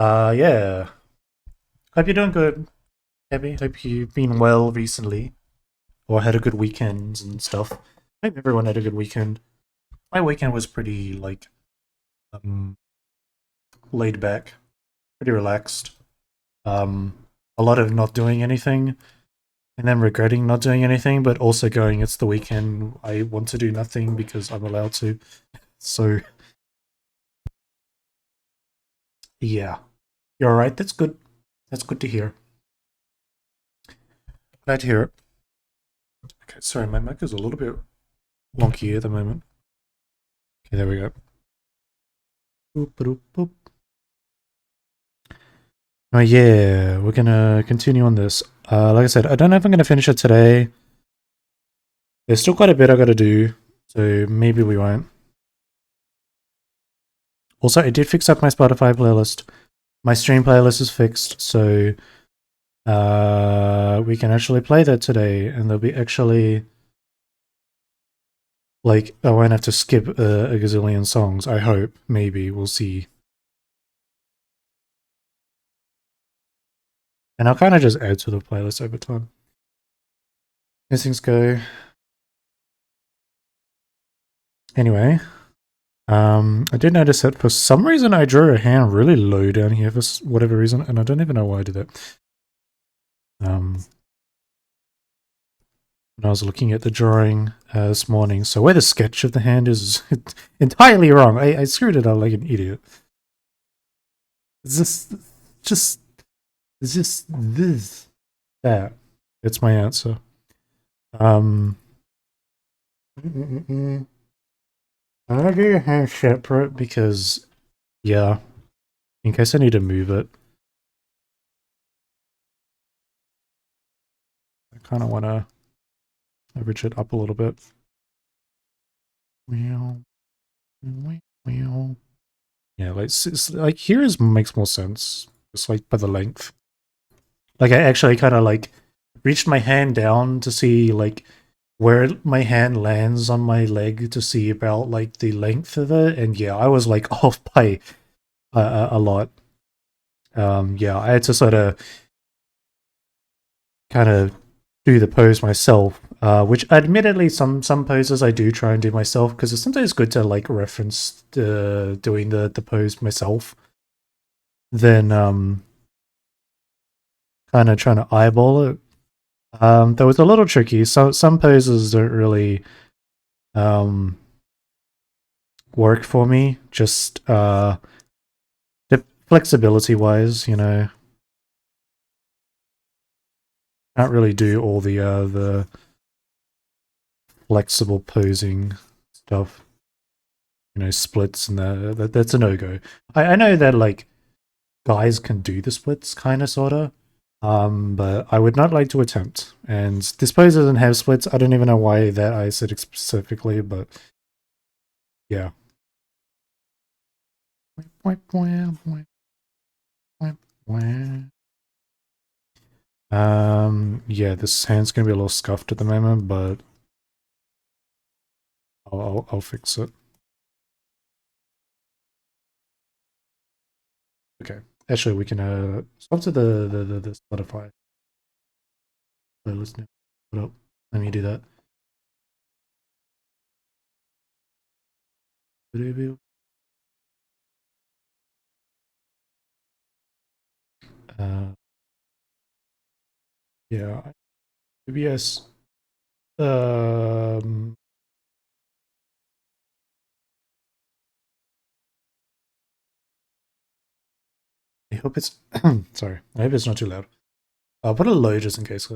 Yeah. Hope you're doing good, Abby. Hope you've been well recently, or had a good weekend and stuff. Hope everyone had a good weekend. My weekend was pretty um laid back, pretty relaxed. Um, a lot of not doing anything, and then regretting not doing anything, but also going, it's the weekend. I want to do nothing because I'm allowed to. So yeah, you're all right. That's good. That's good to hear. Glad to hear it. Okay, sorry, my mic is a little bit wonky at the moment. Okay, there we go. Boop, boop, boop. Oh yeah, we're gonna continue on this. Like I said, I don't know if I'm gonna finish it today. There's still quite a bit I gotta do, so maybe we won't. Also, I did fix up my Spotify playlist. My stream playlist is fixed, so we can actually play that today, and there'll be actually like I won't have to skip a gazillion songs. I hope. Maybe we'll see. And I'll kind of just add to the playlist over time. As things go. Anyway, I did notice that for some reason I drew a hand really low down here for whatever reason, and I don't even know why I did that. When I was looking at the drawing this morning, so where the sketch of the hand is entirely wrong. I screwed it up like an idiot. It's just this that. It's my answer. I'm gonna do your hand separate because, yeah, in case I need to move it. I kind of want to average it up a little bit. Yeah, like here makes more sense. Just like by the length. Like I actually kind of like reached my hand down to see like where my hand lands on my leg to see about like the length of it, and yeah, I was like off by a lot. Yeah, I had to sort of kind of do the pose myself, which admittedly some poses I do try and do myself because it's sometimes good to like reference doing the pose myself than kind of trying to eyeball it. That was a little tricky. So some poses don't really um work for me. Just flexibility wise, you know, can't really do all the flexible posing stuff. You know, splits and that's a no go. I know that like guys can do the splits, kind of, sorta. But I would not like to attempt. And this pose doesn't have splits. I don't even know why that I said it specifically, but yeah. Yeah, this hand's gonna be a little scuffed at the moment, but I'll fix it. Okay. Actually, we can swap to the Spotify playlist now. Hold up. Let me do that. Uh, yeah, PBS. Um, I hope it's sorry. I hope it's not too loud. I'll put it low just in case.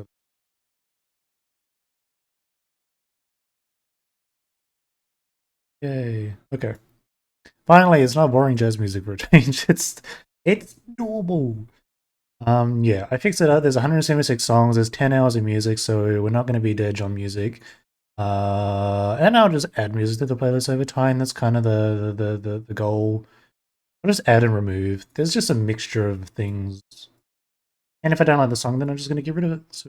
Yay. Okay. Finally, it's not boring jazz music for a change. It's normal. Yeah, I fixed it up. There's 176 songs. There's 10 hours of music, so we're not going to be dead on music. And I'll just add music to the playlist over time. That's kind of the goal. I'll just add and remove. There's just a mixture of things. And if I don't like the song, then I'm just going to get rid of it. So,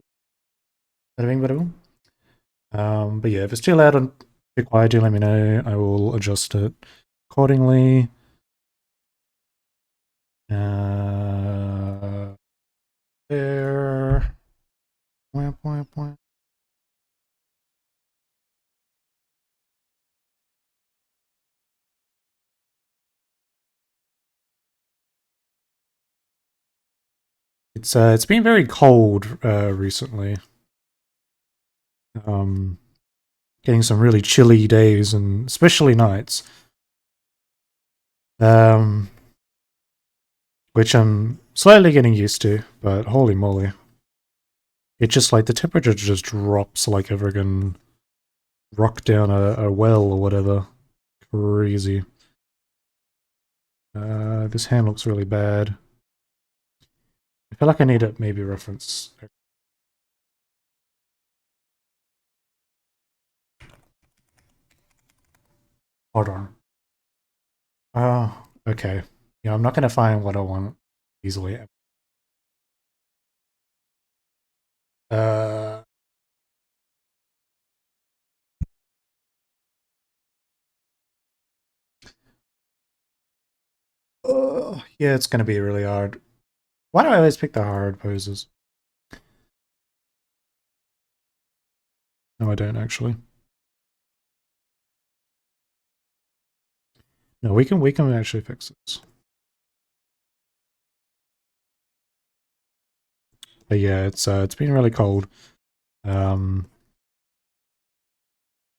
bada bing, bada boom. But yeah, if it's too loud and too quiet, do let me know. I will adjust it accordingly. It's been very cold recently. Getting some really chilly days and especially nights. Which I'm slightly getting used to, but holy moly. It's just like the temperature just drops like a friggin' rock down a well or whatever. Crazy. This hand looks really bad. I feel like I need to maybe reference. Hold on. Oh, okay. Yeah, I'm not gonna find what I want easily. Uh, yeah, it's gonna be really hard. Why do I always pick the hard poses? No, I don't actually. No, we can actually fix this. But yeah, it's been really cold. Um,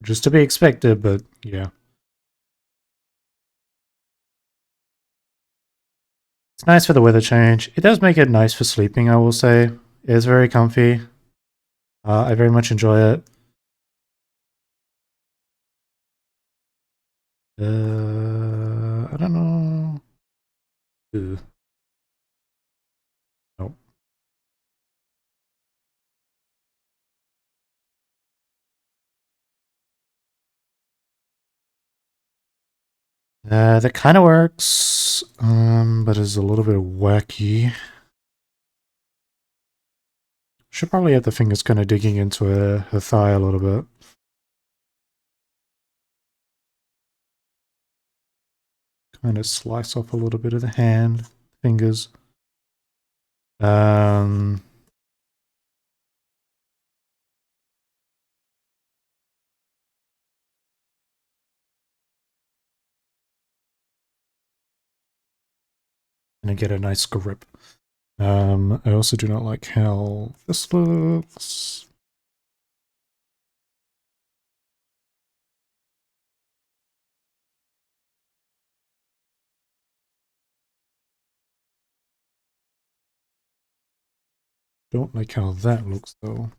just to be expected, but yeah. It's nice for the weather change. It does make it nice for sleeping, I will say. It's very comfy. I very much enjoy it. I don't know. Ugh. Nope. That kind of works, but is a little bit wacky. Should probably have the fingers kind of digging into her thigh a little bit. Kind of slice off a little bit of the hand, fingers. Um, and get a nice grip. I also do not like how this looks. Don't like how that looks though.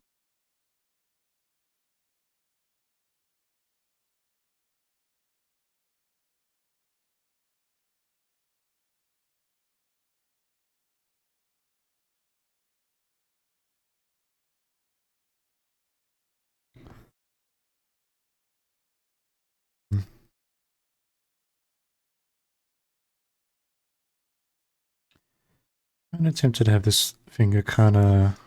I'm tempted to have this finger kind of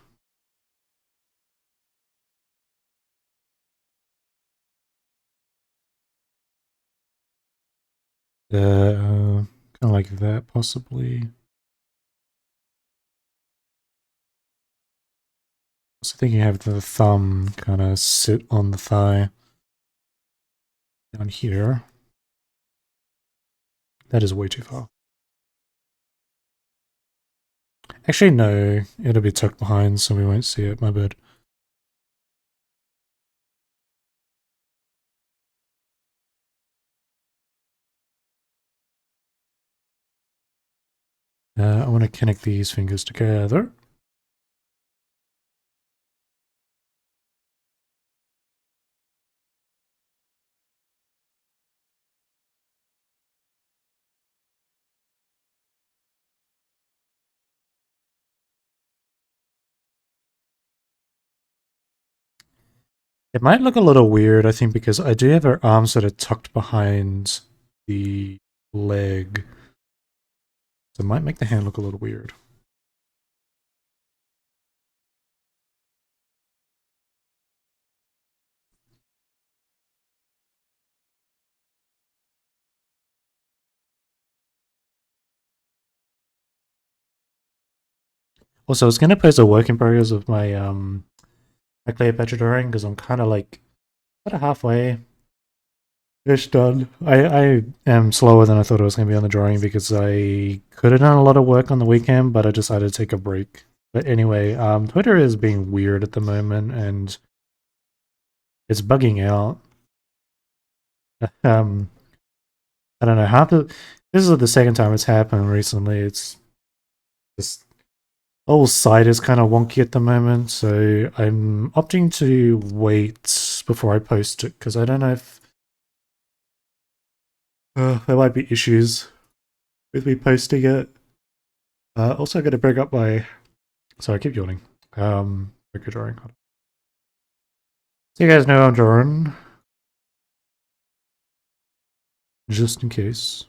kind of like that, possibly. I was thinking have the thumb kind of sit on the thigh down here. That is way too far. Actually, no, it'll be tucked behind, so we won't see it. My bad. I want to connect these fingers together. It might look a little weird, I think, because I do have her arms that are tucked behind the leg. So it might make the hand look a little weird. Also, I was going to post a work in progress of my Cleopatra drawing because I'm kind of like about halfway ish done. I am slower than I thought I was going to be on the drawing because I could have done a lot of work on the weekend, but I decided to take a break But anyway, Twitter is being weird at the moment and it's bugging out. um, I don't know how to. This is the second time it's happened recently. It's this whole site is kind of wonky at the moment, so I'm opting to wait before I post it because I don't know if there might be issues with me posting it. Also, got to bring up my. Sorry, I keep yawning. Record drawing. So you guys know I'm drawing, just in case.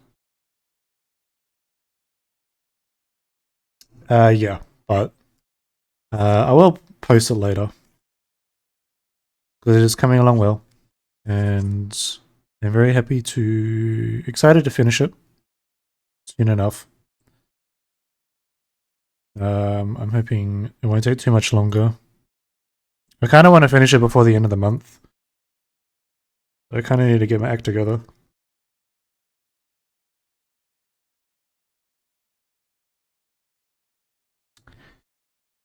Yeah, but I will post it later because it is coming along well, and I'm very happy to excited to finish it soon enough. I'm hoping it won't take too much longer. I kind of want to finish it before the end of the month. I kind of need to get my act together.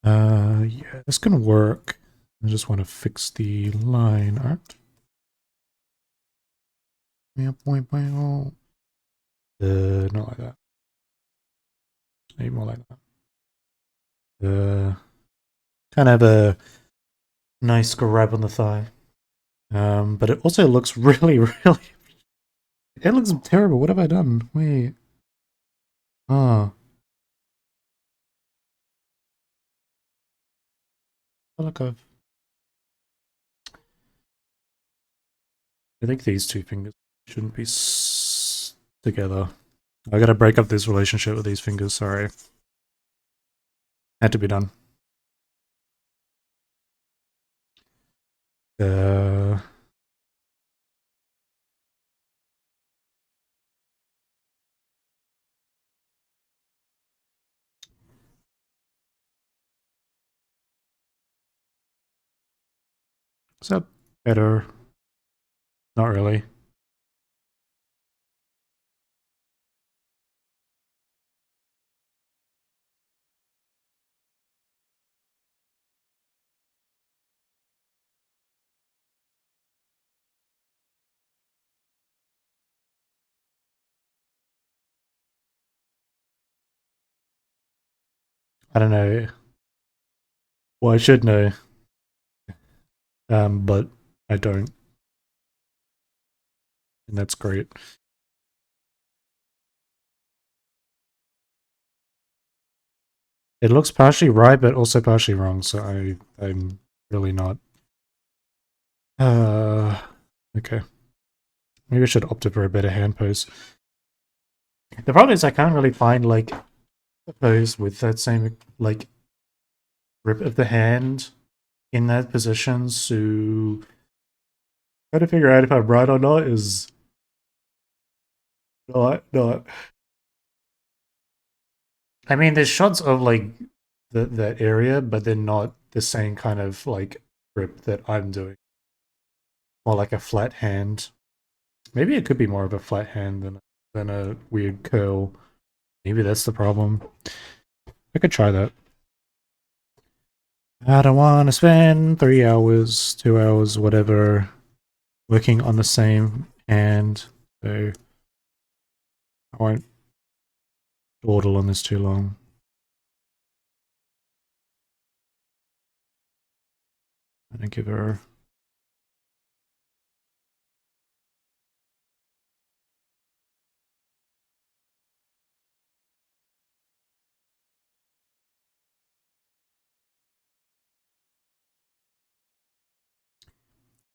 Yeah, this can work. I just want to fix the line art. Yeah, point. Not like that. Maybe more like that. Kind of a nice grab on the thigh. But it also looks really, really. It looks terrible. What have I done? Wait. Oh. I feel like I think these two fingers shouldn't be together. I gotta break up this relationship with these fingers, sorry. Had to be done. Uh, is that better? Not really. I don't know. Well, I should know. But I don't. And that's great. It looks partially right, but also partially wrong, so I'm really not. Okay. Maybe I should opt for a better hand pose. The problem is I can't really find like a pose with that same like grip of the hand in that position. So trying to figure out if I'm right or not is not. I mean, there's shots of like that area, but they're not the same kind of like grip that I'm doing. More like a flat hand. Maybe it could be more of a flat hand than a weird curl. Maybe that's the problem. I could try that. I don't want to spend 3 hours, 2 hours, whatever, working on the same hand. So I won't dawdle on this too long. I don't give her.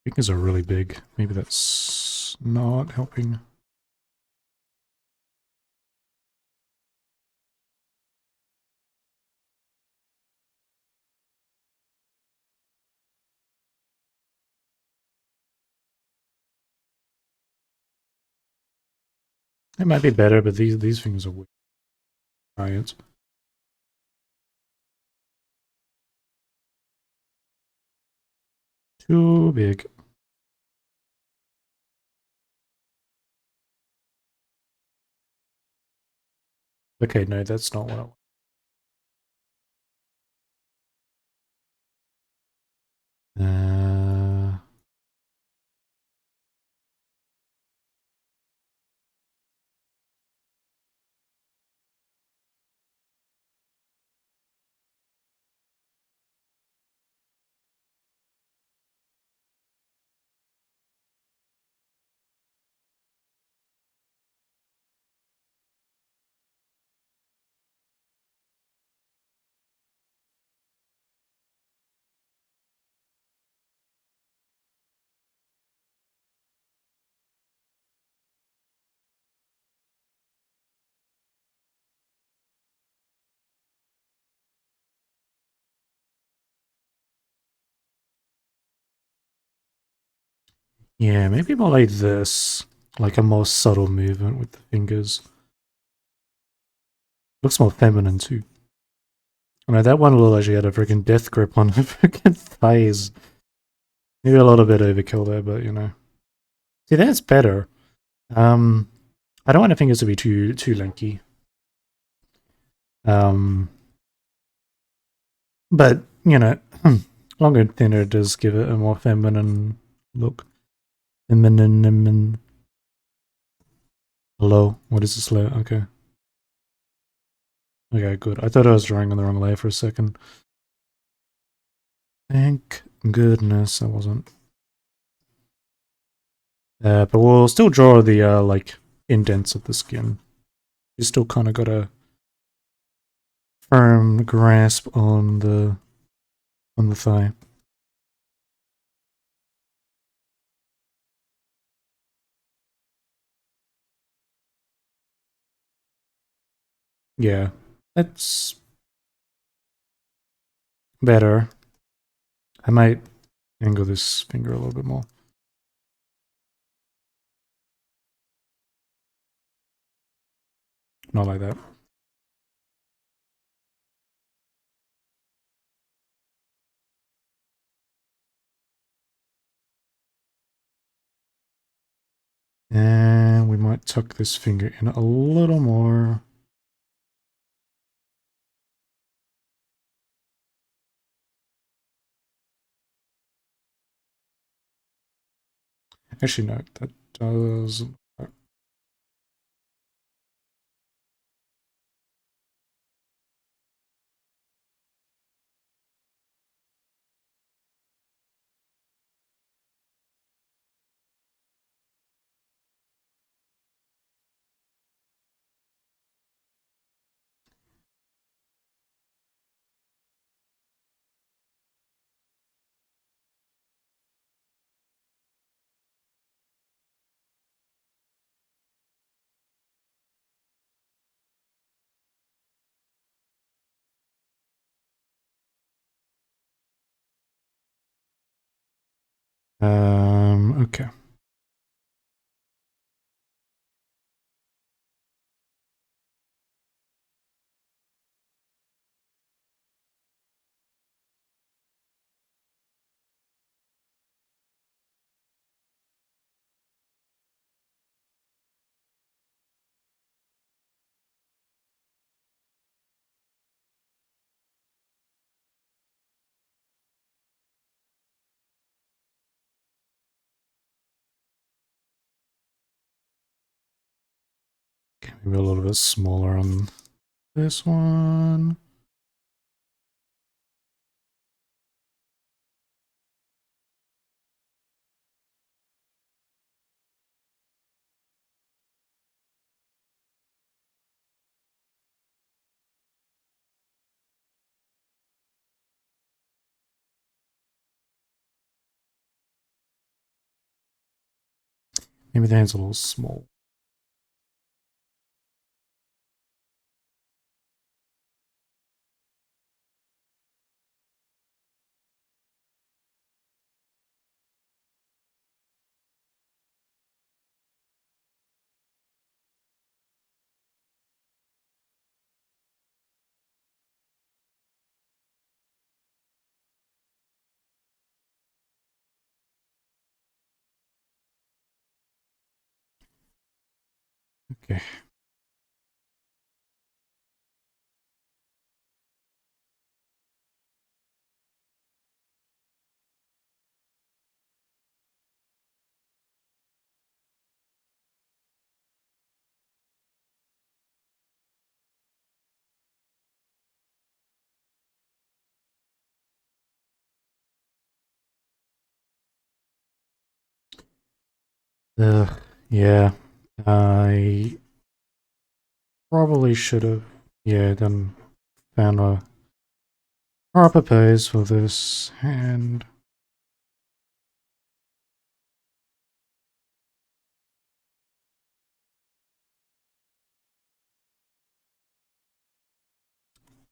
Fingers are really big. Maybe that's not helping. It might be better, but these fingers are weird. Giant. Too big. Okay, no, that's not what I want. Uh, yeah, maybe more like this. Like a more subtle movement with the fingers. Looks more feminine too. I mean, that one little actually had a freaking death grip on her freaking thighs. Maybe a little bit overkill there, but you know. See, that's better. I don't want the fingers to be too lanky. But you know, longer and thinner does give it a more feminine look. Feminine. Hello, what is this layer? Okay. Okay, good. I thought I was drawing on the wrong layer for a second. Thank goodness I wasn't. But we'll still draw the like indents of the skin. You still kind of got a firm grasp on the thigh. Yeah, that's better. I might angle this finger a little bit more. Not like that. And we might tuck this finger in a little more. Actually, no, that does. Okay. Okay, maybe a little bit smaller on this one. Maybe the hand's a little small. Okay. Yeah. I probably should have, yeah, done found a proper pose for this hand.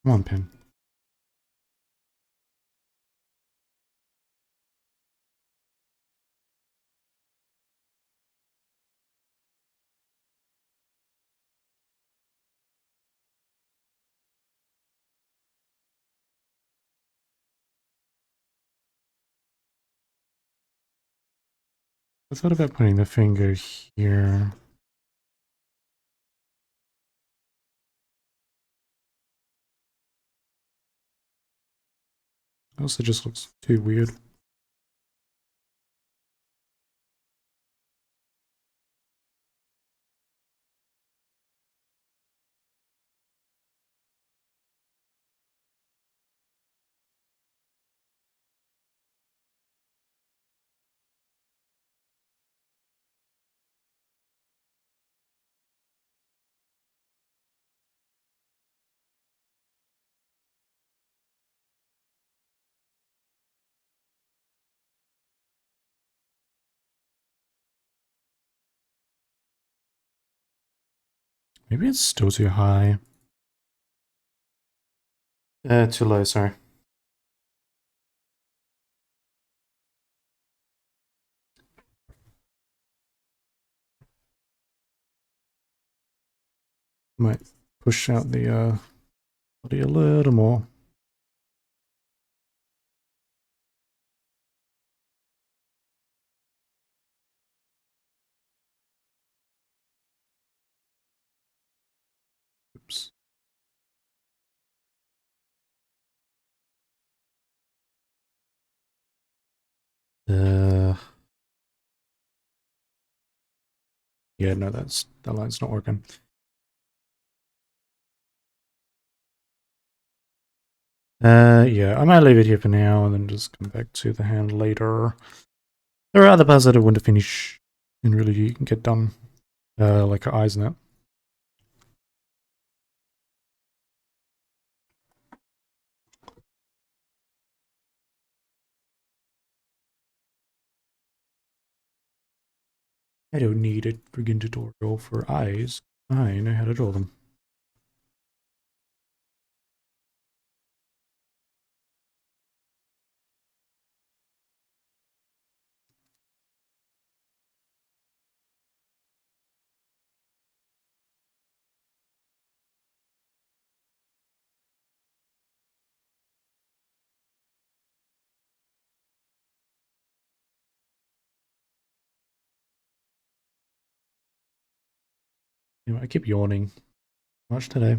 Come on, pin. I thought about putting the finger here. Also just looks too weird. Maybe it's still too high. Too low, sorry. Might push out the body a little more. Oops. Yeah, no, that line's not working. Yeah, I might leave it here for now and then just come back to the hand later. There are other parts that I want to finish and really get done, like her eyes and that. I don't need a friggin' tutorial for eyes. I know how to draw them. Anyway, I keep yawning. Much today.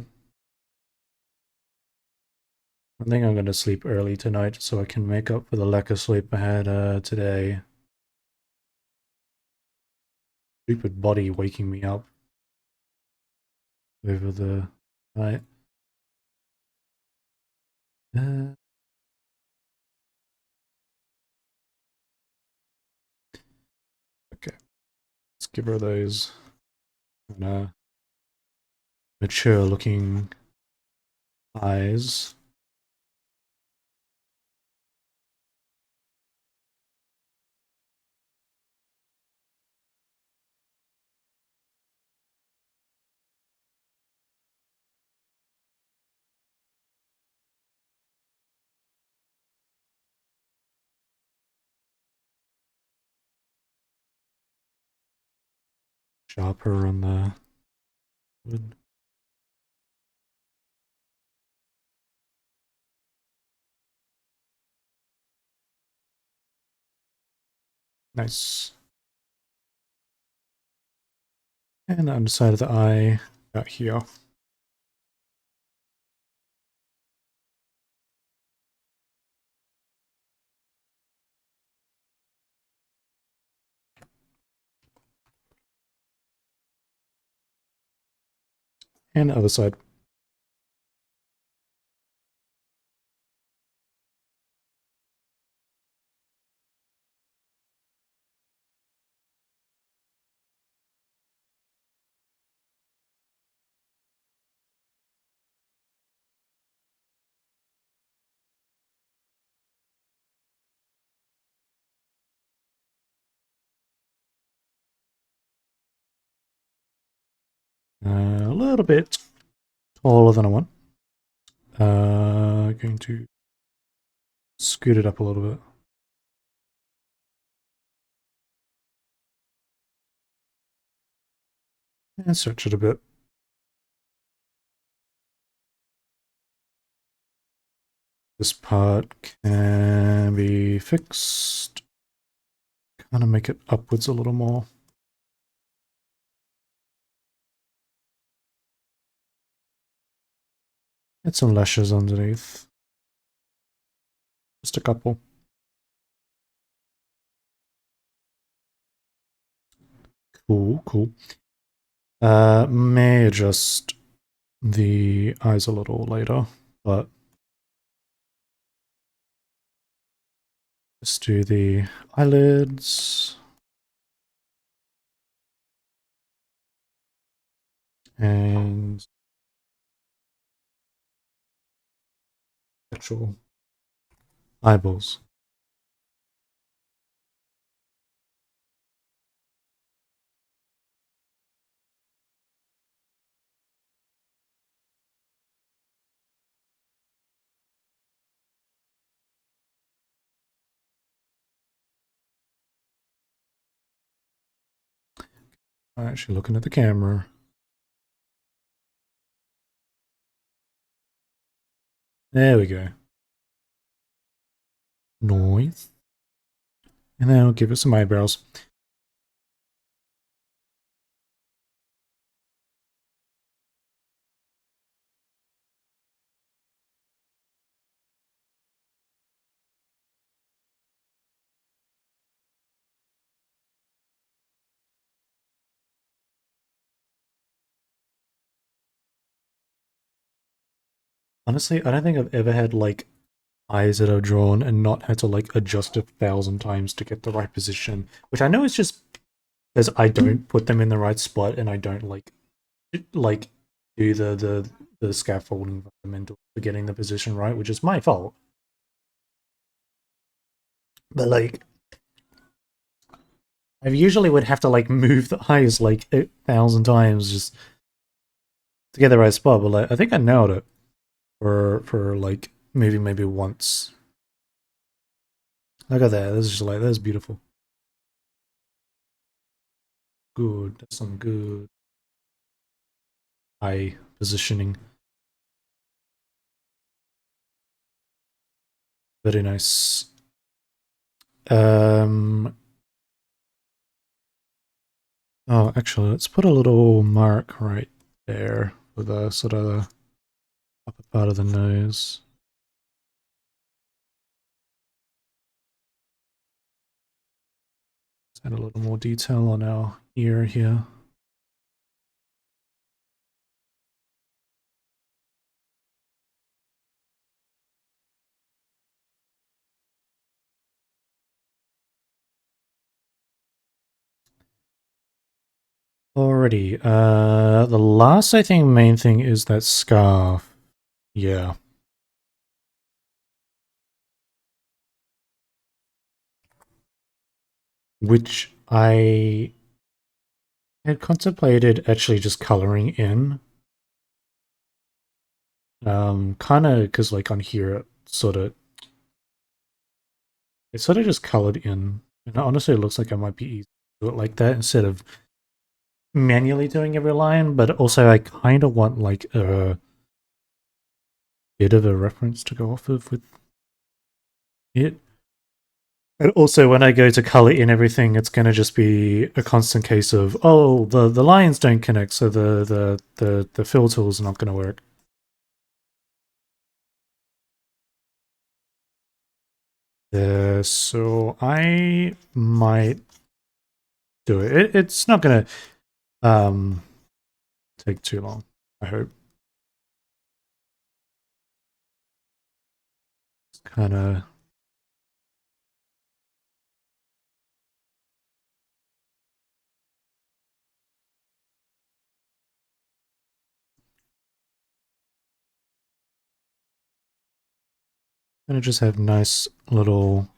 I think I'm gonna sleep early tonight so I can make up for the lack of sleep I had today. Stupid body waking me up over the night. Uh, okay, let's give her those mature looking eyes. Sharper on the wood. Nice. And the underside of the eye out here. And the other side. A little bit taller than I want. Going to scoot it up a little bit. And stretch it a bit. This part can be fixed. Kind of make it upwards a little more. Add some lashes underneath. Just a couple. Cool, cool. May adjust the eyes a little later, but let's do the eyelids. And actual eyeballs. I'm actually looking at the camera. There we go. Noise. And then I'll give it some eyebrows. Honestly, I don't think I've ever had like eyes that are drawn and not had to like adjust 1,000 times to get the right position, which I know is just because I don't put them in the right spot and I don't like do the scaffolding fundamental for getting the position right, which is my fault. But like, I usually would have to like move the eyes like 1,000 times just to get the right spot. But like, I think I nailed it for like moving maybe once. Look at that. This is just like that's beautiful. Good. That's some good eye positioning. Very nice. Oh, actually, let's put a little mark right there for the sort of the upper part of the nose. Let's add a little more detail on our ear here. Alrighty. The last, I think, main thing is that scarf. Yeah. Which I had contemplated actually just coloring in. Kind of because like on here, it's sort of just colored in. And honestly, it looks like I might be easy to do it like that instead of manually doing every line, but also I kind of want like a bit of a reference to go off of with it. And also when I go to color in everything, it's going to just be a constant case of, oh, the lines don't connect, so the fill tool is not going to work. So I might do it. It's not going to take too long, I hope. It's kind of gonna just have nice little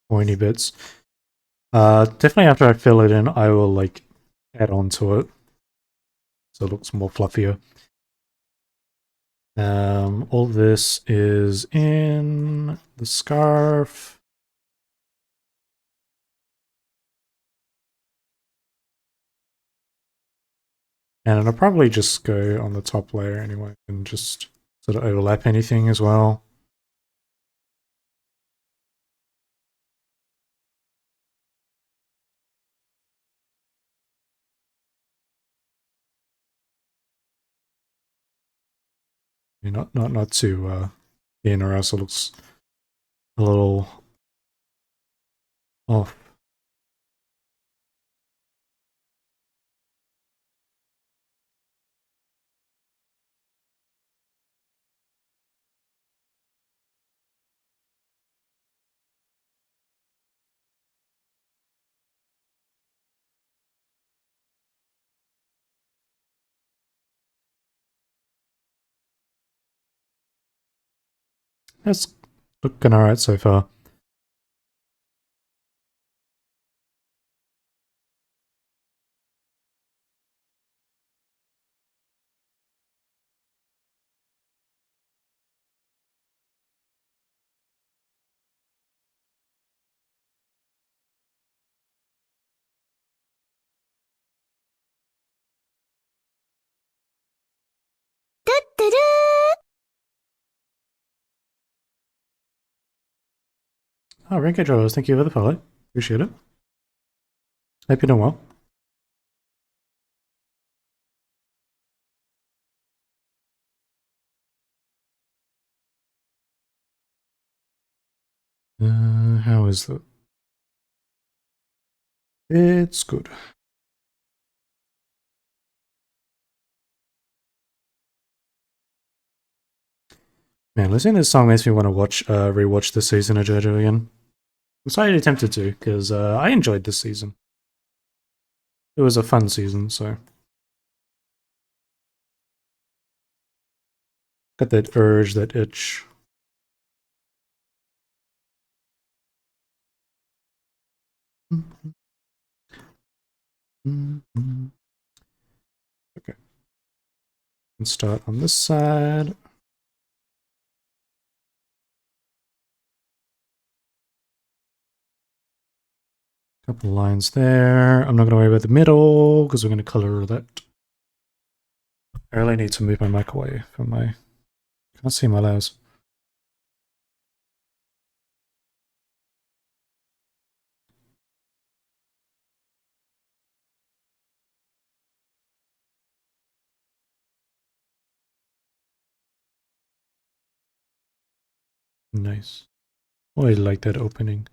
pointy bits. Definitely after I fill it in, I will like add on to it. so it looks more fluffier. All this is in the scarf. And I'll probably just go on the top layer anyway and just sort of overlap anything as well. Not too thin, or else it looks a little off. That's looking alright so far. Oh, Raikou Drawers, thank you for the follow. Appreciate it. Hope you're doing well. How is that? It's good. Man, listening to this song makes me want to rewatch this season of JoJo again. I'm slightly tempted to, because I enjoyed this season. It was a fun season, so. Got that urge, that itch. Okay. Let's start on this side. Couple lines there. I'm not going to worry about the middle because we're going to color that. I really need to move my mic away from my. Can't see my layers. Nice. Oh, I like that opening.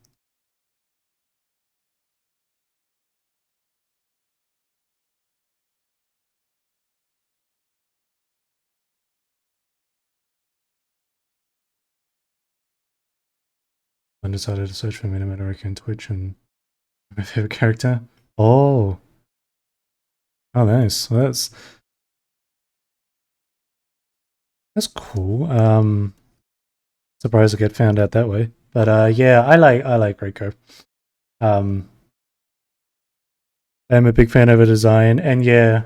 I decided to search for Minimum Raikou on Twitch and my favorite character. Oh. Oh, nice. Well, that's cool. Surprised to get found out that way. But yeah, I like Raikou. I'm a big fan of her design, and yeah,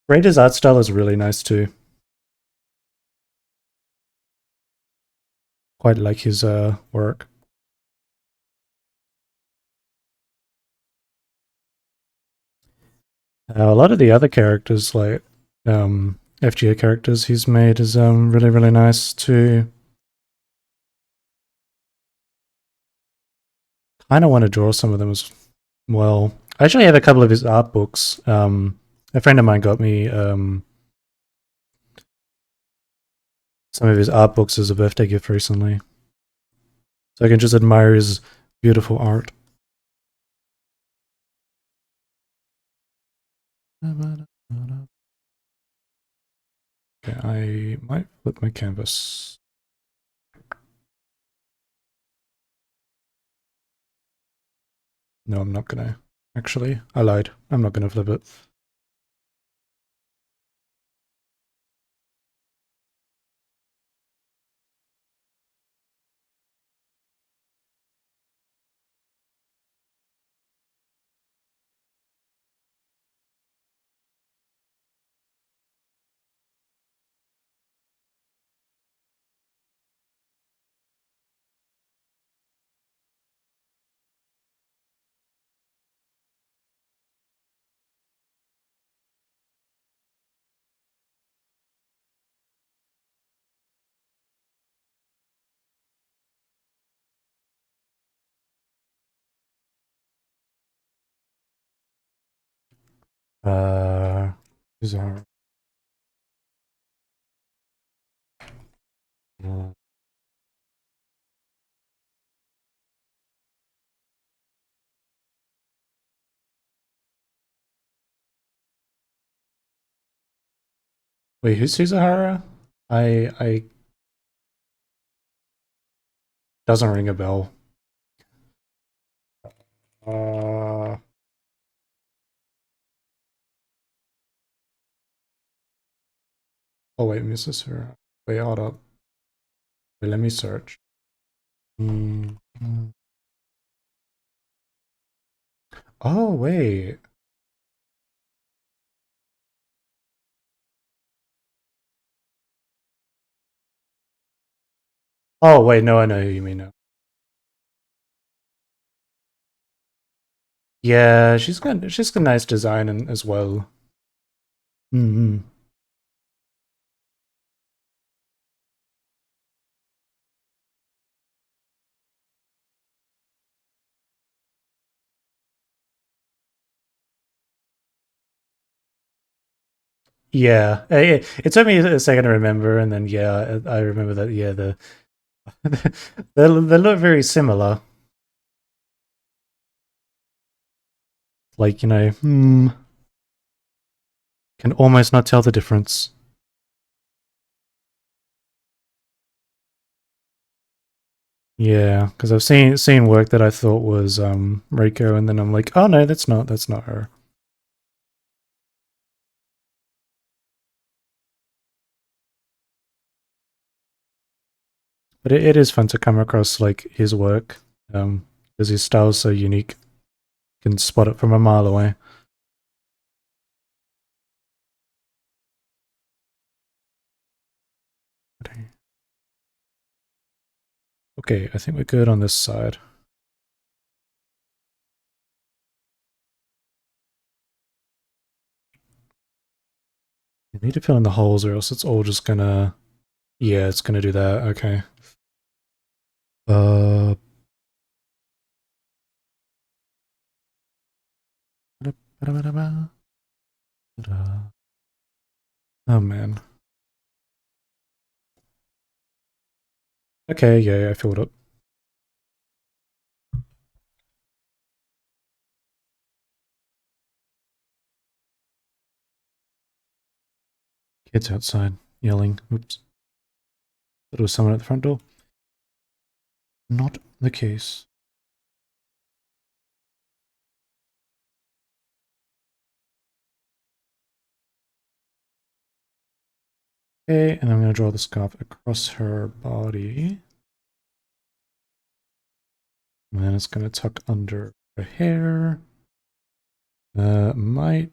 Raider's art style is really nice too. Quite like his work. A lot of the other characters, like FGO characters he's made, is really nice too. Kind of want to draw some of them as well. I actually have a couple of his art books. A friend of mine got me some of his art books as a birthday gift recently, so I can just admire his beautiful art. Okay, I might flip my canvas. No, I'm not gonna. Actually, I lied. I'm not gonna flip it. Who's our... Wait, who's Suzuhara? I doesn't ring a bell. Uh, oh wait, Mrs. Her. Wait, hold up. Wait, let me search. Mm. Oh wait. Oh wait, no, I know who you mean now. Yeah, she's got nice design as well. Mm-hmm. Yeah, it took me a second to remember, and then yeah, I remember that. Yeah, the they look very similar. Like, can almost not tell the difference. Yeah, because I've seen work that I thought was Raikou, and then I'm like, oh no, that's not her. But it is fun to come across like his work, because his style's so unique. You can spot it from a mile away. Okay, I think we're good on this side. You need to fill in the holes, or else it's all just gonna. Yeah, it's gonna do that. Okay. Uh. Oh man. Okay, yeah, I filled up. Kids outside yelling. Oops. Thought it was someone at the front door. Not the case. Okay, and I'm going to draw the scarf across her body. And then it's going to tuck under her hair. Might.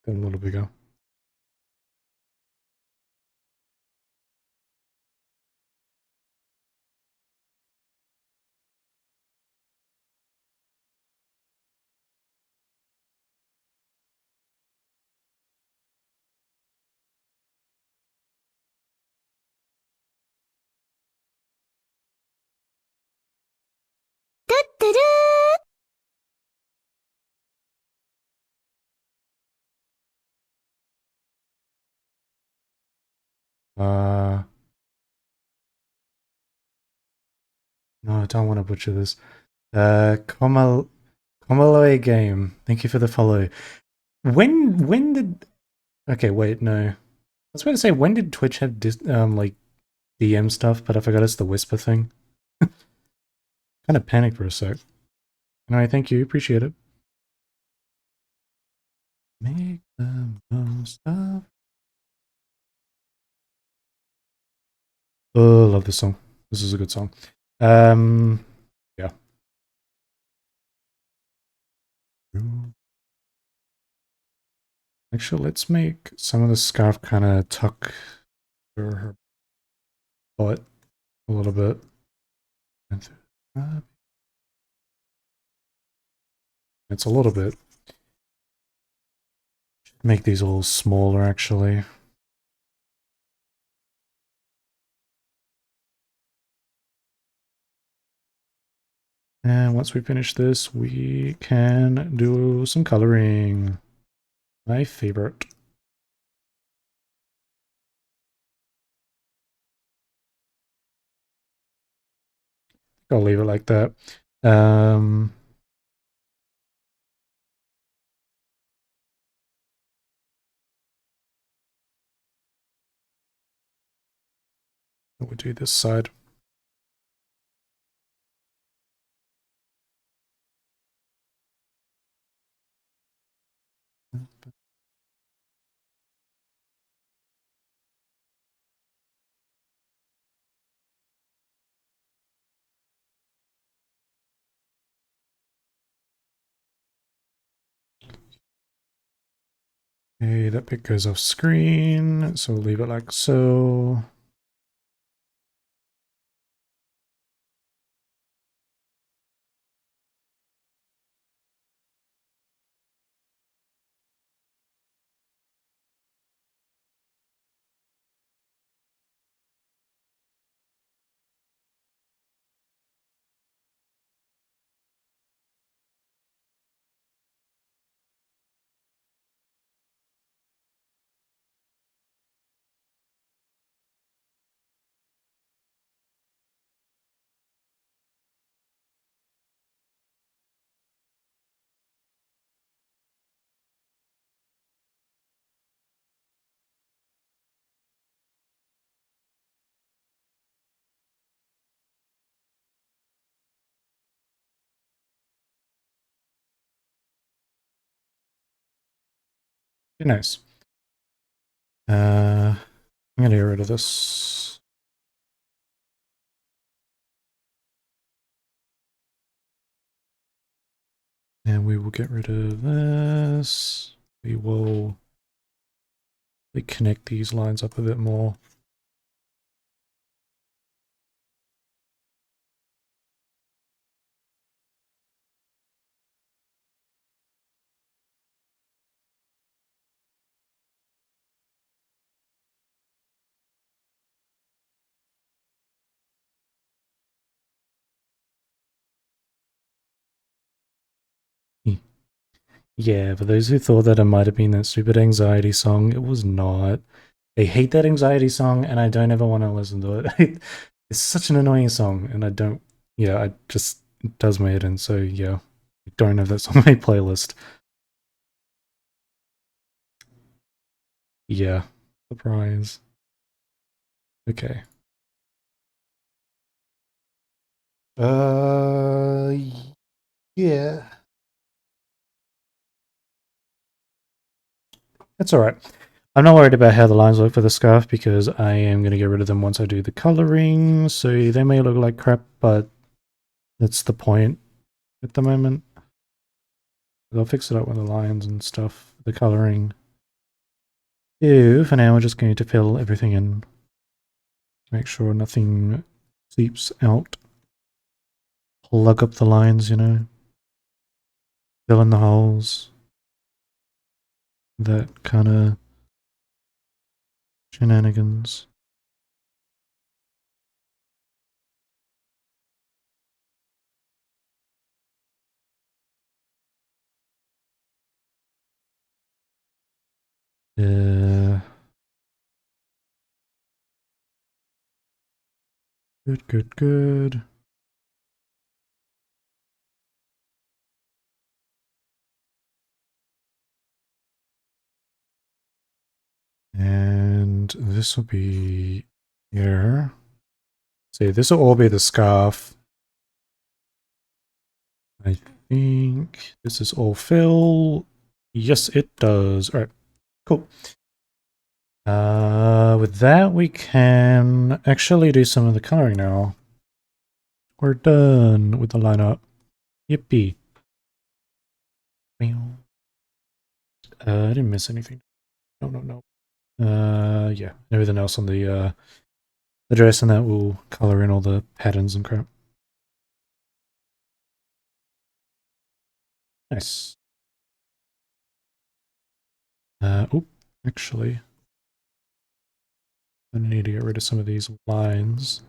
Get a little bigger. Uh, no, I don't want to butcher this. Komaloe game. Thank you for the follow. When did? Okay, wait, no. I was going to say, when did Twitch have like DM stuff? But I forgot it's the whisper thing. Kind of panicked for a sec. Anyway, thank you. Appreciate it. Make the most of. Oh, love this song. This is a good song. Yeah. Actually, let's make some of the scarf kind of tuck through her butt a little bit. It's a little bit. Make these a little smaller, actually. And once we finish this, we can do some coloring. My favorite. I'll leave it like that. We'll do this side. Okay, that bit goes off screen, so we'll leave it like so. Okay, nice. I'm gonna get rid of this. And we will get rid of this. We will connect these lines up a bit more. Yeah, for those who thought that it might have been that stupid anxiety song, it was not. I hate that anxiety song and I don't ever want to listen to it. It's such an annoying song and I don't, yeah, I just, it does my head in. So yeah, I don't have that on my playlist. Yeah, surprise. Okay. Uh, yeah. That's all right. I'm not worried about how the lines look for the scarf because I am going to get rid of them once I do the coloring. So they may look like crap, but that's the point at the moment. I'll fix it up with the lines and stuff, the coloring. So for now, we're just going to fill everything in. Make sure nothing seeps out. Plug up the lines, you know. Fill in the holes. That kind of shenanigans. Good, good, good. And this will be here. See, this will all be the scarf. I think this is all fill. Yes, it does. All right, cool. With that, we can actually do some of the coloring now. We're done with the lineup. Yippee. I didn't miss anything. No, no, no. Yeah, everything else on the dress and that will color in all the patterns and crap. Nice. Oh, actually, I need to get rid of some of these lines.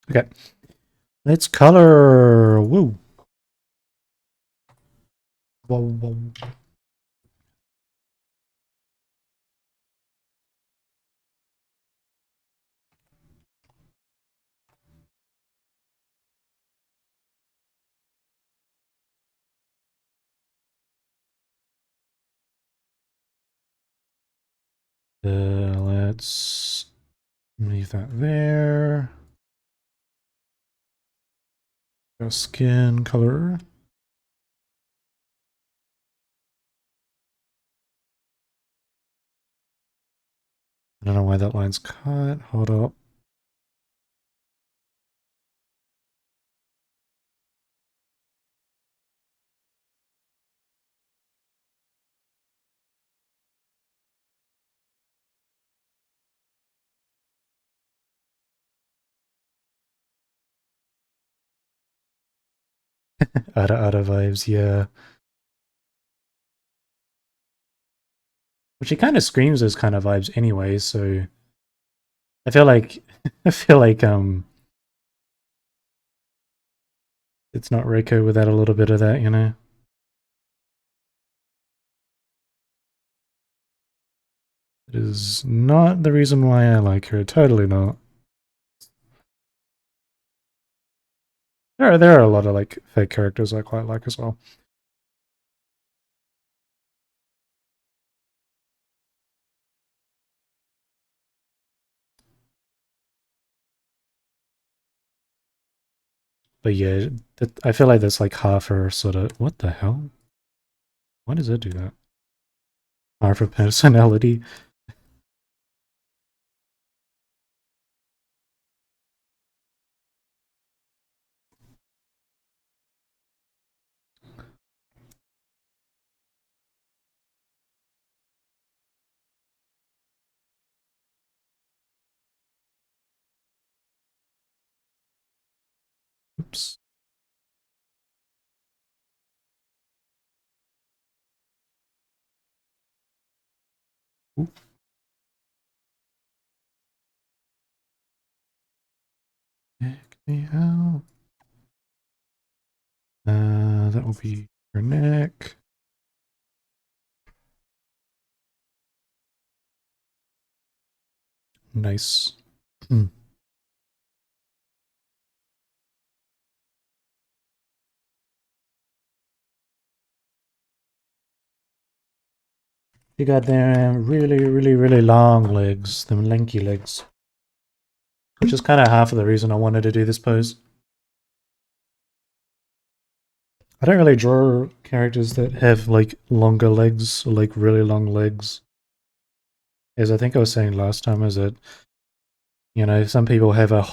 Okay. Let's color. Woo. Whoa, whoa. Let's leave that there. Go skin color. I don't know why that line's cut. Hold up. Ada vibes, yeah. Which it kind of screams those kind of vibes anyway, so I feel like I feel like it's not Raikou without a little bit of that, you know. It is not the reason why I like her, totally not. There are a lot of like fake characters I quite like as well. But yeah, I feel like that's like half her sort of. What the hell? Why does it do that? Half her personality. Oops. Ooh. Check me out. That will be her neck. Nice. You got them really long legs, them lanky legs. Which is kind of half of the reason I wanted to do this pose. I don't really draw characters that have like longer legs or like really long legs. As I think I was saying last time, is that, you know, some people have a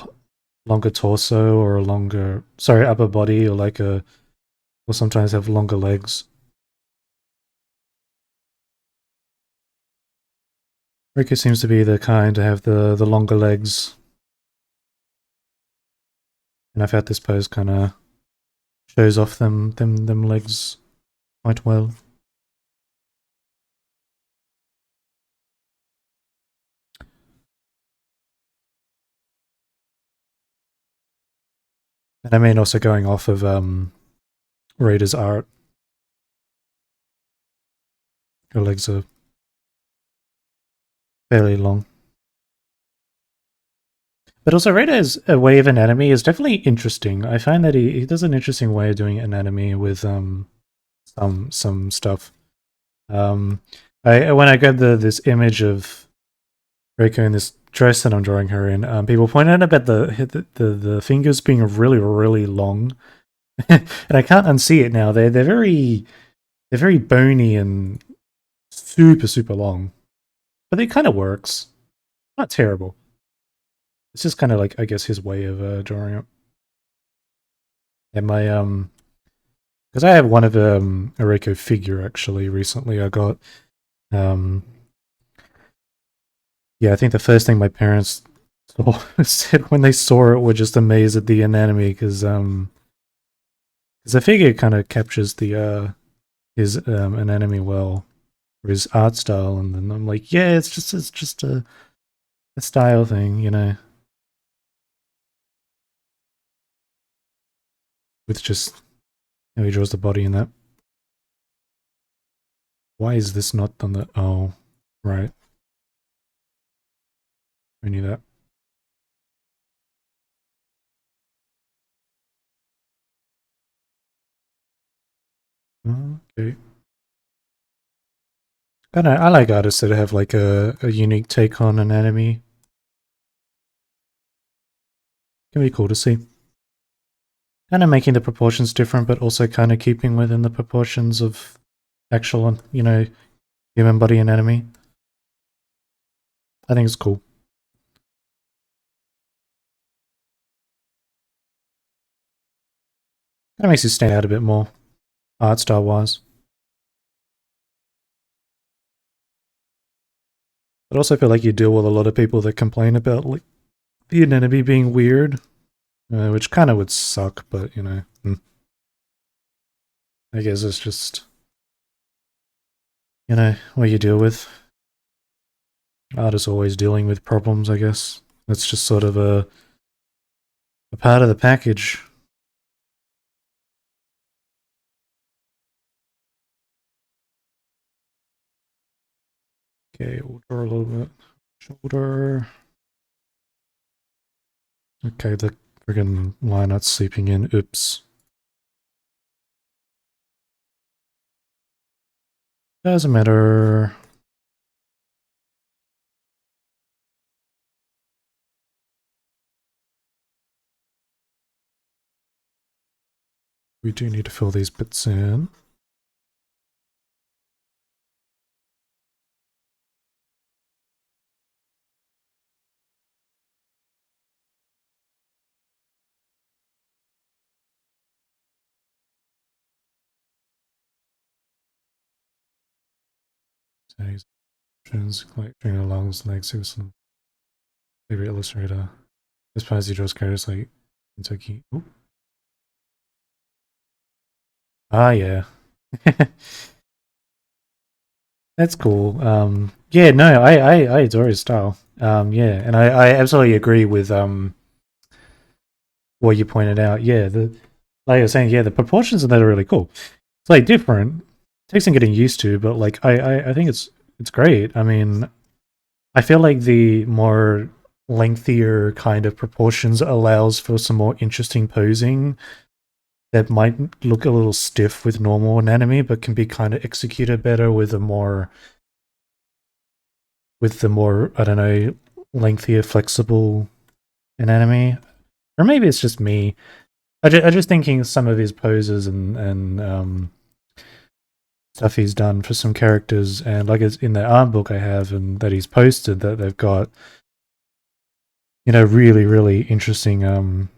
longer torso or a longer, sorry, upper body, or like a, or sometimes have longer legs. Raikou seems to be the kind to have the longer legs. And I found this pose kind of shows off them legs quite well. And I mean also going off of Raider's art. Her legs are fairly long. But also Raider's way of anatomy is definitely interesting. I find that he does an interesting way of doing anatomy with some stuff. I when I got this image of Raikou in this dress that I'm drawing her in, people pointed out about the fingers being really long, and I can't unsee it now. They're very bony and super long, but it kind of works. Not terrible. It's just kind of like, I guess, his way of drawing it. And my because I have one of a Raikou figure actually recently. I got yeah, I think the first thing my parents said when they saw it were just amazed at the anatomy because the figure kind of captures the his anatomy well, or his art style, and then I'm like, yeah, it's just a style thing, you know. with just how he draws the body in that. Why is this not on the... Oh, right. I knew that. Okay. I like artists that have like a unique take on an enemy. Can be cool to see. Kind of making the proportions different, but also kind of keeping within the proportions of actual, you know, human body and enemy. I think it's cool. Kind of makes you stand out a bit more, art style wise. But also feel like you deal with a lot of people that complain about like the enemy being weird, which kind of would suck, but you know, I guess it's just, you know, what you deal with. Art is always dealing with problems, I guess. That's just sort of a part of the package. Okay, we'll draw a little bit. Shoulder. Okay, the friggin' line not sleeping in. Oops. Doesn't matter. We do need to fill these bits in. Collecting along like Susan, favorite illustrator. As far as he draws characters like Kentucky. Ooh. Ah, yeah. That's cool. Yeah, no, I adore his style. Yeah, and I absolutely agree with what you pointed out. Yeah, like I was saying, yeah, the proportions of that are really cool. It's like different. It takes some getting used to, but like I think it's great. I mean, I feel like the more lengthier kind of proportions allows for some more interesting posing that might look a little stiff with normal anatomy, but can be kind of executed better with the more, I don't know, lengthier, flexible anatomy. Or maybe it's just me. I just thinking some of his poses and stuff he's done for some characters, and like it's in the art book I have and that he's posted, that they've got, you know, really interesting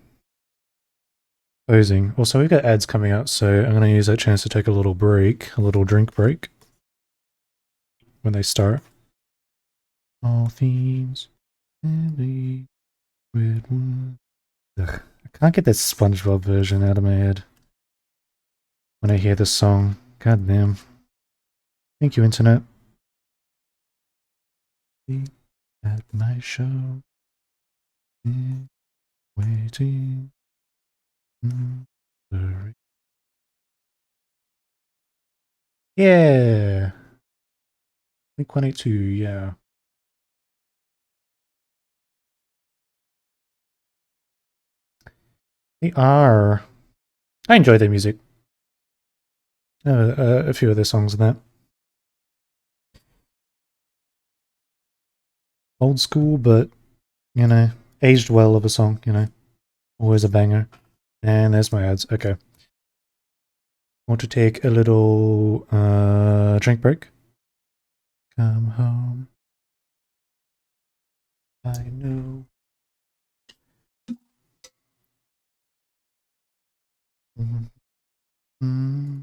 posing. Also, we've got ads coming out, so I'm going to use that chance to take a little break, a little drink break when they start. All themes and with one. Ugh, I can't get that SpongeBob version out of my head when I hear this song. God damn. Thank you, Internet. At my show, waiting. Yeah. Blink 182, yeah. They are. I enjoy their music. A few of their songs in that. Old school, but, you know, aged well of a song, you know. Always a banger. And there's my ads. Okay. Want to take a little drink break? Come home. I know. Mm-hmm.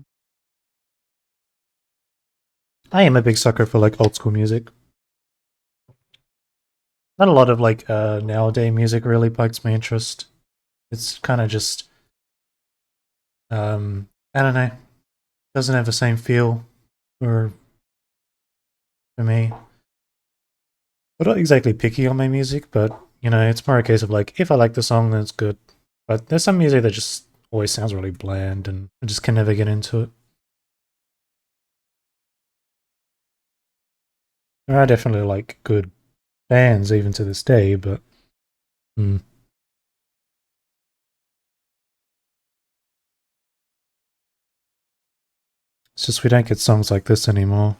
I am a big sucker for like old school music. Not a lot of like nowadays music really piques my interest. It's kind of just I don't know, doesn't have the same feel for me. I'm not exactly picky on my music, but you know, it's more a case of like if I like the song, then it's good. But there's some music that just always sounds really bland, and I just can never get into it. There are definitely like good bands even to this day, but it's just we don't get songs like this anymore,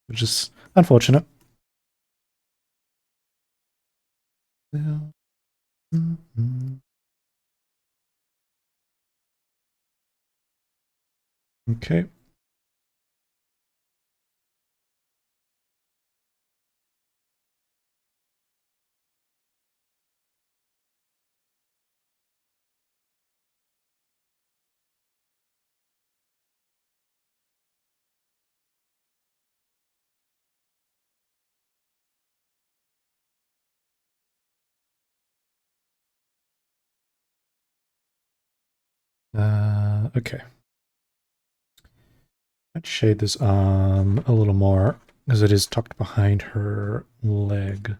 which is unfortunate. Okay. Okay. Let's shade this arm a little more because it is tucked behind her leg.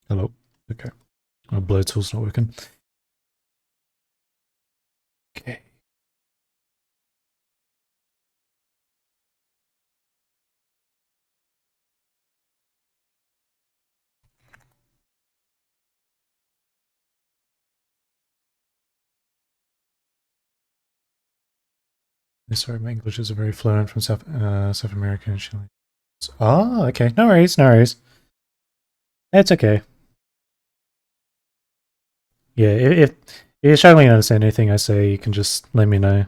Hello. Okay. My blur tool's not working. Okay. Sorry, my English is very fluent from South America and Chile. Oh, okay. No worries, no worries. It's okay. Yeah, if you're struggling to understand anything I say, you can just let me know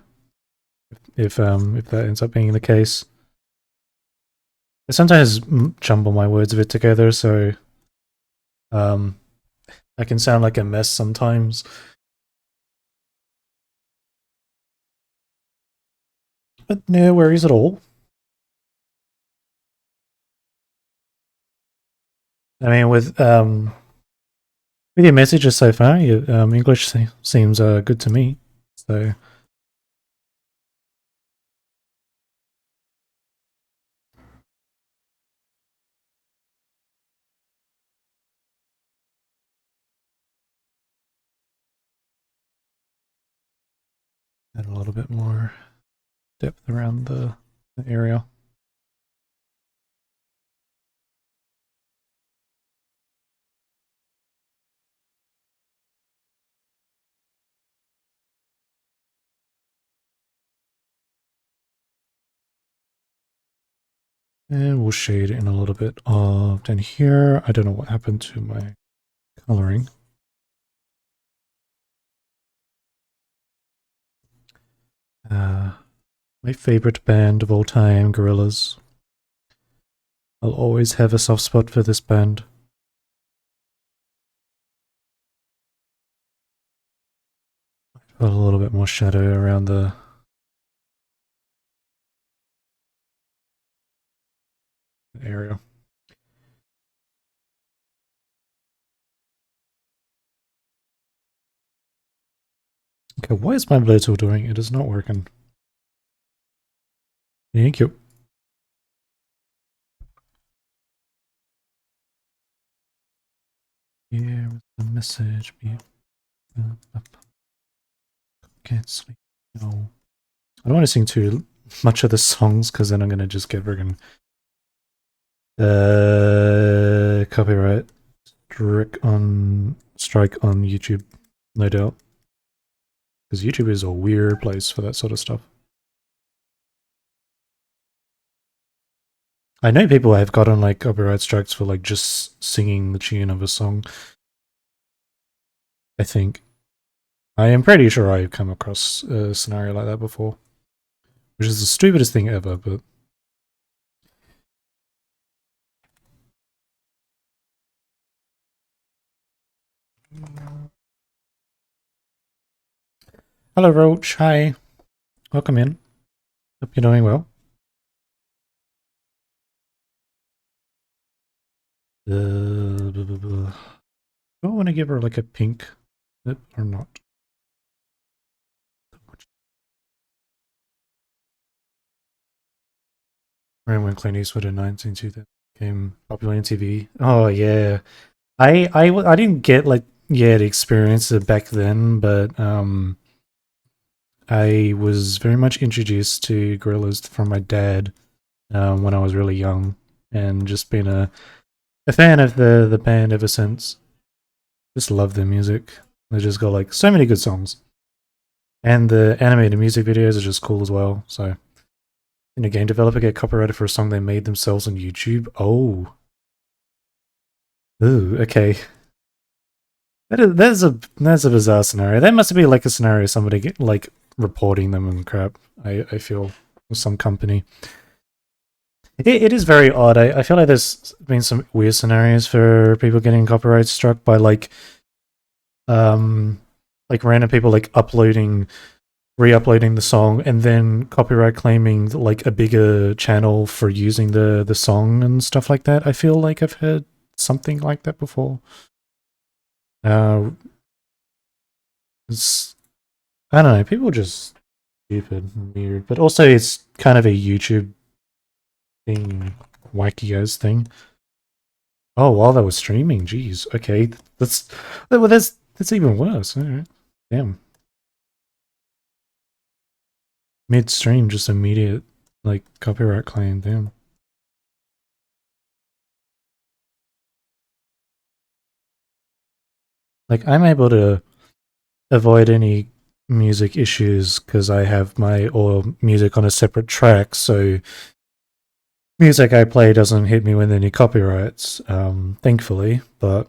if that ends up being the case. I sometimes jumble my words a bit together, so I can sound like a mess sometimes. But no worries at all. I mean, with your messages so far, your English seems good to me. So add a little bit more depth around the area. And we'll shade in a little bit of down here. I don't know what happened to my coloring. My favorite band of all time, Gorillaz. I'll always have a soft spot for this band. Put a little bit more shadow around the area. Okay, what is my blur tool doing? It is not working. Thank you. Here is the message. Can't sleep. No. I don't want to sing too much of the songs because then I'm gonna just get friggin' copyright strike on YouTube, no doubt. Because YouTube is a weird place for that sort of stuff. I know people have gotten like copyright strikes for like just singing the tune of a song. I think. I am pretty sure I've come across a scenario like that before. Which is the stupidest thing ever, but hello Roach, hi. Welcome in. Hope you're doing well. Do I want to give her like a pink lip or not? Remember when Clint Eastwood in 1920 became popular on TV? Oh yeah, I didn't get like the experience of back then, but I was very much introduced to Gorillaz from my dad when I was really young, and just been a fan of the band ever since. Just love their music. They just got like so many good songs, and the animated music videos are just cool as well. So, in a game developer get copyrighted for a song they made themselves on YouTube. Oh, ooh, okay. That's a bizarre scenario. That must be like a scenario somebody get like reporting them and crap. I feel with some company. It is very odd. I feel like there's been some weird scenarios for people getting copyright struck by um like random people like re-uploading the song and then copyright claiming like a bigger channel for using the song and stuff like that. I feel like I've heard something like that before. It's, I don't know, people are just stupid and weird, but also it's kind of a YouTube thing, wacky ass thing. Oh, while they were streaming, jeez. Okay, that's even worse. All right. Damn. Midstream, just immediate like copyright claim. Damn. Like I'm able to avoid any music issues because I have my or music on a separate track, so music I play doesn't hit me with any copyrights, thankfully. But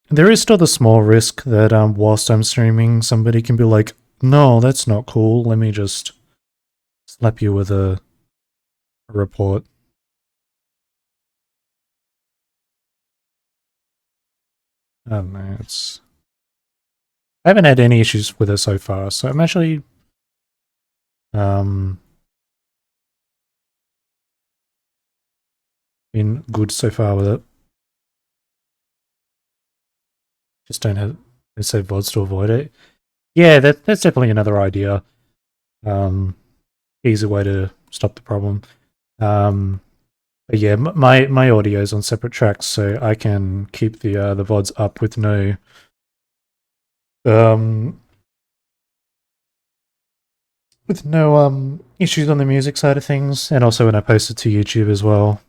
there is still the small risk that whilst I'm streaming, somebody can be like, "No, that's not cool. Let me just slap you with a report." I don't know. I haven't had any issues with it so far, so I'm actually um been good so far with it. Just don't have let's say VODs to avoid it. Yeah, that's definitely another idea. Easy way to stop the problem. But yeah, my audio is on separate tracks, so I can keep the VODs up with no um issues on the music side of things, and also when I post it to YouTube as well,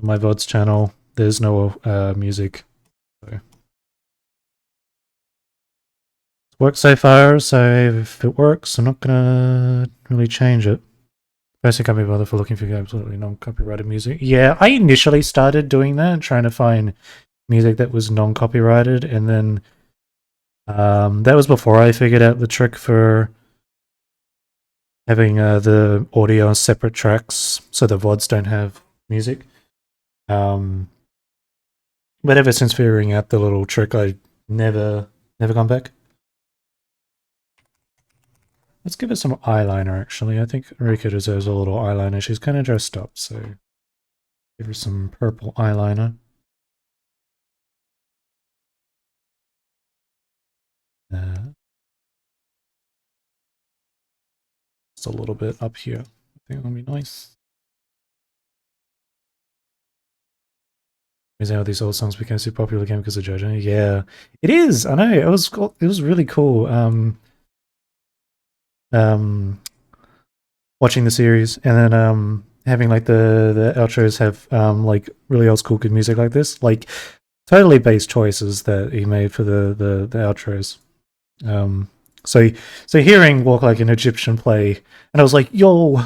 my VODs channel, there's no music. So. Works so far, so if it works, I'm not gonna really change it. Personally, can't be bothered for looking for absolutely non-copyrighted music. Yeah, I initially started doing that, trying to find music that was non-copyrighted, and then that was before I figured out the trick for having the audio on separate tracks so the VODs don't have music. But ever since figuring out the little trick, I never gone back. Let's give her some eyeliner, actually. I think Raikou deserves a little eyeliner. She's kind of dressed up, so give her some purple eyeliner. Just a little bit up here. I think that'll be nice. Is how these old songs became so popular again because of JoJo? Yeah, it is. I know. It was really cool. Watching the series and then having like the outros have like really old school good music like this, like totally based choices that he made for the outros. So hearing "Walk Like an Egyptian" play, and I was like, "Yo,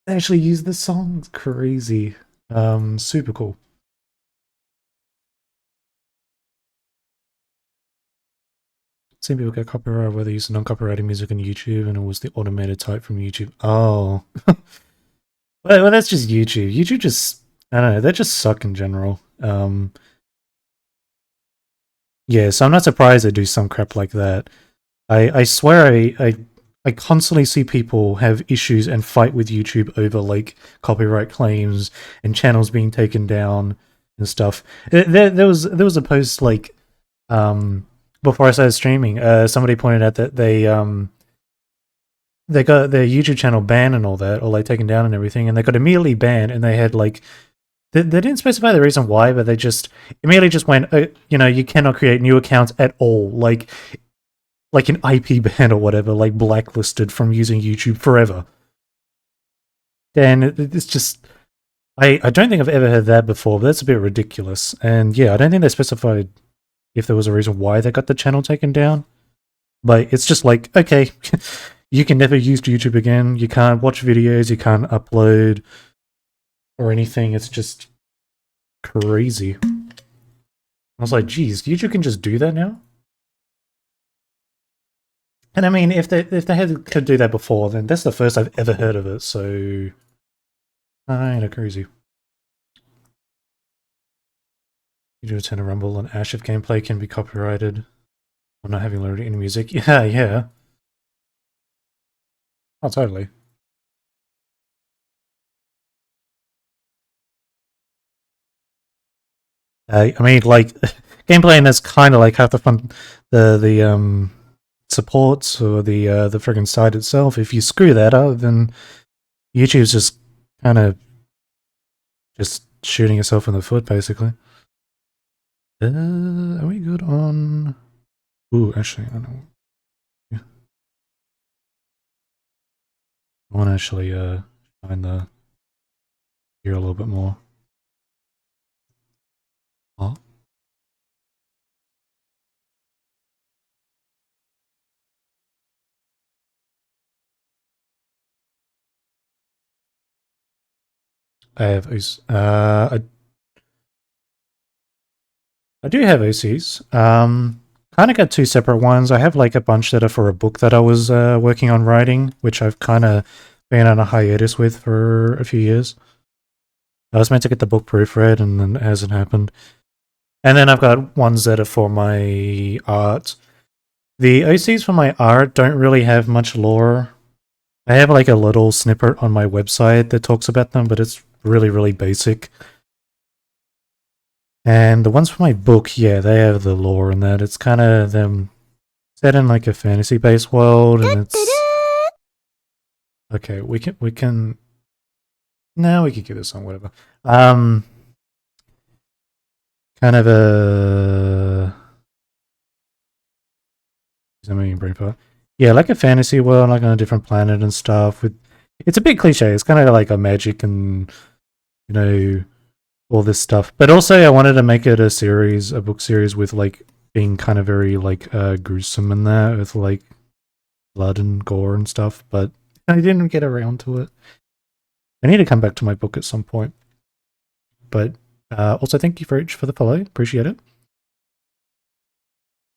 they actually used this song. It's crazy. Super cool." Some people get copyright whether they use non-copyrighted music on YouTube, and it was the automated type from YouTube. Oh, well, that's just YouTube. YouTube just, I don't know, they just suck in general. Yeah, so I'm not surprised they do some crap like that. I swear I constantly see people have issues and fight with YouTube over like copyright claims and channels being taken down. and stuff. There was a post like before I started streaming. Somebody pointed out that they got their YouTube channel banned and all that, or like taken down and everything, and they got immediately banned, and they had like they didn't specify the reason why, but they just immediately just went, you cannot create new accounts at all, like an IP ban or whatever, like blacklisted from using YouTube forever. And it's just, I don't think I've ever heard that before, but that's a bit ridiculous. And yeah, I don't think they specified if there was a reason why they got the channel taken down. But it's just like, okay, you can never use YouTube again. You can't watch videos. You can't upload or anything. It's just crazy. I was like, geez, YouTube can just do that now? And I mean, if they had could do that before, then that's the first I've ever heard of it. So, kind of crazy. You do attend a rumble and Ash if gameplay can be copyrighted. I'm not having loaded any music. Yeah, yeah. Oh, totally. I mean, like gameplay, and that's kind of like half the fun. The supports or the friggin' site itself. If you screw that up, then YouTube's just kind of just shooting yourself in the foot, basically. Are we good on? Ooh, actually, I don't know. Yeah. I want to actually find the here a little bit more. Oh. I have I do have OCs. Kind of got two separate ones. I have like a bunch that are for a book that I was working on writing, which I've kind of been on a hiatus with for a few years. I was meant to get the book proofread, and then it hasn't happened. And then I've got ones that are for my art. The OCs for my art don't really have much lore. I have like a little snippet on my website that talks about them, but it's really, really basic. And the ones for my book, yeah, they have the lore and that. It's kind of them set in like a fantasy-based world, and it's okay. We can now we can give this on whatever. Kind of a brain fart. Yeah, like a fantasy world, like on a different planet and stuff. With it's a bit cliche. It's kind of like a magic and you know all this stuff. But also, I wanted to make it a book series with like being kind of very like gruesome in that with like blood and gore and stuff. But I didn't get around to it. I need to come back to my book at some point. But also, thank you for the follow. Appreciate it.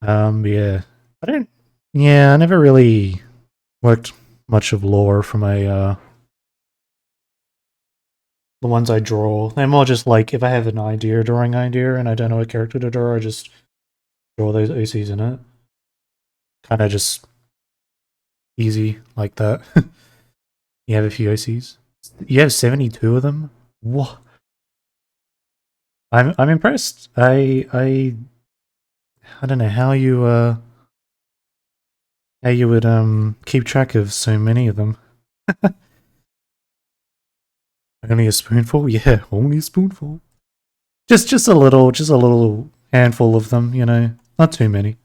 Yeah, I don't. Yeah, I never really worked much of lore for my the ones I draw. They're more just like if I have an idea, drawing idea, and I don't know what character to draw, I just draw those OCs in it. Kind of just easy like that. You have a few OCs. You have 72 of them. What? I'm impressed. I don't know how you would keep track of so many of them. Only a spoonful? Yeah, only a spoonful. Just a little handful of them, not too many.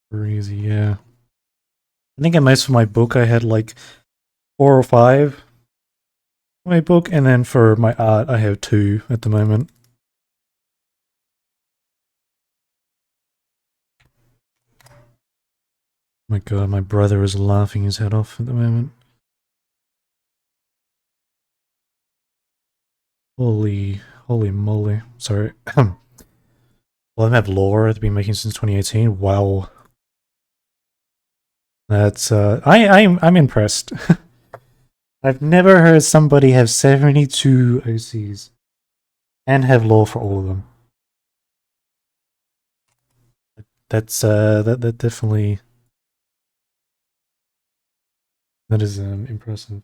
Crazy, yeah. I think at most for my book I had like 4 or 5 for my book, and then for my art I have 2 at the moment. My god, my brother is laughing his head off at the moment. Holy moly. Sorry. Well, I have lore I've been making since 2018. Wow. That's I'm impressed. I've never heard somebody have 72 OCs and have lore for all of them. That's that definitely that is impressive.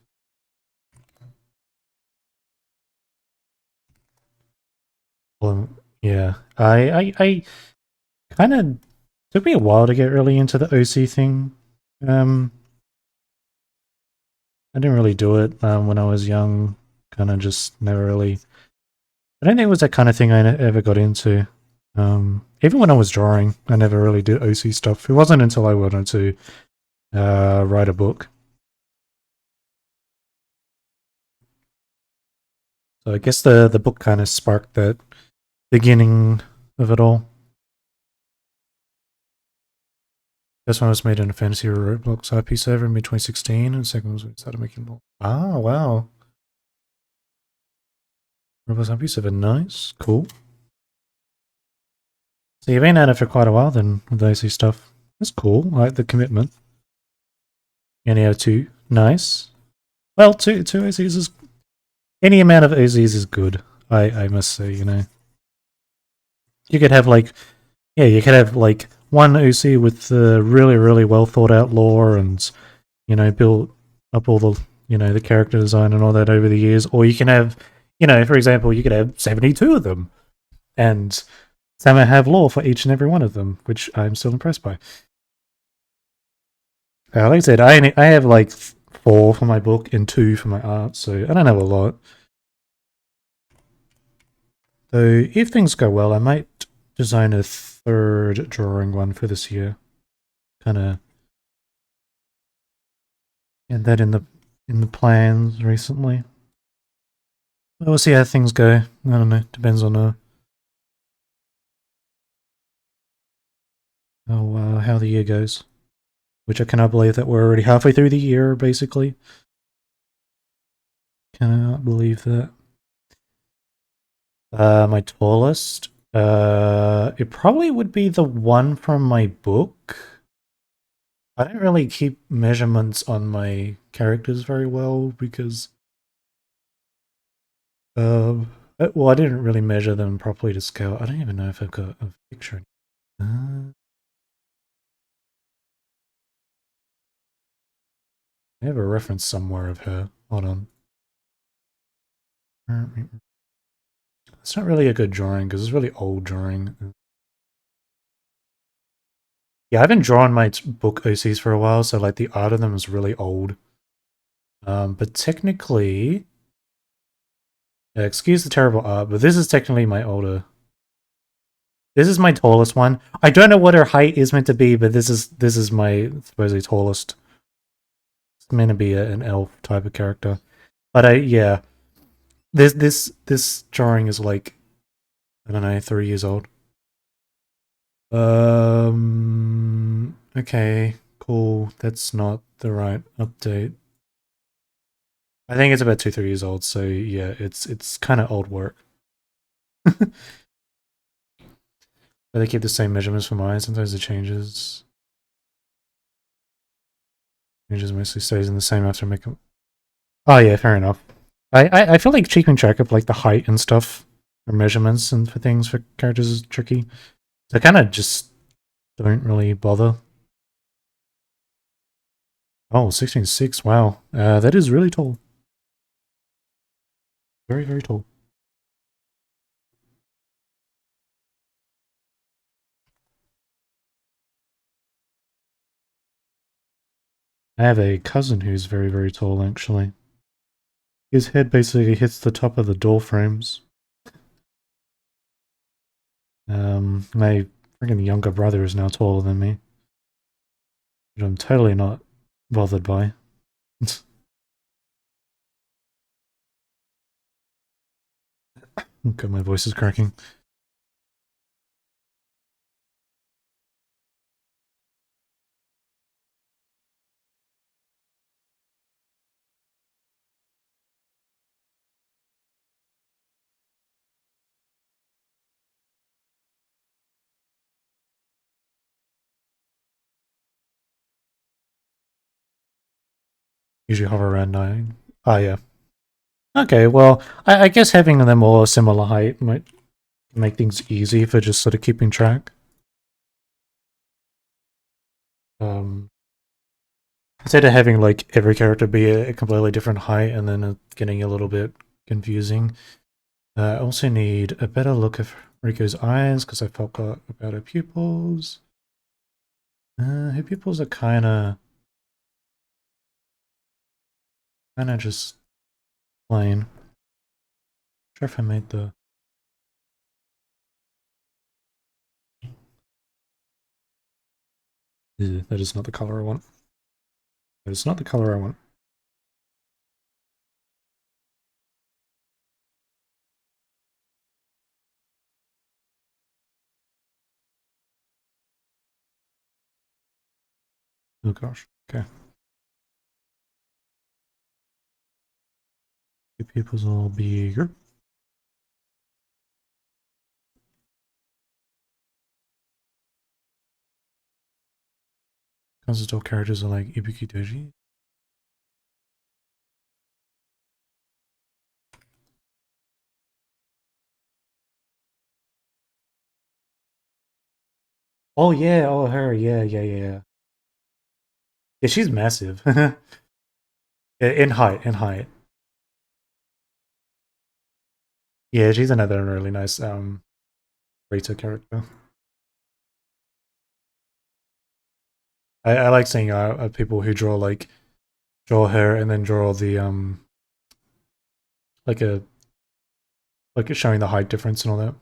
Well, yeah, I kind of took me a while to get really into the OC thing. Um, I didn't really do it when I was young. Kind of just never really. I don't think it was that kind of thing I ever got into. Even when I was drawing, I never really did OC stuff. It wasn't until I wanted to write a book. So I guess the book kind of sparked that beginning of it all. First one was made in a fantasy Roblox IP server in mid 2016, and the second was when we started making more. Ah, wow. Roblox IP server, nice, cool. So you've been at it for quite a while then with the OC stuff. That's cool. I like the commitment. And you have two, nice. Well, two OCs is any amount of OCs is good. I must say, you know. You could have like, yeah, you could have like one OC with really well thought out lore and, you know, build up all the, you know, the character design and all that over the years. Or you can have, you know, for example, you could have 72 of them and somehow have lore for each and every one of them, which I'm still impressed by. Like I said, I have like 4 for my book and 2 for my art, so I don't have a lot. So if things go well, I might design a 3rd drawing one for this year. Kind of had that in the plans recently. We'll see how things go. I don't know. Depends on how the year goes. Which I cannot believe that we're already halfway through the year, basically. Cannot believe that. My tallest. It probably would be the one from my book. I don't really keep measurements on my characters very well because, well, I didn't really measure them properly to scale. I don't even know if I've got a picture. I have a reference somewhere of her. Hold on. It's not really a good drawing because it's really old drawing. Yeah, I haven't drawn my book OCs for a while, so like the art of them is really old. But technically, excuse the terrible art, but this is technically my older. This is my tallest one. I don't know what her height is meant to be, but this is my supposedly tallest. It's meant to be an elf type of character, but yeah, this drawing is like I don't know 3 years old. Okay, cool. That's not the right update. I think it's about 2-3 years old. So yeah, it's kind of old work. But they keep the same measurements for mine. Sometimes it changes. It just mostly stays in the same after making. Oh yeah, fair enough. I feel like keeping track of like the height and stuff or measurements and for things for characters is tricky. So I kind of just don't really bother. Oh, 16.6. Wow. That is really tall. Very tall. I have a cousin who's very tall, actually. His head basically hits the top of the door frames. My freaking younger brother is now taller than me, which I'm totally not bothered by. Okay, my voice is cracking. Usually hover around 9. Oh, yeah. Okay, well, I guess having them all a similar height might make things easy for just sort of keeping track. Instead of having like every character be a completely different height and then getting a little bit confusing. I also need a better look of Riku's eyes because I forgot about her pupils. Her pupils are kinda just plain. Not sure if I made the that is not the color I want. That is not the color I want. Oh gosh. Okay. The pupils will be bigger. Kazuto characters are like Ibuki Doji. Oh yeah, oh her, yeah. Yeah, she's massive. In height, in height. Yeah, she's another really nice Rita character. I like seeing people who draw her and then draw the like a showing the height difference and all that.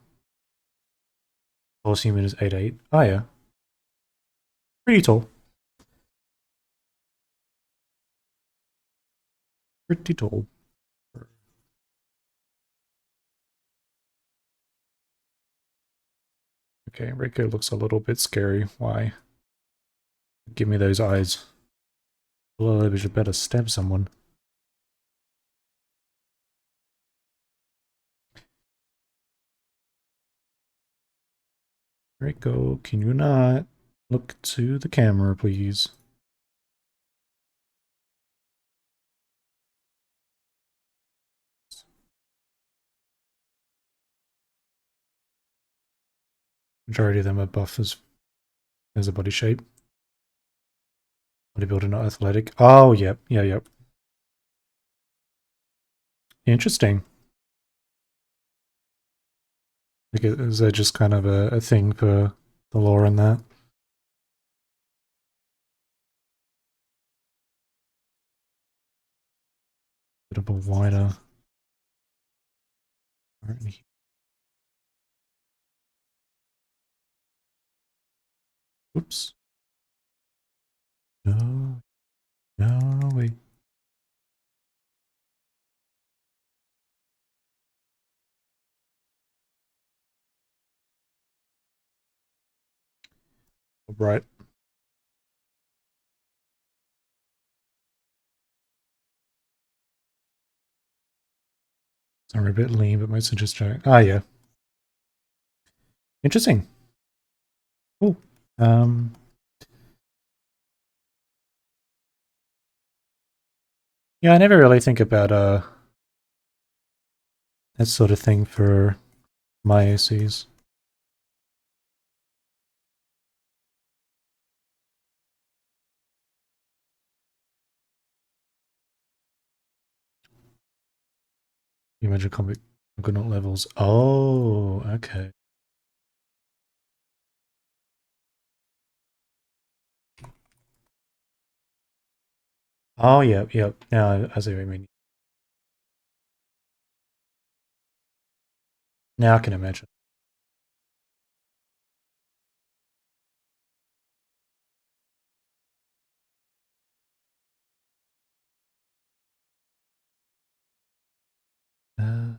Tallest human is 8'8". Oh yeah, pretty tall. Pretty tall. Okay, Raikou looks a little bit scary. Why? Give me those eyes. Well, we should better stab someone. Raikou, can you not look to the camera, please? Majority of them are buff as a body shape. Bodybuilder, not athletic. Oh, yep. Interesting. Like, is that just kind of a thing for the lore in that? Bit of a wider. Oops. No. No way. Right. Sorry, a bit lean, but mostly just joke. Ah, yeah. Interesting. Cool. Yeah, I never really think about that sort of thing for my ACs. You mentioned comic not levels. Oh, okay. Oh, yep. Now I see what you mean. Now I can imagine. Uh,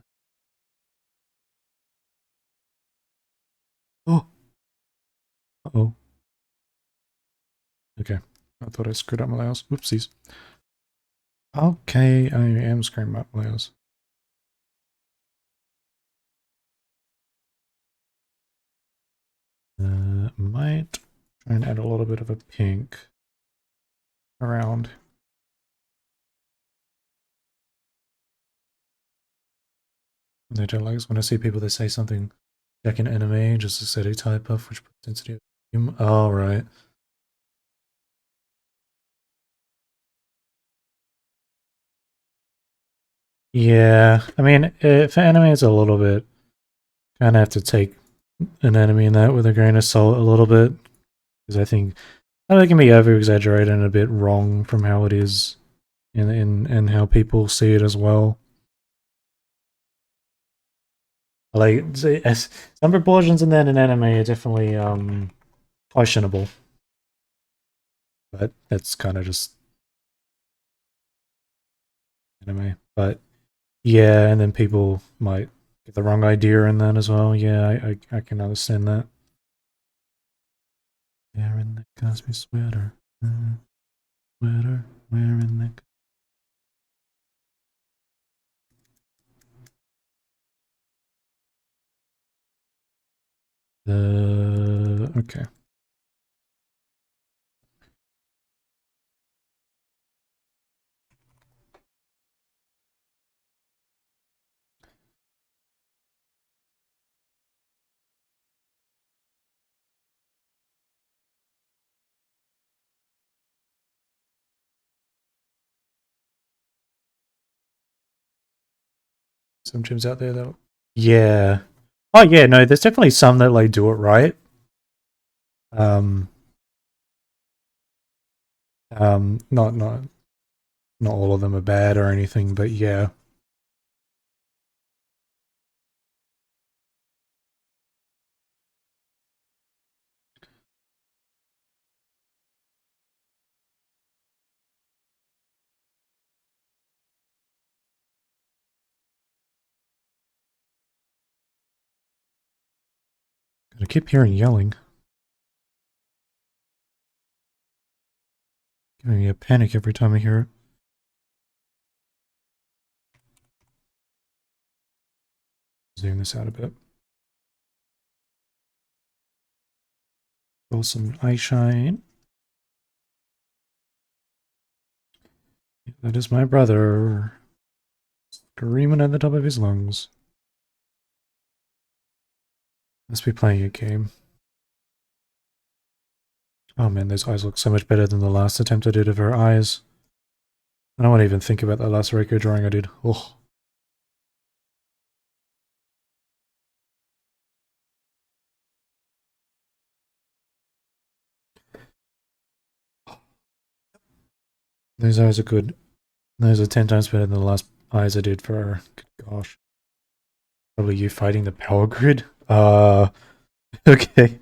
oh. Uh-oh. Okay. I thought I screwed up my layers. Oopsies. Okay, I am screwing up my layers. Might try and add a little bit of a pink around. They don't like when I see people that say something back in anime, just a steady type of which density of oh right. Yeah, I mean, for anime, it's a little bit kind of have to take an anime in that with a grain of salt a little bit because I think it can be over exaggerated and a bit wrong from how it is in how people see it as well. Like some proportions in that in anime are definitely questionable, but that's kind of just anime. But yeah, and then people might get the wrong idea in that as well. Yeah, I can understand that. Wearing the Cosby sweater, sweater, wearing the okay. Some gyms out there though. Yeah. Oh yeah, no, there's definitely some that like do it right. Um, not all of them are bad or anything, but yeah. I keep hearing yelling. Giving me a panic every time I hear it. Zoom this out a bit. Roll some eye shine. That is my brother. Screaming at the top of his lungs. Must be playing a game. Oh man, those eyes look so much better than the last attempt I did of her eyes. I don't want to even think about that last Raikou drawing I did. Oh. Those eyes are good. Those are 10 times better than the last eyes I did for her. Good gosh. Probably you fighting the power grid? Okay.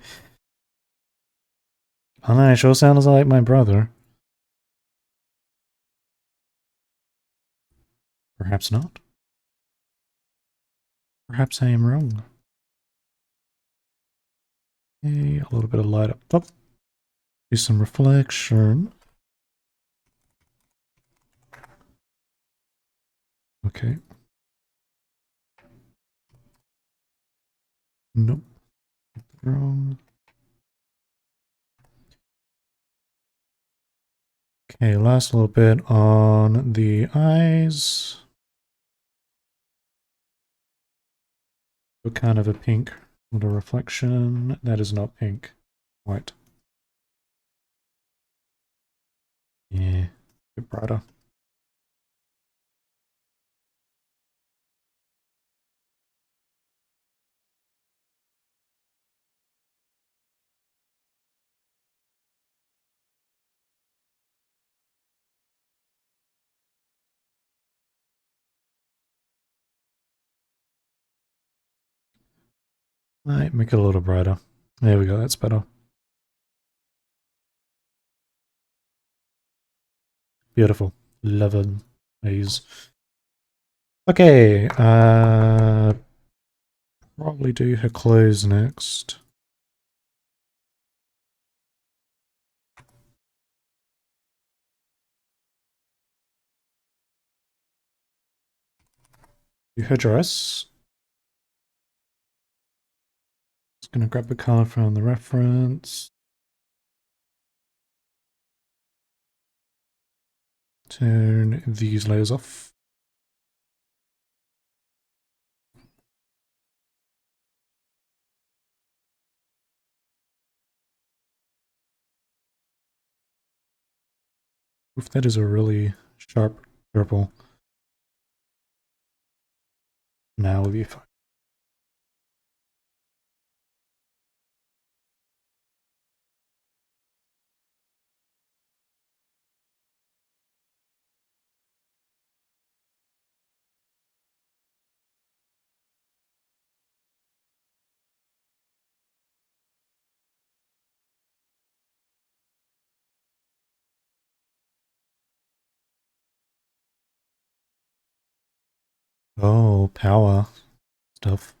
I don't know, it sure sounds like my brother. Perhaps not. Perhaps I am wrong. Okay, a little bit of light up top. Do some reflection. Okay. Nope. Wrong. Okay, last little bit on the eyes. What kind of a pink? Little reflection. That is not pink. White. Yeah. A bit brighter. Right, make it a little brighter. There we go, that's better. Beautiful. Love it. Please. Okay, probably do her clothes next. Do her dress. Just gonna grab the color from the reference. Turn these layers off. Oof, that is a really sharp purple. Now we'll be fine. Oh, power stuff.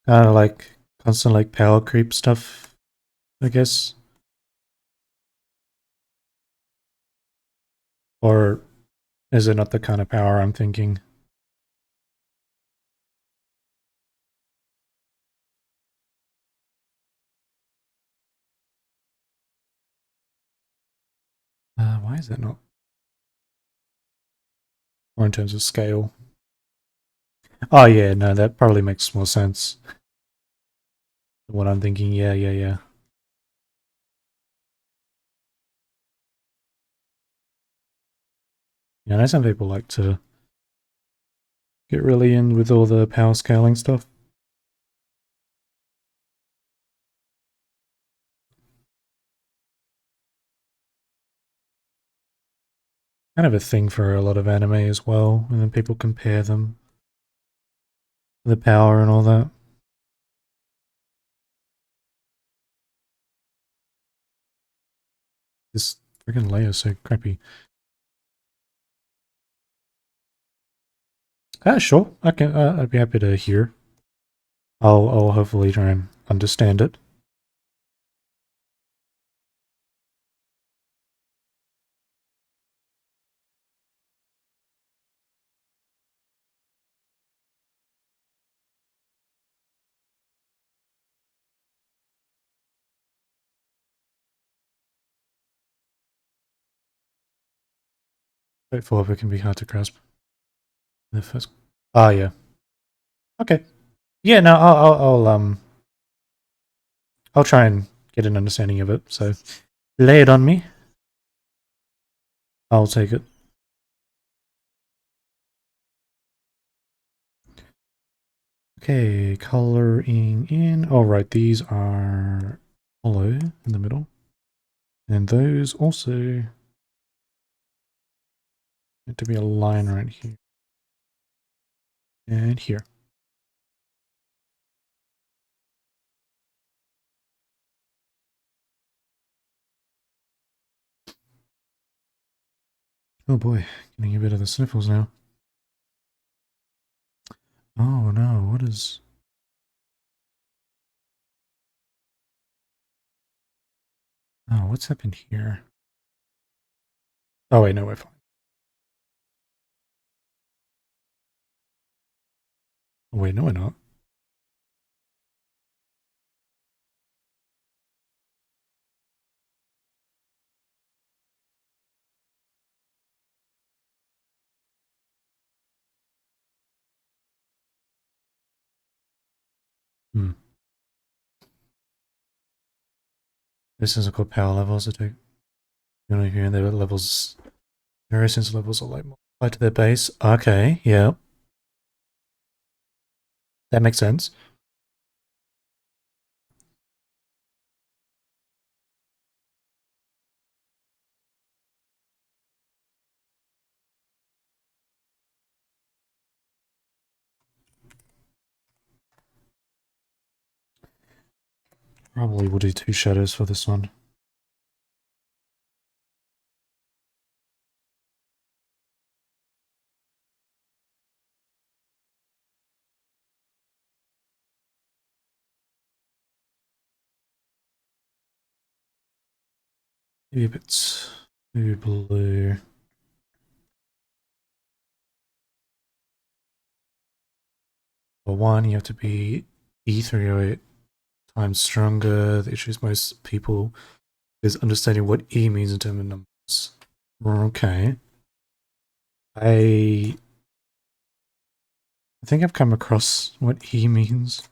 Kind of like constant like power creep stuff, I guess. Or is it not the kind of power I'm thinking? Why is it not? Or in terms of scale? Oh yeah, no, that probably makes more sense than what I'm thinking. Yeah, yeah, yeah. Yeah, I know some people like to get really in with all the power scaling stuff. Kind of a thing for a lot of anime as well, and then people compare them, the power and all that. This freaking layer's so crappy. Sure, I can. I'd be happy to hear. I'll hopefully try and understand it. Straightforward, but can be hard to grasp. The first. Ah, yeah. Okay. Yeah. No, I'll try and get an understanding of it. So lay it on me. I'll take it. Okay, coloring in. All right, these are hollow in the middle, and those also need to be a line right here and here. Oh boy, getting a bit of the sniffles now. Oh no, what is? Oh, what's happened here? Oh wait, no, we're fine. Oh, wait, no, we're not. Hmm. This is called power levels. I take. You know, here their levels, their essence levels are like multiplied to their base. Okay, yeah, that makes sense. Probably will do 2 shadows for this one. Maybe a bit maybe blue. For one, you have to be E308 times stronger. The issue is most people is understanding what E means in terms of numbers. Okay. I think I've come across what E means.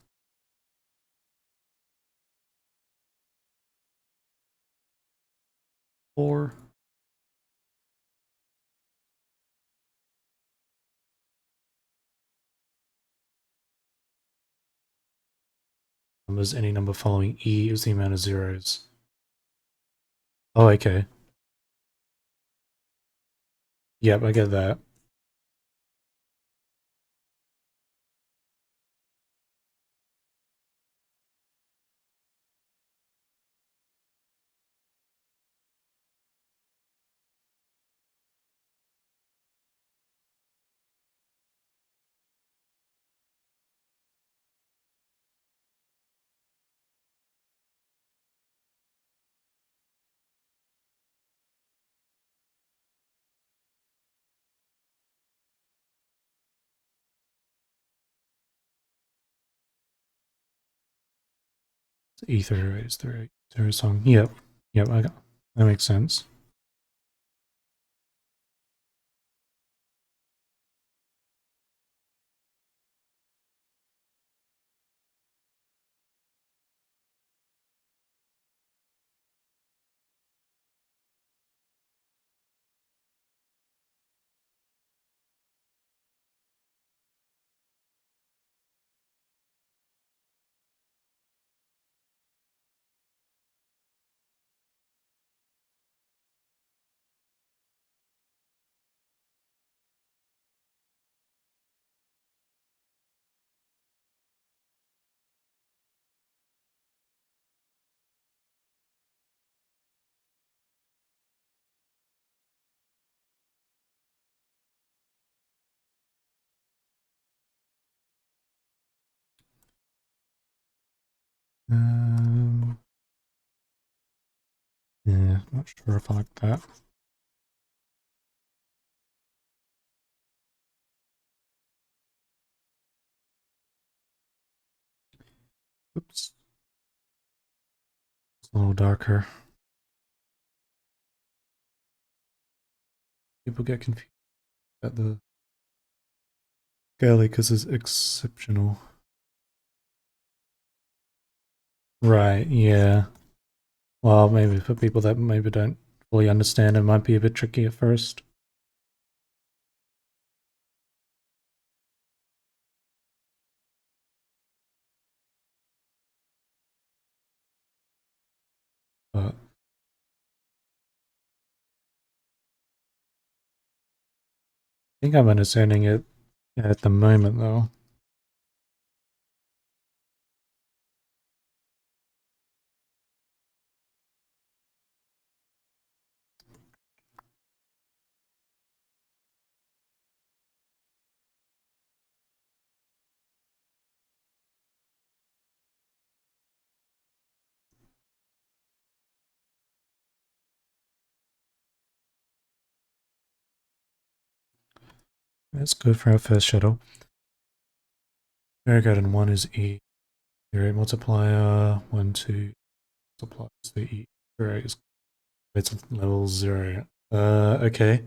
Or numbers, any number following E is the amount of zeros. Oh, okay. Yep, I get that. E38 is 38 song. Yep. Yep, I got that makes sense. Yeah, not sure if I like that. Oops. It's a little darker. People get confused at the scale because it's exceptional. Right, yeah. Well, maybe for people that maybe don't fully understand, it might be a bit tricky at first. But I think I'm understanding it at the moment, though. That's good for our first shadow. Very good, and 1 is E. 0 multiplier, 1, 2 multiplies the E. 0 is it's level 0. Okay.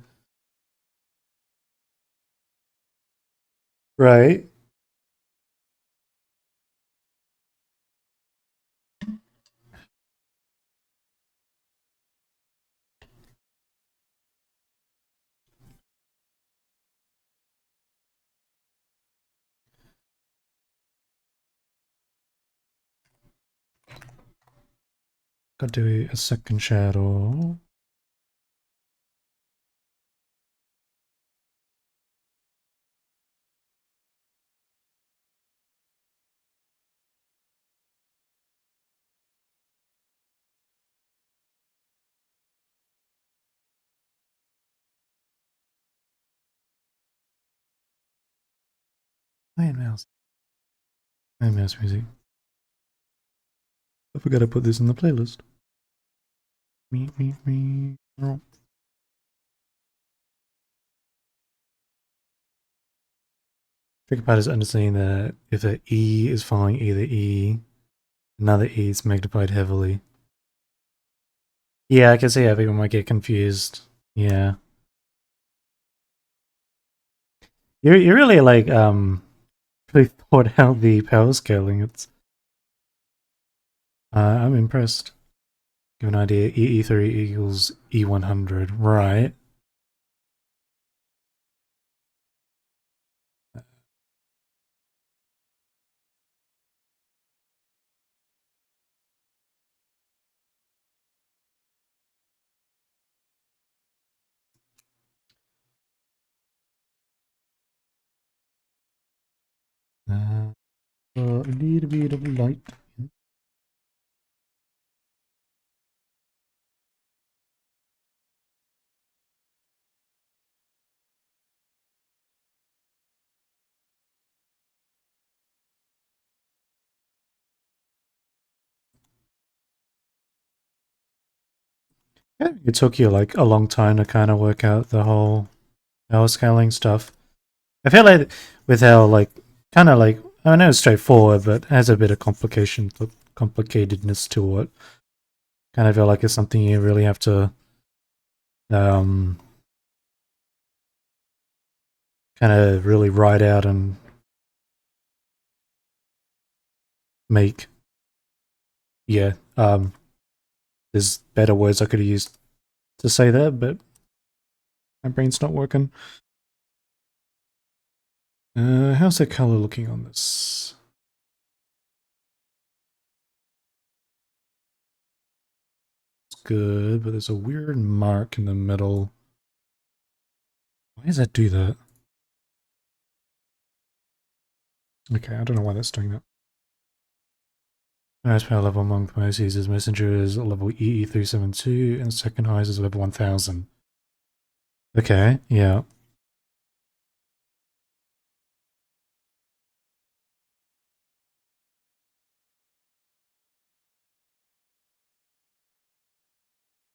Right. Got to do a second shadow. Iron Mouse. Iron Mouse music. I forgot to put this in the playlist. Me. Tricky part is understanding that if the E is following either E, another E is magnified heavily. Yeah, I can see how people might get confused. Yeah. You really like really thought out the power scaling. It's I'm impressed. Give an idea. E3 equals E100, right? A little bit of light. Yeah, it took you like a long time to kind of work out the whole power scaling stuff. I feel like with how like kind of like I know it's straightforward, but has a bit of complicatedness to it. Kind of feel like it's something you really have to um kind of really write out and make. Yeah, there's better words I could have used to say that, but my brain's not working. How's the color looking on this? It's good, but there's a weird mark in the middle. Why does that do that? Okay, I don't know why that's doing that. Highest power level among most users. Messenger is level EE372, and second highest is level 1000. Okay, yeah.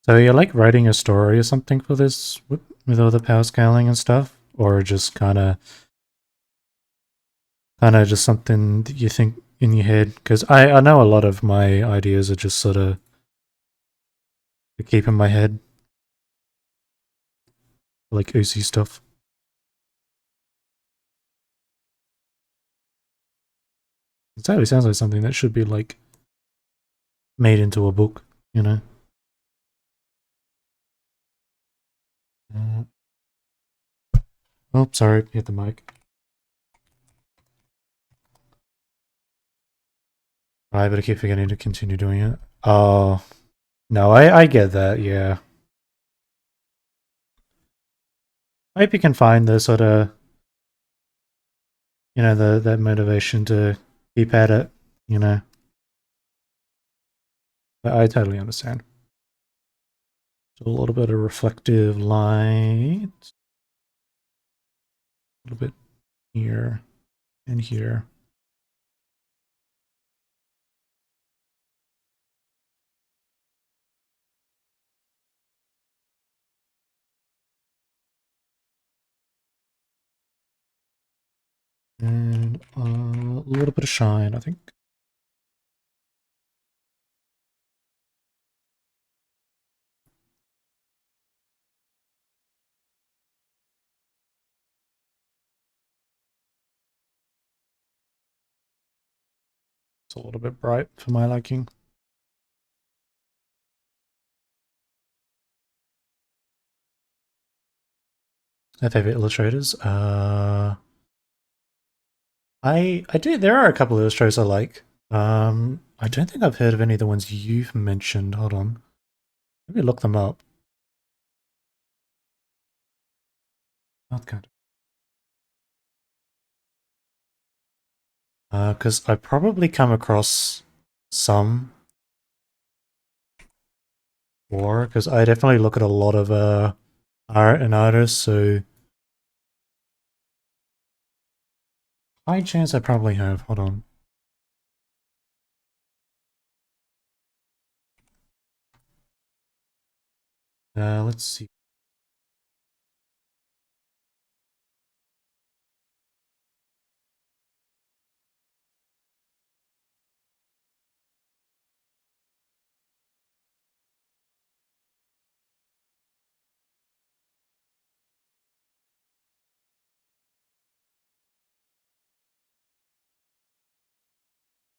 So you're like writing a story or something for this with all the power scaling and stuff? Or just kinda just something that you think in your head? Because I know a lot of my ideas are just sort of to keep in my head, like OC stuff. It totally sounds like something that should be like made into a book, you know? Uh, oh, sorry, hit the mic. I better keep forgetting to continue doing it. Oh, no, I get that, yeah. I hope you can find the sort of, you know, that motivation to keep at it, you know? I totally understand. So a little bit of reflective light. A little bit here and here. And a little bit of shine, I think. It's a little bit bright for my liking. My favorite illustrators. I do. There are a couple of illustrators I like. I don't think I've heard of any of the ones you've mentioned. Hold on, let me look them up. Not good. Because I probably come across some more. Because I definitely look at a lot of art and artists. So high chance I probably have. Hold on. Let's see.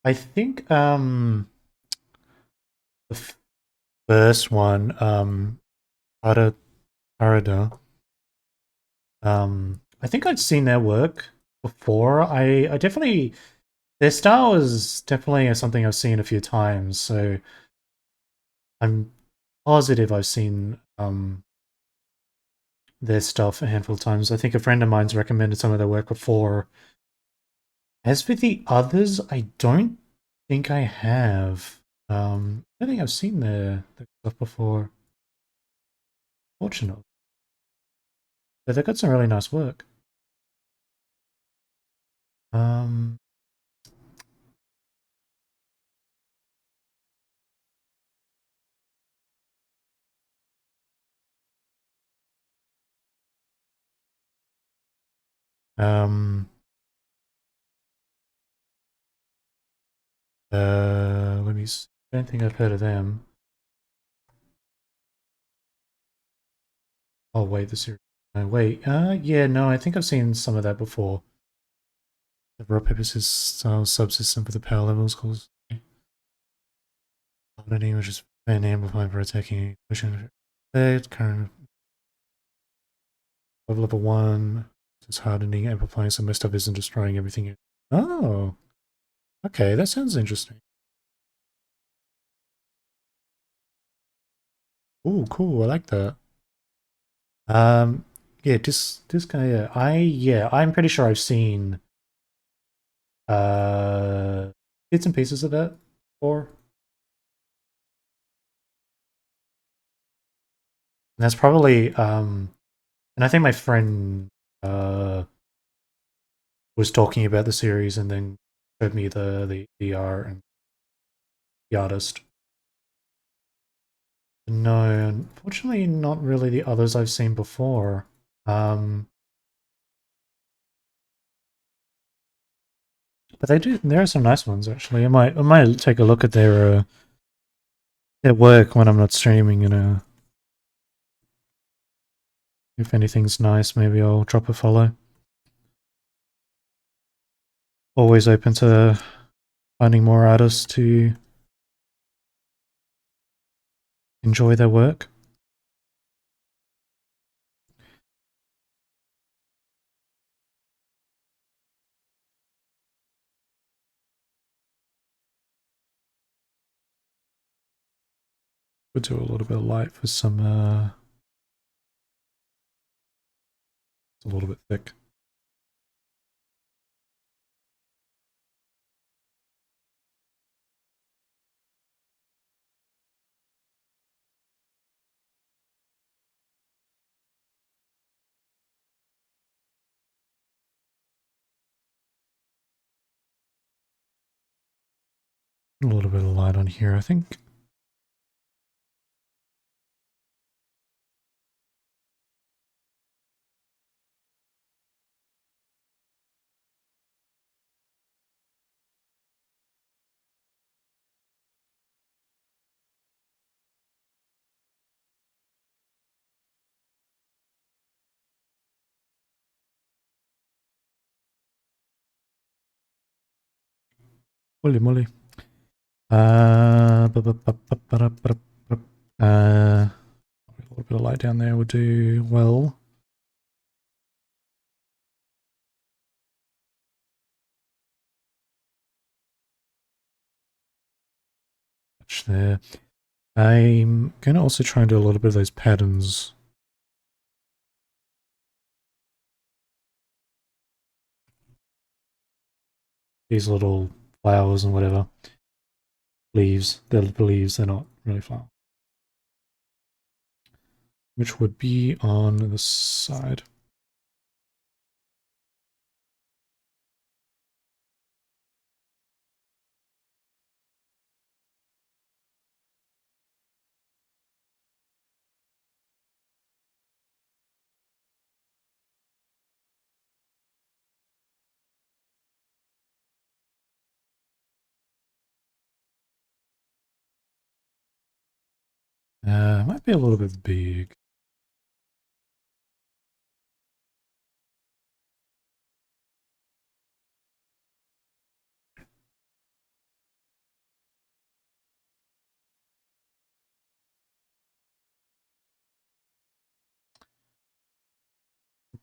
I think the first one, Ara Arada. I think I'd seen their work before. I definitely their style is definitely something I've seen a few times. So I'm positive I've seen their stuff a handful of times. I think a friend of mine's recommended some of their work before. As for the others, I don't think I have. I don't think I've seen the stuff before. Fortunately, but they got some really nice work. Um, um, let me see. I don't think I've heard of them. Oh wait, the series. No, wait. Yeah, no, I think I've seen some of that before. The raw paper style subsystem for the power levels calls hardening, which is fan amplifying for attacking pushing effect. Current level 1 is hardening, amplifying, so most stuff isn't destroying everything. Oh, okay, that sounds interesting. Oh, cool. I like that. Um, yeah, this guy. I'm pretty sure I've seen uh bits and pieces of that before. And that's probably and I think my friend was talking about the series and then showed me the art and the artist. No, unfortunately, not really the others I've seen before. Um, but they do. There are some nice ones actually. I might take a look at their work when I'm not streaming. If anything's nice, maybe I'll drop a follow. Always open to finding more artists to enjoy their work. We'll do a little bit of light for some. It's a little bit thick. A little bit of light on here, I think. Holy moly. A little bit of light down there would do well. Touch there. I'm going to also try and do a little bit of those patterns. These little flowers and whatever. Leaves. They're the leaves, they're not really flowers. Which would be on the side. Might be a little bit big.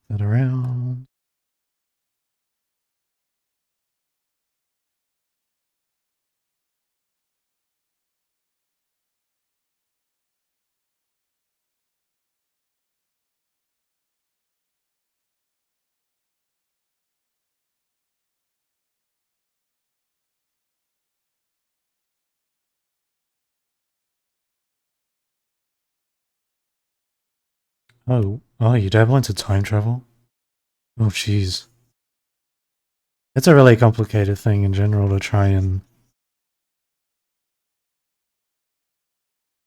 That around. Oh, you dabble into time travel? Oh, jeez. It's a really complicated thing in general to try and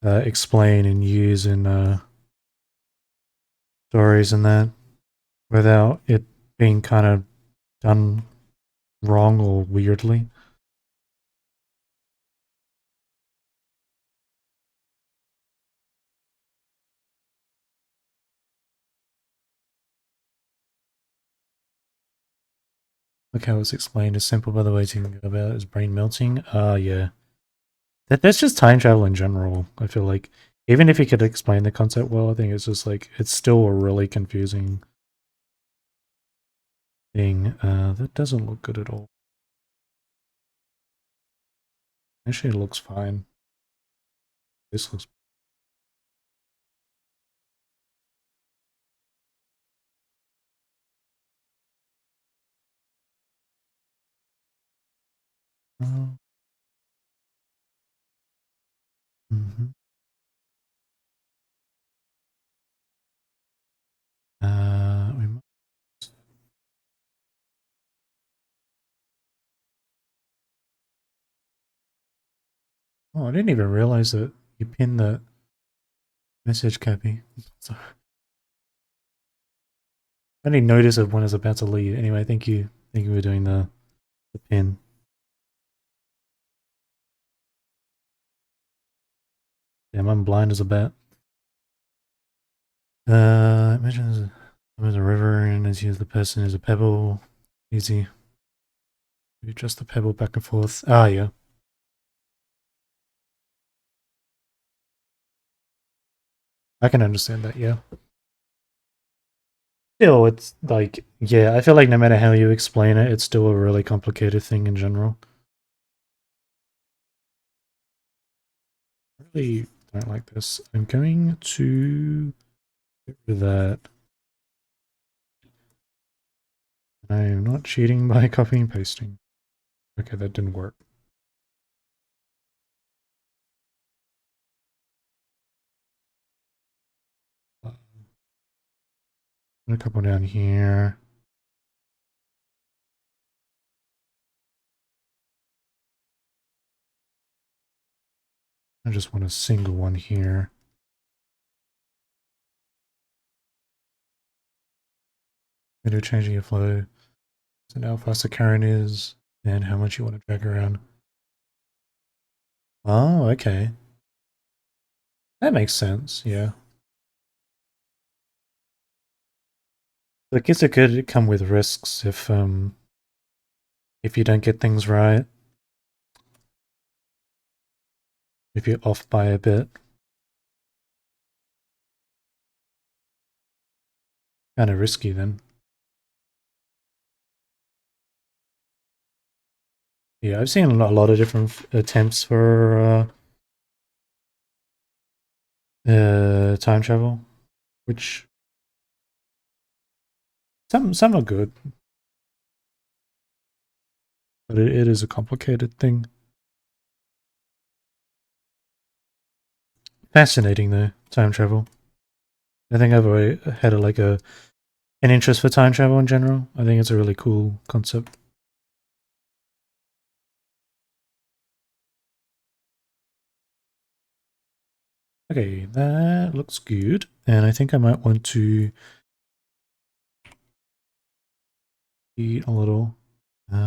explain and use in stories and that without it being kind of done wrong or weirdly. Look how it's explained is simple by the way to go about his brain melting. Yeah. That's just time travel in general, I feel like. Even if you could explain the concept well, I think it's just like it's still a really confusing thing. That doesn't look good at all. Actually, it looks fine. This looks. Mm-hmm. We might, oh, I didn't even realize that you pinned the message copy. So, I didn't notice it when I was about to leave. Anyway, thank you. Thank you for doing the pin. Damn, I'm blind as a bat. Imagine there's a river and as you as the person is a pebble. Easy. You adjust the pebble back and forth. Ah, yeah. I can understand that, yeah. Still, it's like, yeah, I feel like no matter how you explain it, it's still a really complicated thing in general. I really don't like this. I'm going to get rid of that. I am not cheating by copying and pasting. Okay, that didn't work. A couple down here. I just want a single one here. Video changing your flow. So now how fast the current is and how much you want to drag around. Oh, okay. That makes sense, yeah. I guess it could come with risks if you don't get things right. If you're off by a bit. Kind of risky then. Yeah, I've seen a lot of different attempts for time travel, which some are good, but it is a complicated thing. Fascinating though, time travel. I think I've already had an interest for time travel in general. I think it's a really cool concept. Okay, that looks good. And I think I might want to eat a little. We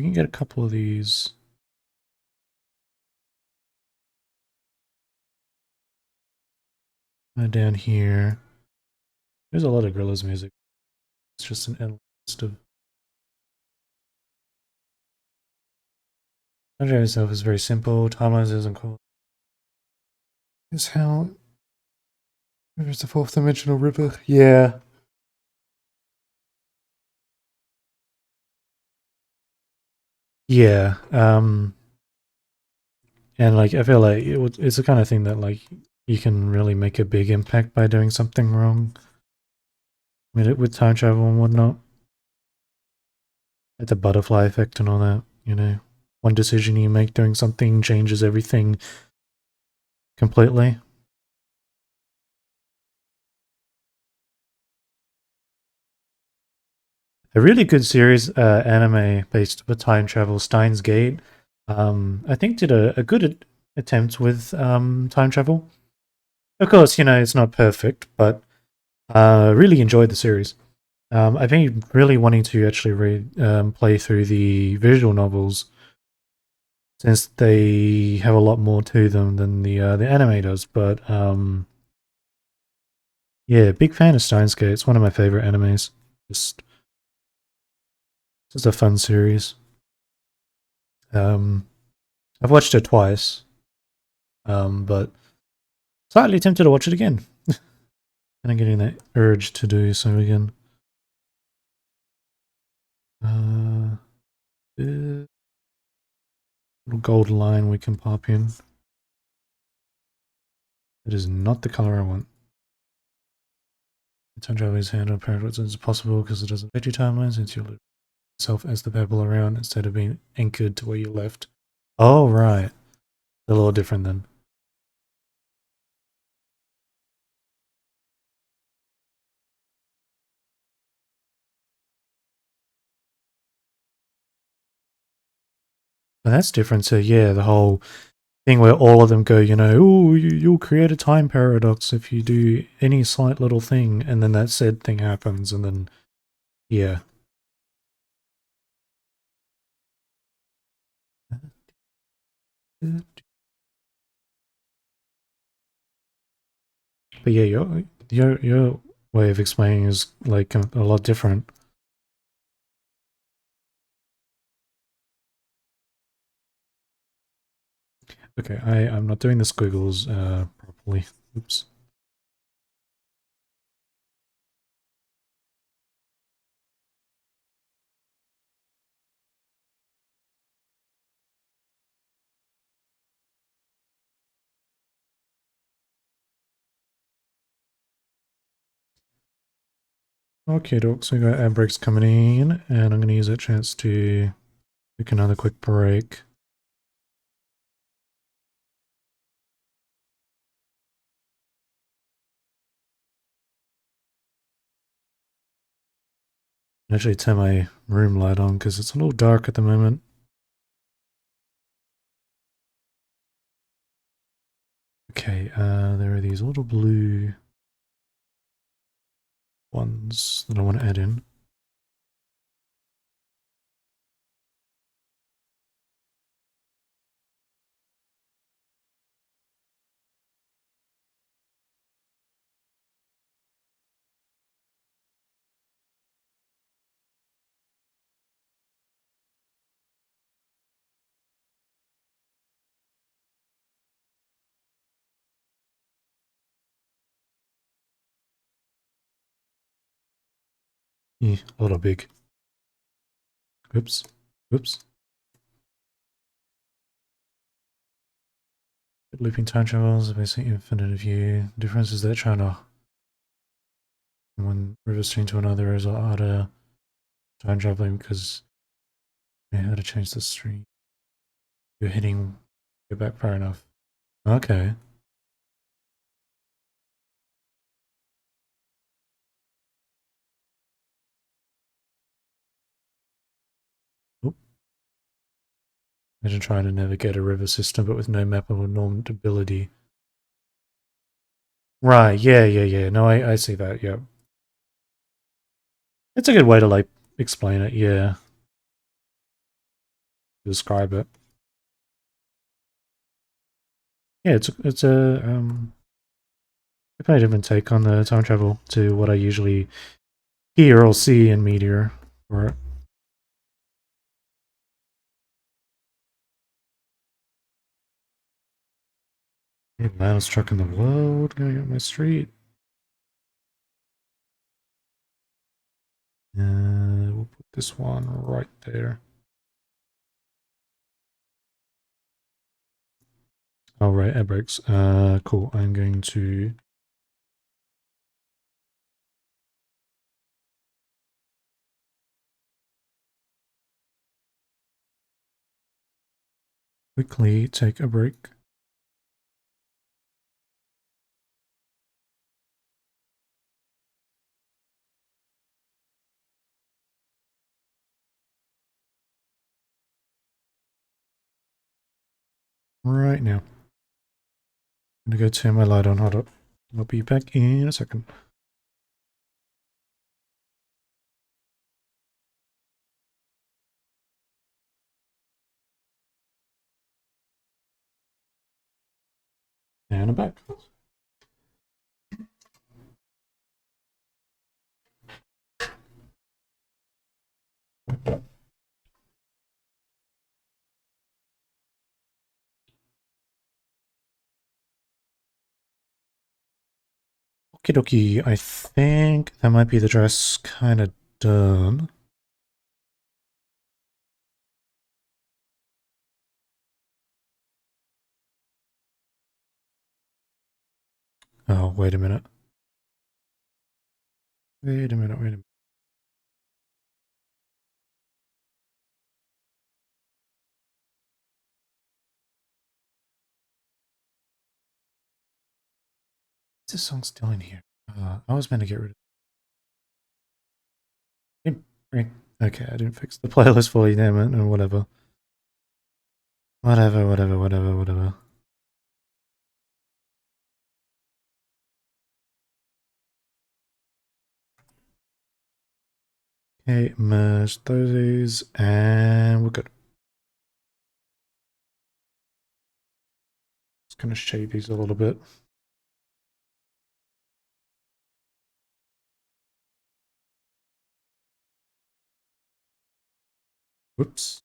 can get a couple of these. Down here. There's a lot of Gorillaz music. It's just an endless list of. Conjuring itself is very simple. Timelines isn't cool. Is how. There's the fourth dimensional river. Yeah. Yeah. And like I feel like it's the kind of thing that like you can really make a big impact by doing something wrong with time travel and whatnot. Like the butterfly effect and all that, you know. One decision you make doing something changes everything completely. A really good series, anime based with time travel, Steins Gate. I think did a good attempt with time travel. Of course, it's not perfect, but really enjoyed the series. I've been really wanting to actually play through the visual novels since they have a lot more to them than the anime does. But yeah, big fan of Steins Gate. It's one of my favorite animes. Just a fun series. Um, I've watched it twice, but slightly tempted to watch it again. And I'm getting that urge to do so again. Uh, little gold line we can pop in. It is not the color I want. Time travel is handled paradox as possible because it doesn't affect your timeline since you live yourself as the pebble around instead of being anchored to where you left. Oh, right. A little different then. But that's different. So yeah, the whole thing where all of them go, oh, you'll create a time paradox if you do any slight little thing, and then that said thing happens, and then yeah. But yeah, your way of explaining is like a lot different. Okay, I'm not doing the squiggles properly. Oops. Okay, docs, we got ad breaks coming in, and I'm going to use that chance to take another quick break. Actually, turn my room light on because it's a little dark at the moment. Okay, there are these little blue ones that I want to add in. Yeah, a little big. Oops. Oops. Looping time travels, basically infinite view. The difference is they're trying to one river stream to another is harder time traveling because you know how to change the stream. You're hitting go back far enough. Okay. Oop. Imagine trying to navigate a river system but with no map or navigability. Right, yeah. No, I see that, yeah. It's a good way to like explain it, yeah. Describe it. Yeah, it's a kind of different take on the time travel to what I usually hear or see in media. Or loudest truck in the world going up my street. We'll put this one right there. All right, air brakes. Cool. I'm going to quickly take a break. right now. I'm gonna go turn my light on. Hold up. I'll be back in a second. And I'm back. Okie dokie, I think that might be the dress kind of done. Oh, wait a minute. Wait a minute, wait a minute. Is this song still in here? I was meant to get rid of it. Okay, I didn't fix the playlist for you, damn it, or whatever. Whatever. Okay, merge those, and we're good. Just gonna shade these a little bit. Whoops.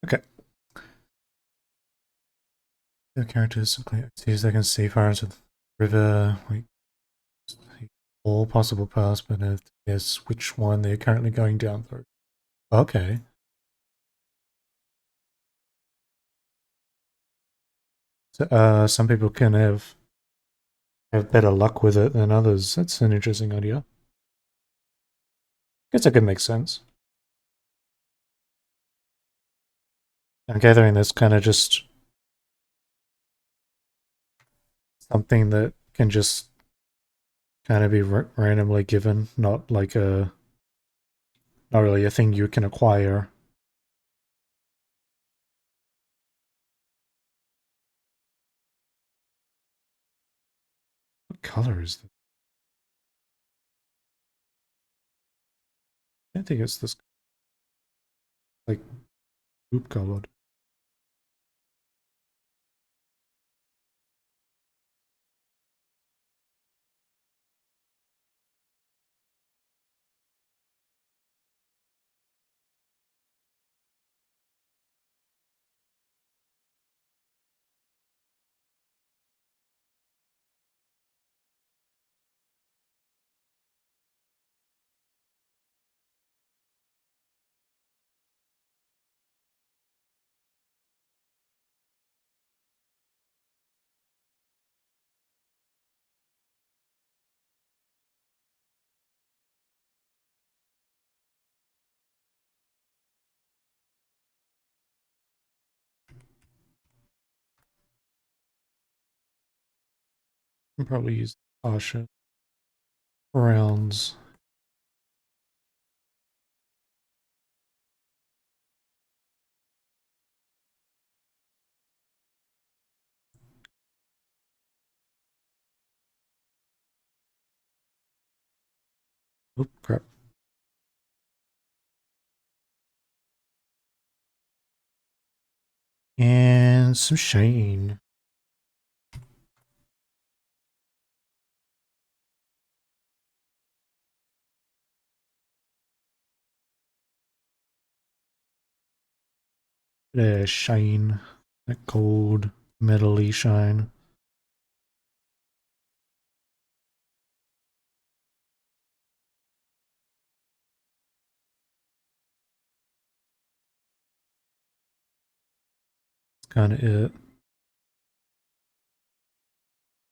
Okay. The characters see if they can see far into the river. Like all possible paths, but guess which one they're currently going down through. Okay. So, some people can have better luck with it than others. That's an interesting idea. Guess that could make sense. I'm gathering that's kind of just something that can just kind of be randomly given, not like not really a thing you can acquire. What color is this? I don't think it's this like poop colored. I'll probably use Asha rounds. Oh crap. And some Shane. Shine. That gold metally shine. That's kind of it.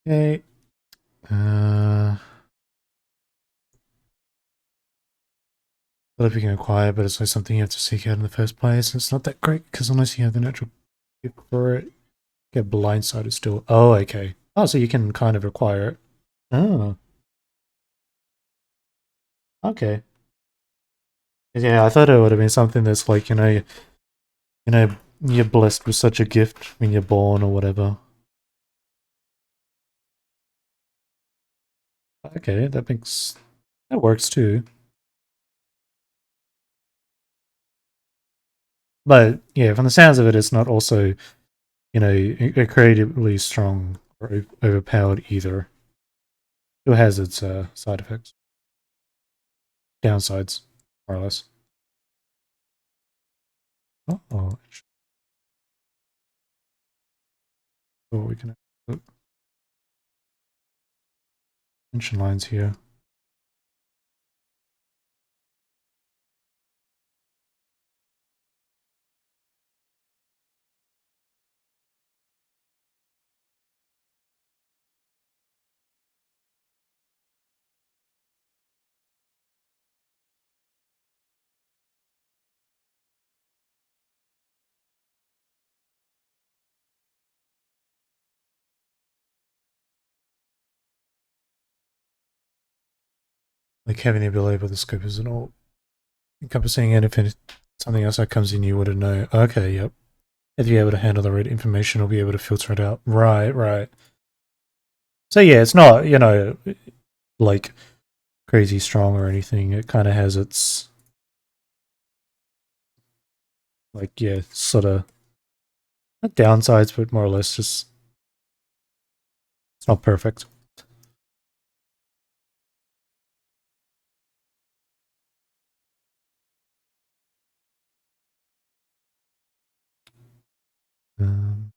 Okay. But if you can acquire, but it's like something you have to seek out in the first place. It's not that great because unless you have the natural pick for it, get blindsided still. Oh, okay. Oh, so you can kind of acquire it. Oh, okay. Yeah, I thought it would have been something that's like, you're blessed with such a gift when you're born or whatever. Okay, that works too. But yeah, from the sounds of it, it's not also, creatively strong or overpowered either. It has its side effects, downsides, more or less. Oh, sure, we can put mention lines here. Like having the ability with the scope is an all encompassing, and if it's something else that comes in, you wouldn't know. Okay, yep. If you're able to handle the right information, or be able to filter it out. Right, right. So yeah, it's not, like crazy strong or anything. It kind of has its, like, yeah, sort of not downsides, but more or less just it's not perfect. Um,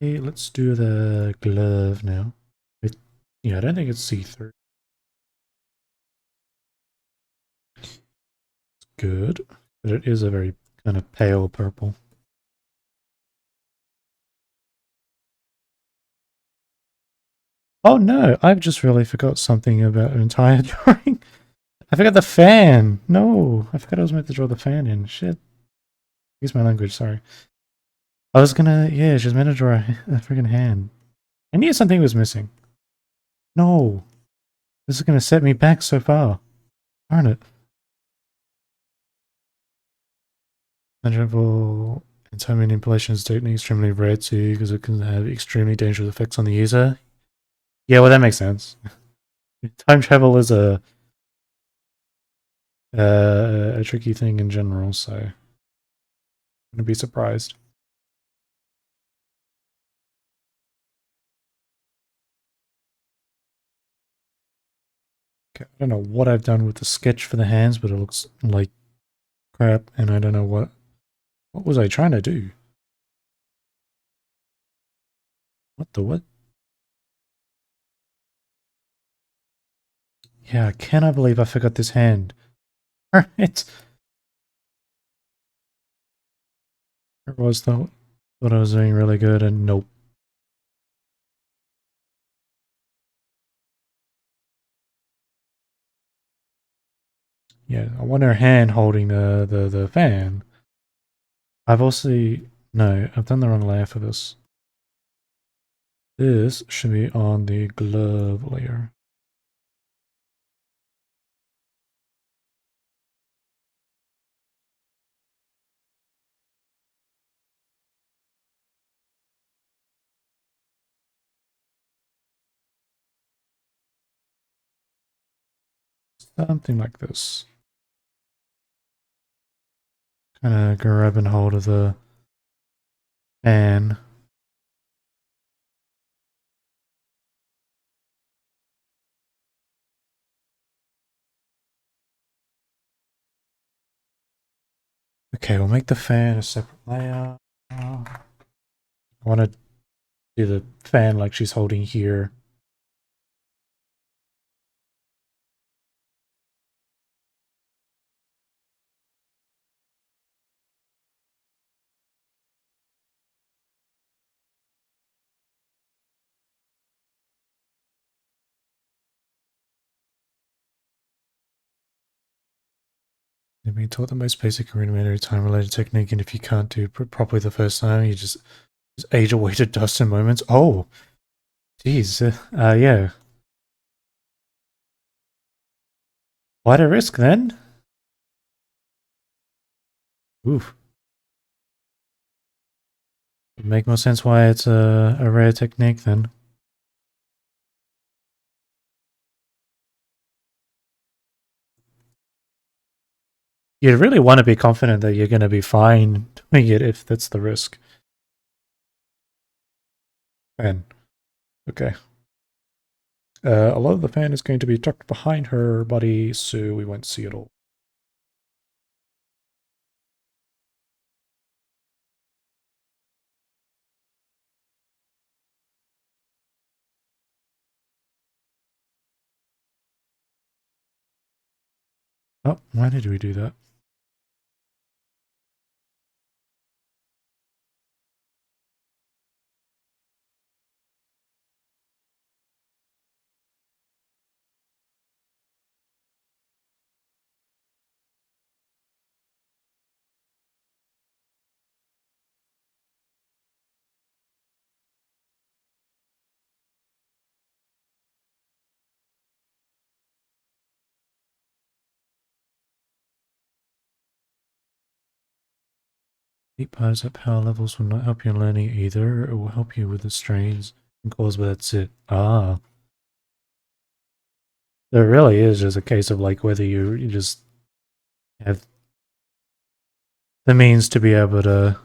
okay, let's do the glove now. Yeah, I don't think it's see-through. Good, but it is a very kind of pale purple. Oh no, I've just really forgot something about an entire drawing. I forgot the fan. No, I forgot I was meant to draw the fan in. Shit. Excuse my language, sorry. I was gonna, yeah, she was meant to draw a freaking hand. I knew something was missing. No, this is gonna set me back so far. Darn it. Measurable anti manipulations technique extremely rare too because it can have extremely dangerous effects on the user. Yeah, well that makes sense. Time travel is a tricky thing in general, so I'm gonna be surprised. Okay, I don't know what I've done with the sketch for the hands, but it looks like crap, and I don't know what was I trying to do? What the what? Yeah, I cannot believe I forgot this hand. Alright. It was though. Thought I was doing really good, and nope. Yeah, I want her hand holding the fan. I've also no, I've done the wrong layer for this. This should be on the glove layer. Something like this. Kind of grabbing hold of the fan. Okay, we'll make the fan a separate layer. I want to do the fan like she's holding here. I mean, taught the most basic rudimentary time-related technique, and if you can't do it properly the first time, you just age awaited dust and moments. Oh, geez. Yeah. Quite a risk then. Oof. Would make more sense why it's a rare technique then. You really want to be confident that you're going to be fine doing it if that's the risk. Fan. Okay. A lot of the fan is going to be tucked behind her body, so we won't see it all. Oh, why did we do that? Deep piles at power levels will not help you in learning either. It will help you with the strains and cause, but that's it. Ah. There really is just a case of like whether you just have the means to be able to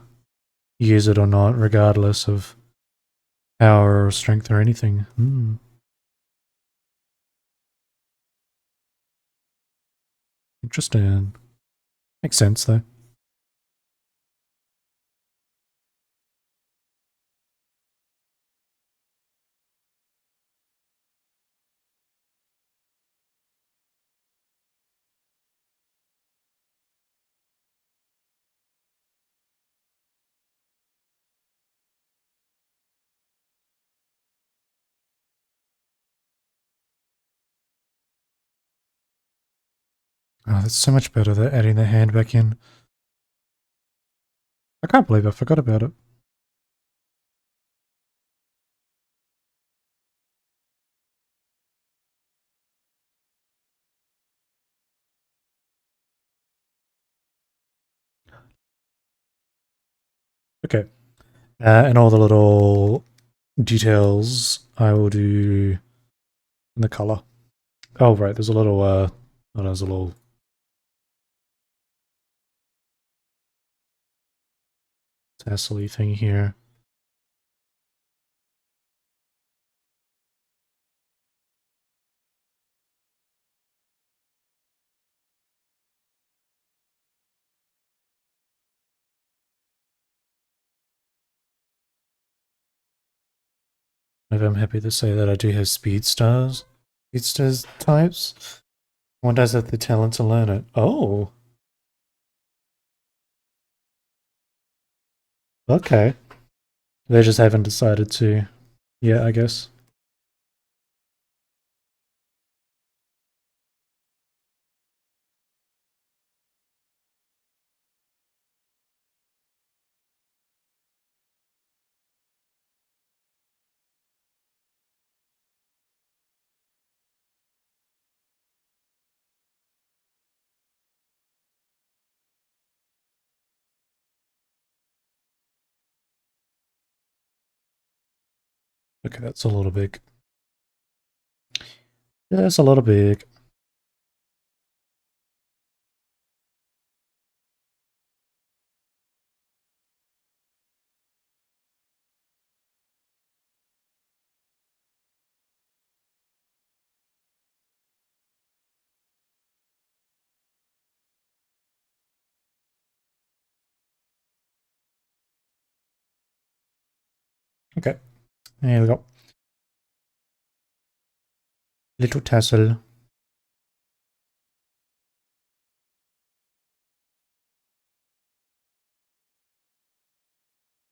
use it or not, regardless of power or strength or anything. Interesting. Makes sense though. Oh, that's so much better than adding the hand back in. I can't believe I forgot about it. Okay. And all the little details I will do in the color. Oh, right. There's a little, there's a little tassel-y thing here. I'm happy to say that I do have speed stars. Speed stars types. One does have the talent to learn it. Oh, okay. They just haven't decided to. Yeah, I guess. Okay, that's a little big. Yeah, that's a little big. Okay, here we go. Little tassel.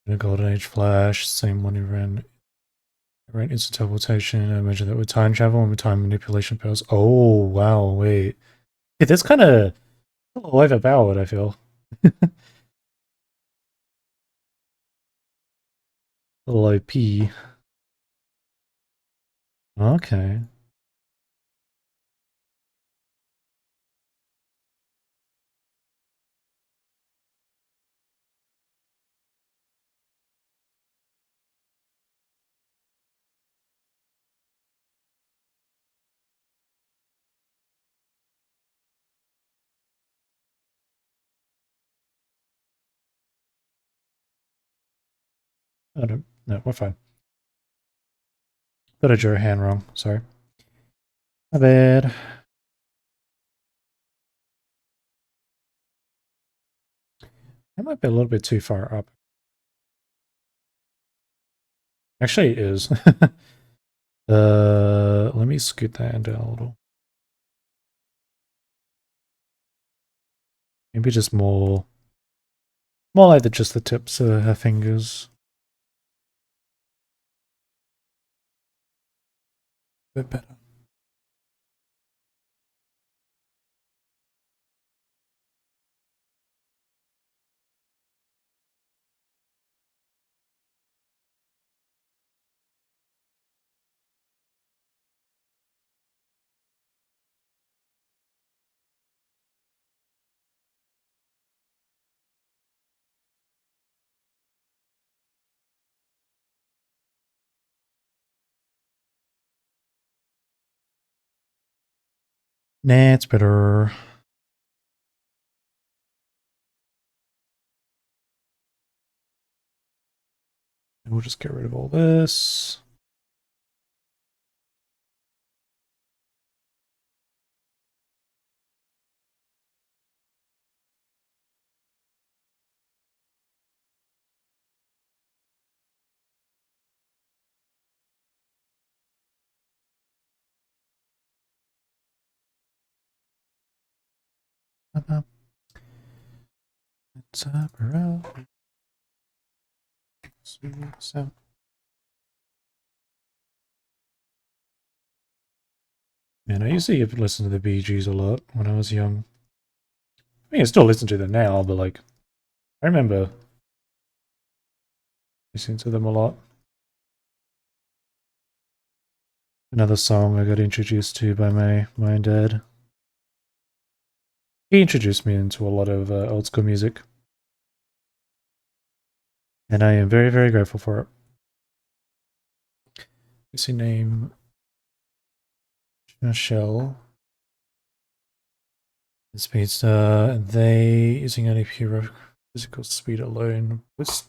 The Golden Age Flash, same one who ran instant teleportation. I imagine that with time travel and with time manipulation powers. Oh wow, wait. Yeah, that's kind of overpowered, I feel. A little OP. Okay. I don't. No, we're fine. Thought I drew a hand wrong. Sorry. My bad. That might be a little bit too far up. Actually, it is. Let me scoot that down a little. Maybe just more like just the tips of her fingers. A bit better. Nah, it's better. And we'll just get rid of all this. Man, I used to listen to the Bee Gees a lot when I was young. I mean, I still listen to them now, but like, I remember listening to them a lot. Another song I got introduced to by my dad. He introduced me into a lot of old school music. And I am very, very grateful for it. What's your name? Michelle. Speedster. They using only pure physical speed alone. What's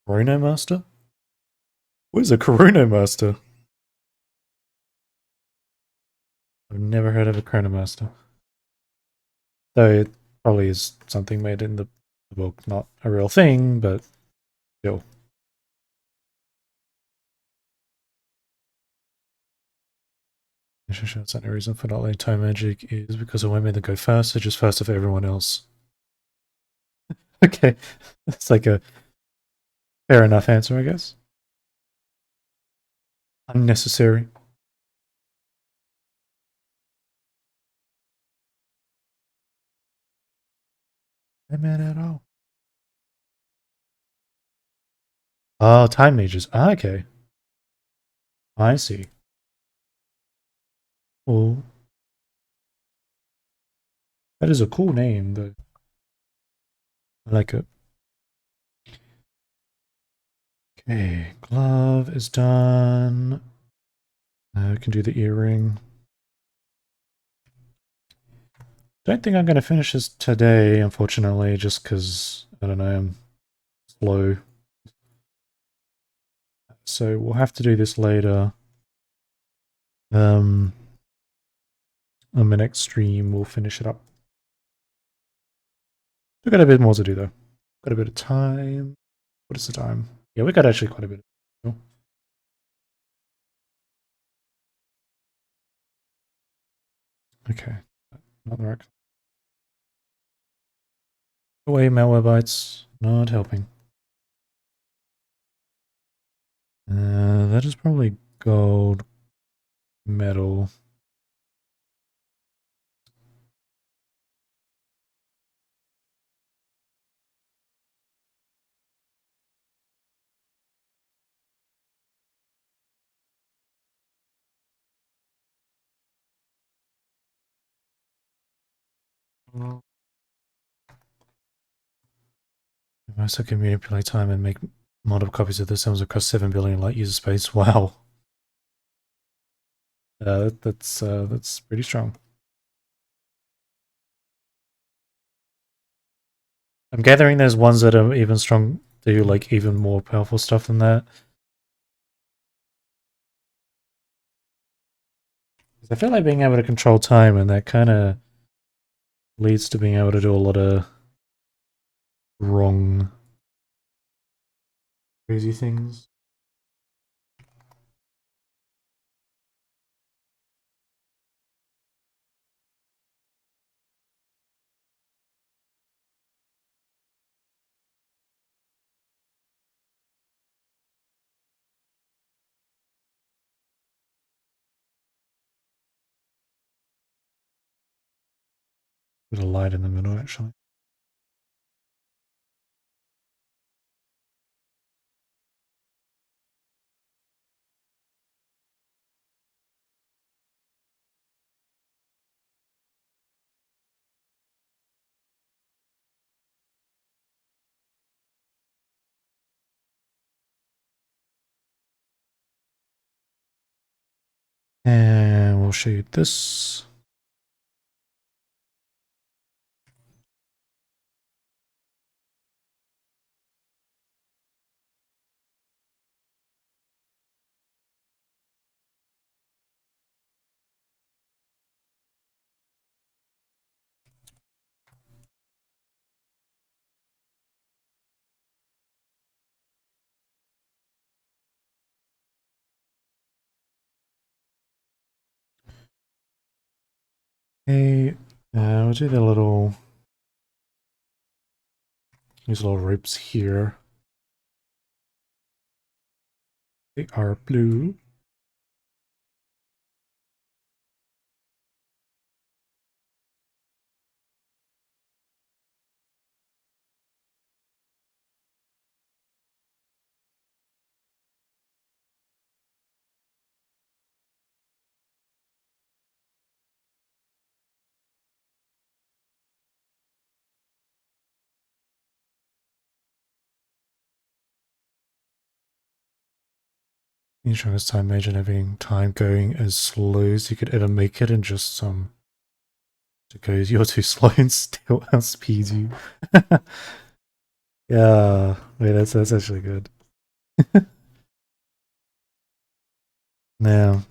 Chrono Master? What is a Chrono Master? I've never heard of a Chrono Master. Though it probably is something made in the book, not a real thing, but still. That's the only reason for not letting time magic is because I want me to go faster, just faster for everyone else. Okay, that's like a fair enough answer, I guess. Unnecessary. No man at all. Oh, time mages. Ah, okay. I see. Oh, that is a cool name, though. I like it. Okay, glove is done. We can do the earring. Don't think I'm going to finish this today, unfortunately, just because, I don't know, I'm slow. So we'll have to do this later. On the next stream, we'll finish it up. We've got a bit more to do, though. Got a bit of time. What is the time? Yeah, we got actually quite a bit. Okay, not the right. Away malwarebytes, not helping. That is probably gold, metal. Most I can manipulate time and make multiple copies of the sums across 7 billion light user space. Wow. That's pretty strong. I'm gathering there's ones that are even strong, do like even more powerful stuff than that. I feel like being able to control time, and that kind of leads to being able to do a lot of wrong, crazy things. With a light in the middle, actually. And we'll shoot this. Okay, we'll do the little, these little ropes here. They are blue. Insurance time imagine having time going as slow as you could ever make it and just because you're too slow and still outspeeds you. Yeah, wait, that's actually good. Now,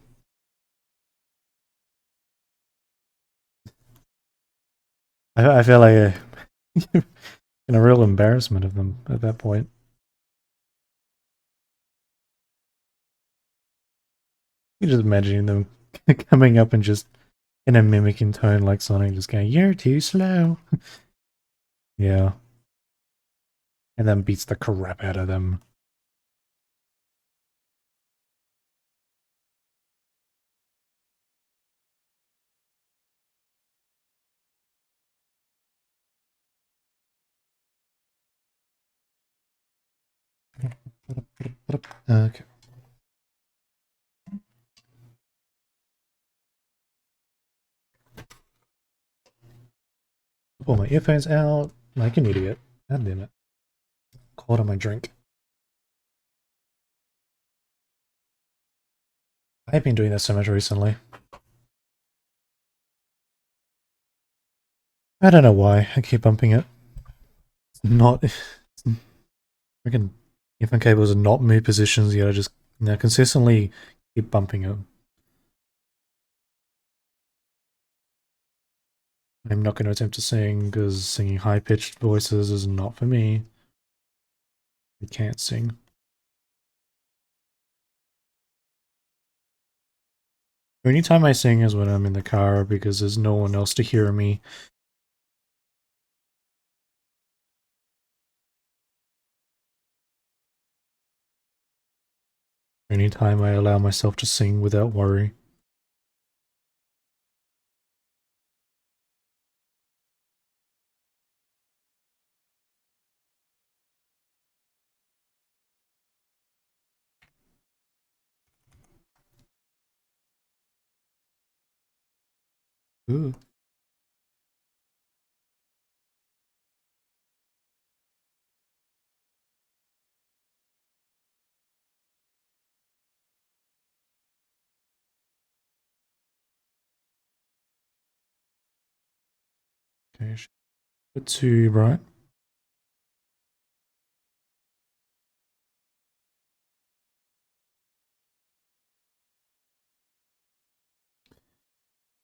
I feel like in a real embarrassment of them at that point. You just imagining them coming up and just in a mimicking tone like Sonic, just going, "You're too slow." Yeah, and then beats the crap out of them. Okay. Pull my earphones out like an idiot. God damn it. Caught on my drink. I've been doing that so much recently. I don't know why. I keep bumping it. It's not. Freaking earphone cables are not move positions. You gotta just consistently keep bumping it. I'm not going to attempt to sing because singing high pitched voices is not for me. I can't sing. The only time I sing is when I'm in the car because there's no one else to hear me. Anytime I allow myself to sing without worry. Ooh. Okay, bit too bright.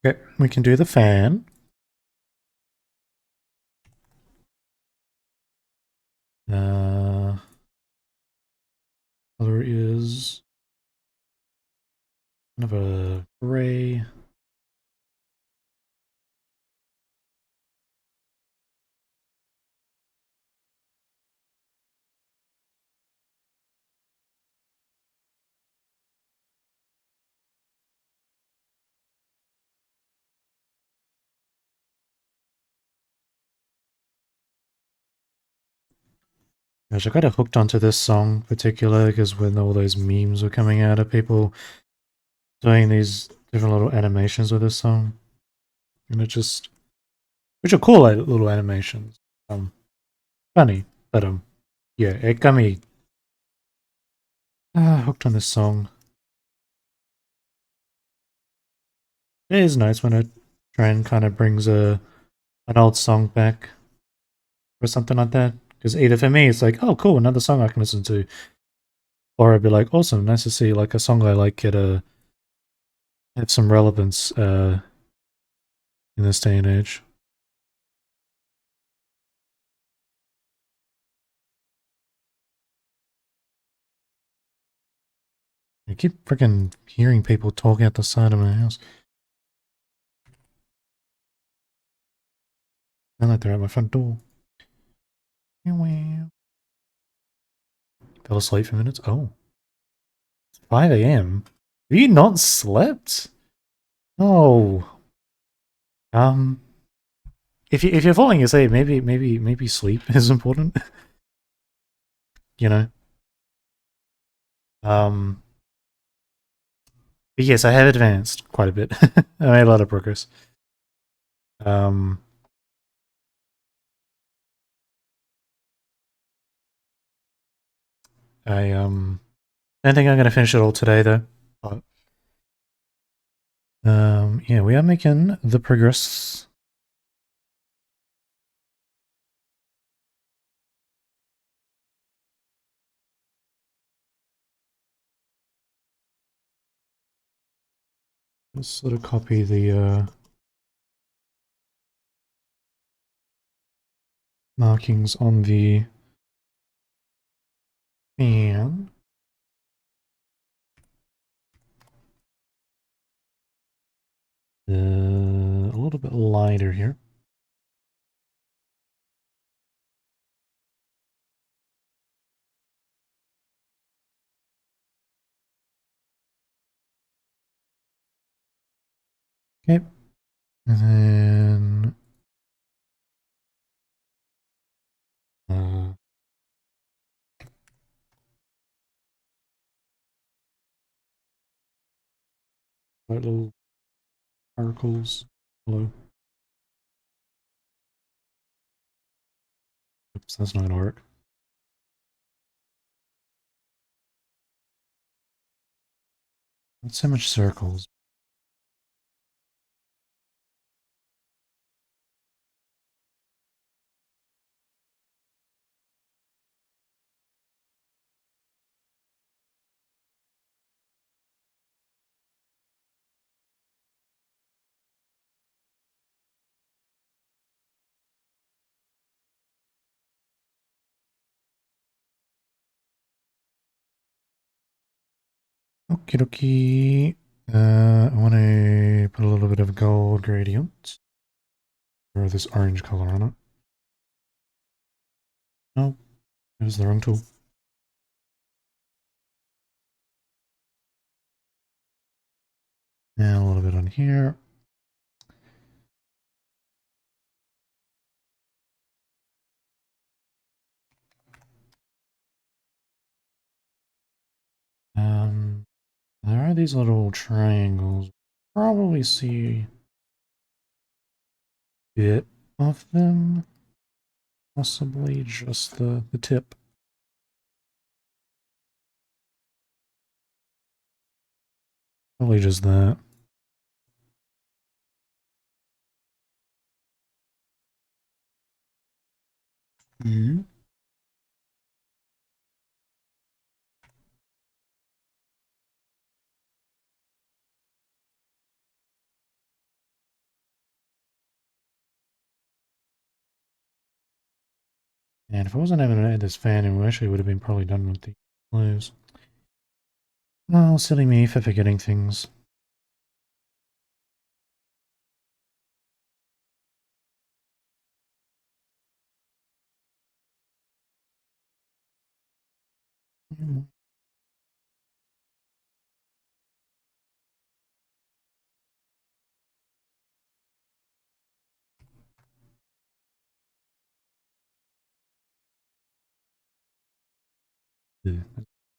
Okay, we can do the fan. Color is kind of a gray. Gosh, I got hooked onto this song particular because when all those memes were coming out of people doing these different little animations with this song, and it just, which are cool little animations, funny, but yeah, it got me hooked on this song. It is nice when a trend kind of brings an old song back or something like that. Because either for me, it's like, oh, cool, another song I can listen to, or I'd be like, awesome, nice to see like a song I like get have some relevance in this day and age. I keep freaking hearing people talking at the side of my house. I like they're at my front door. Fell asleep for minutes. Oh, it's 5 a.m. Have you not slept? Oh. If you're falling asleep, maybe sleep is important. You know. Um. But yes, I have advanced quite a bit. I made a lot of progress. Um. I don't think I'm gonna finish it all today though. But, yeah, we are making the progress. Let's sort of copy the markings on the fan. A little bit lighter here. Okay. And then little particles. Hello. Oops, that's not gonna work. Not so much circles. Okie dokie. I want to put a little bit of gold gradient. Or this orange color on it. No, it was the wrong tool. And a little bit on here. There are these little triangles. Probably see a bit of them. Possibly just the tip. Probably just that. Mm-hmm. And if I wasn't having to add this fan in, we actually would have been probably done with the blues. Oh, silly me for forgetting things.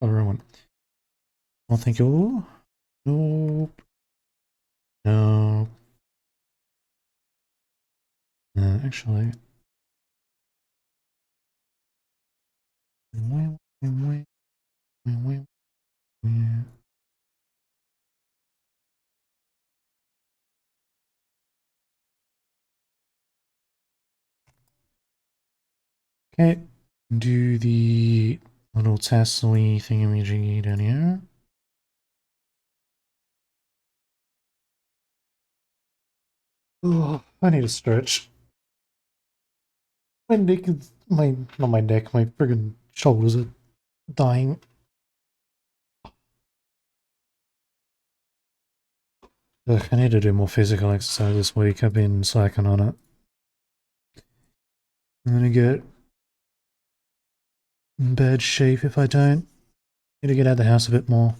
Other one. Oh, thank you. Nope. No. Actually. Okay. Do the little tassel-y thingamajiggy down here. Oh, I need a stretch. My neck is not my neck, my friggin' shoulders are dying. Ugh, I need to do more physical exercise this week. I've been slacking on it. I'm gonna get in bad shape if I don't. Need to get out of the house a bit more.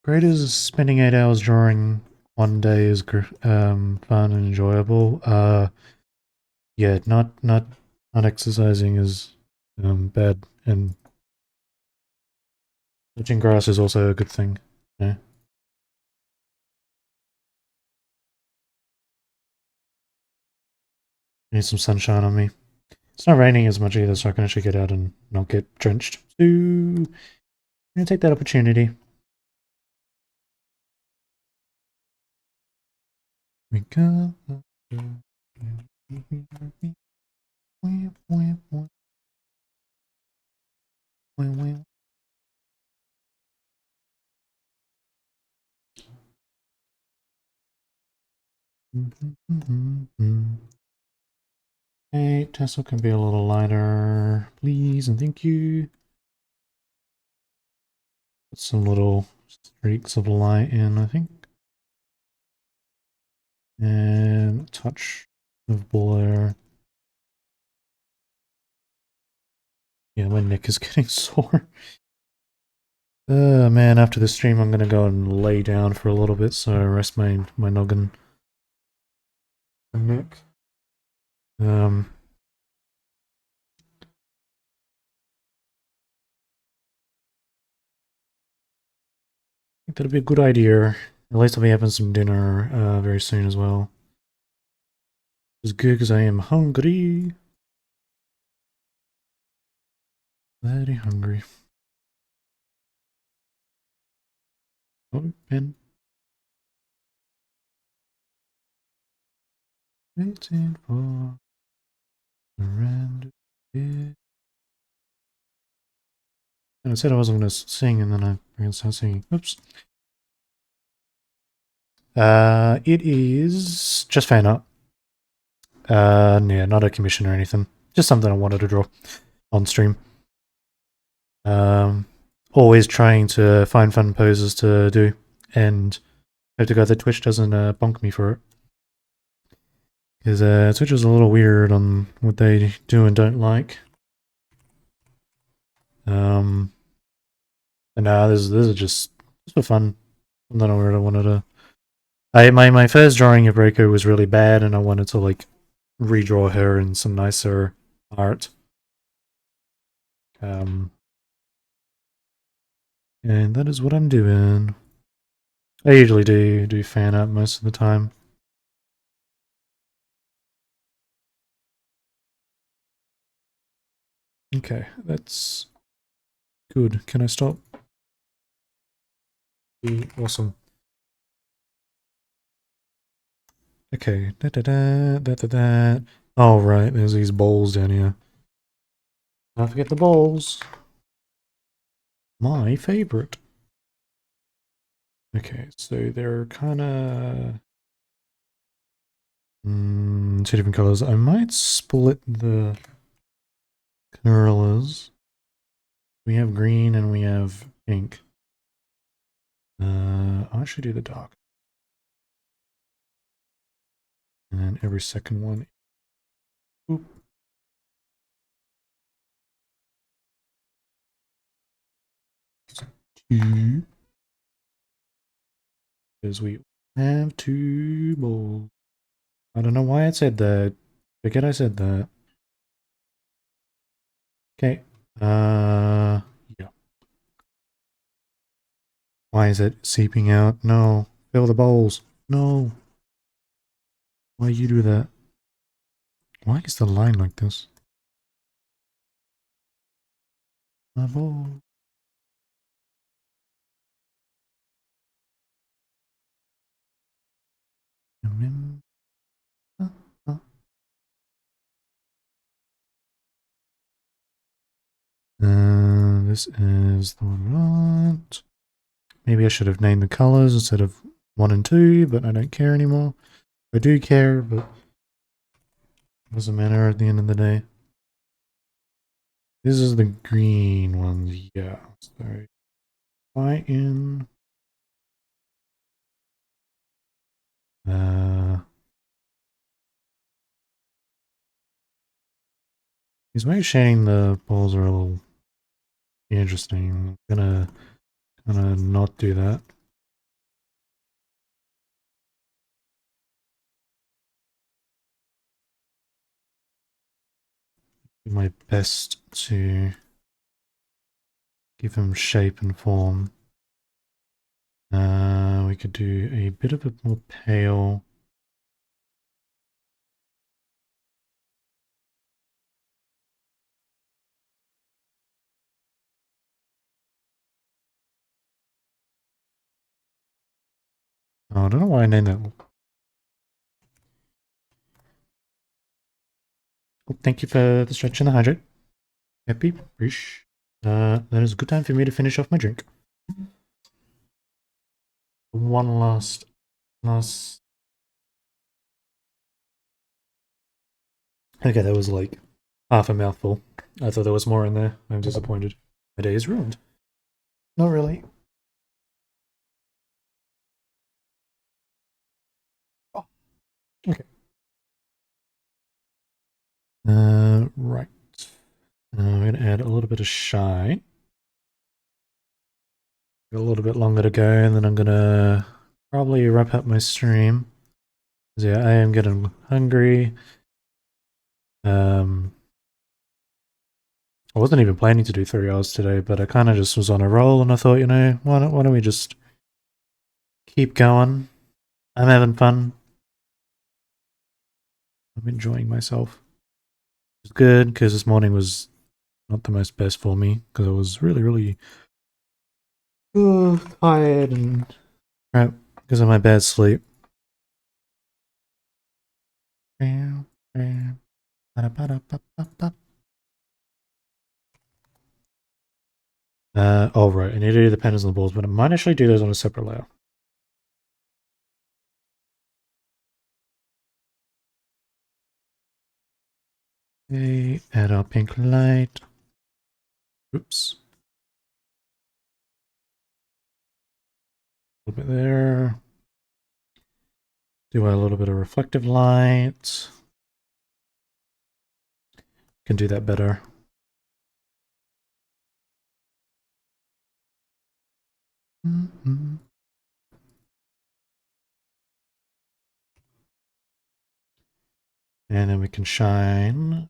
Great as spending 8 hours drawing one day is fun and enjoyable. Yeah, not exercising is bad, and touching grass is also a good thing. Yeah. Need some sunshine on me. It's not raining as much either, so I can actually get out and not get drenched. So I'm gonna take that opportunity. We go. Hey, Tesla can be a little lighter, please, and thank you. Put some little streaks of light in, I think. And a touch of blur. Yeah, my neck is getting sore. Man, after the stream I'm gonna go and lay down for a little bit so I rest my noggin and neck. I think that'll be a good idea. At least I'll be having some dinner very soon as well. It's good because I am hungry. Very hungry. Open. Waiting for the random bit. And I said I wasn't going to sing, and then I forgot to start singing. Oops. It is just fan art. Yeah, not a commission or anything. Just something I wanted to draw on stream. Always trying to find fun poses to do, and I have to go that Twitch doesn't bonk me for it. Because Twitch is a little weird on what they do and don't like. And this is just for fun. I don't know where I wanted to. My first drawing of Raikou was really bad, and I wanted to like redraw her in some nicer art. And that is what I'm doing. I usually do fan art most of the time. Okay, that's good. Can I stop? Awesome. Okay. Da da da da da da. Oh right, there's these bowls down here. Don't forget the bowls. My favorite. Okay, so they're kind of two different colors. I might split the colors. We have green and we have pink. I should do the dark. And then every second one. Oop. Two. Because we have two bowls. I don't know why I said that. Forget I said that. Okay. Yeah. Why is it seeping out? No. Fill the bowls. No. Why you do that? Why is the line like this? My bowl. This is the one I want. Maybe I should have named the colors instead of 1 and 2, but I don't care anymore. I do care, but it doesn't matter at the end of the day. This is the green ones, yeah. So buy in. These way shading the balls are a little interesting. I'm gonna not do that. Do my best to give them shape and form. We could do a bit of a more pale. Oh, I don't know why I named that. Oh, thank you for the stretch and the hydrate. Happy fish. That is a good time for me to finish off my drink. One last. Okay, that was like half a mouthful. I thought there was more in there. I'm disappointed. My day is ruined. Not really. Oh, okay. Right. I'm going to add a little bit of shine. Got a little bit longer to go, and then I'm going to probably wrap up my stream. Yeah, I am getting hungry. I wasn't even planning to do 3 hours today, but I kind of just was on a roll, and I thought, you know, why don't we just keep going? I'm having fun. I'm enjoying myself. It's good because this morning was not the most best for me because I was really tired and crap because of my bad sleep. Oh right, I need to do the patterns on the balls, but I might actually do those on a separate layer. Okay, add our pink light. Oops. little bit there. Do a little bit of reflective light. Can do that better. Mm-hmm. And then we can shine.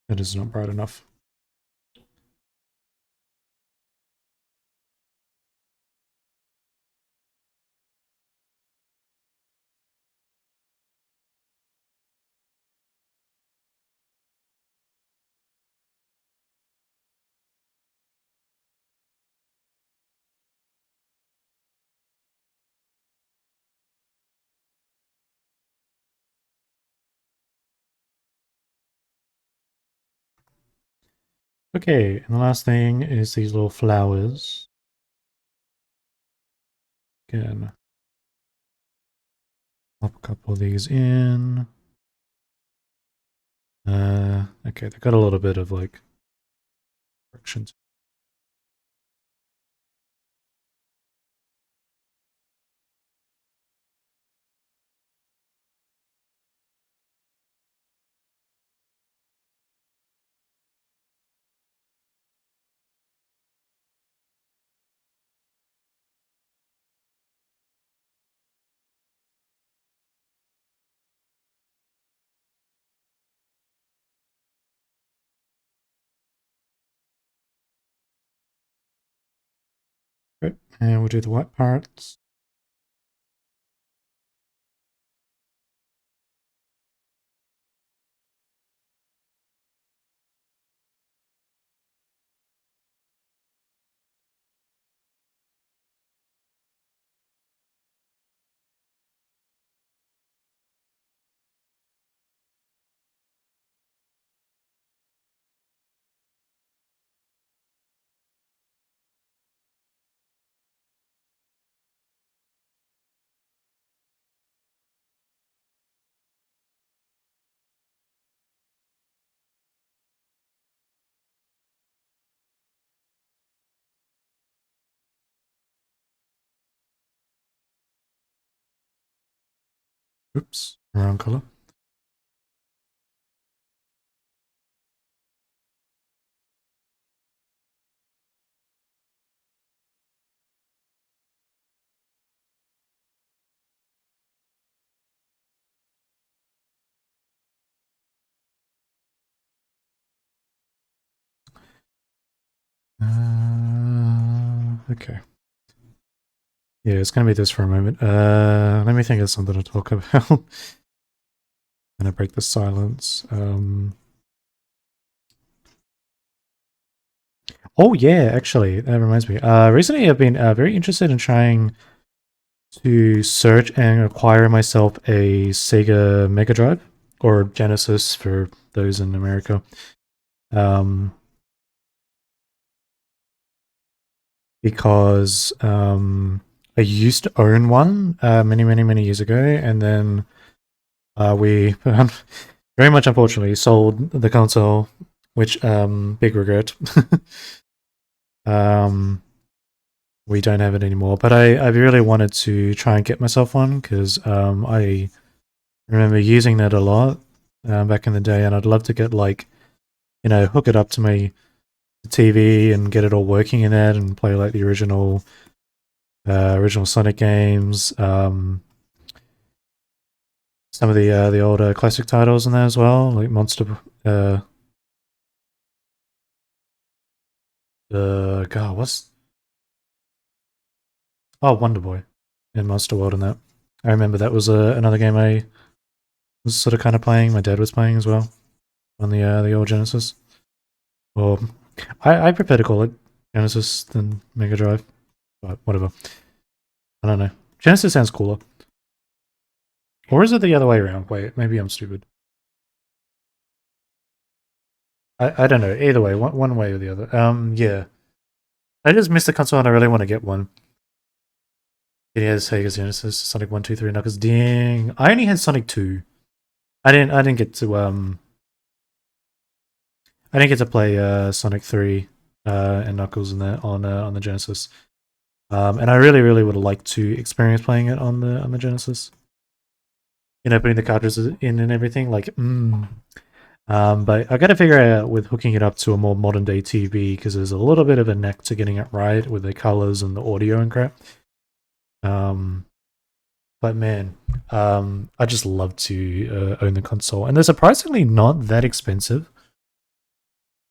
That is not bright enough. Okay, and the last thing is these little flowers. Again, pop a couple of these in. Okay, they got a little bit of like corrections. Right, and we'll do the white parts. Oops, wrong color. Okay. Yeah, it's gonna be this for a moment. Let me think of something to talk about. I'm gonna break the silence. Oh yeah, actually, that reminds me. Recently I've been very interested in trying to search and acquire myself a Sega Mega Drive or Genesis for those in America. Um, because I used to own one many years ago, and then we very much unfortunately sold the console, which big regret. um, we don't have it anymore, but I really wanted to try and get myself one because I remember using that a lot back in the day, and I'd love to get like hook it up to my TV and get it all working in that and play like the original Sonic games, some of the older classic titles in there as well, like Monster. God, what's Wonder Boy in Monster World and that. I remember that was another game I was sort of kind of playing. My dad was playing as well on the old Genesis. Or I prefer to call it Genesis than Mega Drive, but whatever. I don't know. Genesis sounds cooler. Or is it the other way around? Wait, maybe I'm stupid. I don't know. Either way, one way or the other. Yeah. I just missed the console and I really want to get one. It has Sega Genesis, Sonic 1, 2, 3, Knuckles. Ding. I only had Sonic 2. I didn't get to I didn't get to play Sonic 3 and Knuckles in that on the Genesis. And I really, really would like to experience playing it on the Genesis. You know, putting the cartridges in and everything. Like, but I got to figure out with hooking it up to a more modern day TV because there's a little bit of a knack to getting it right with the colors and the audio and crap. But man, I just love to own the console, and they're surprisingly not that expensive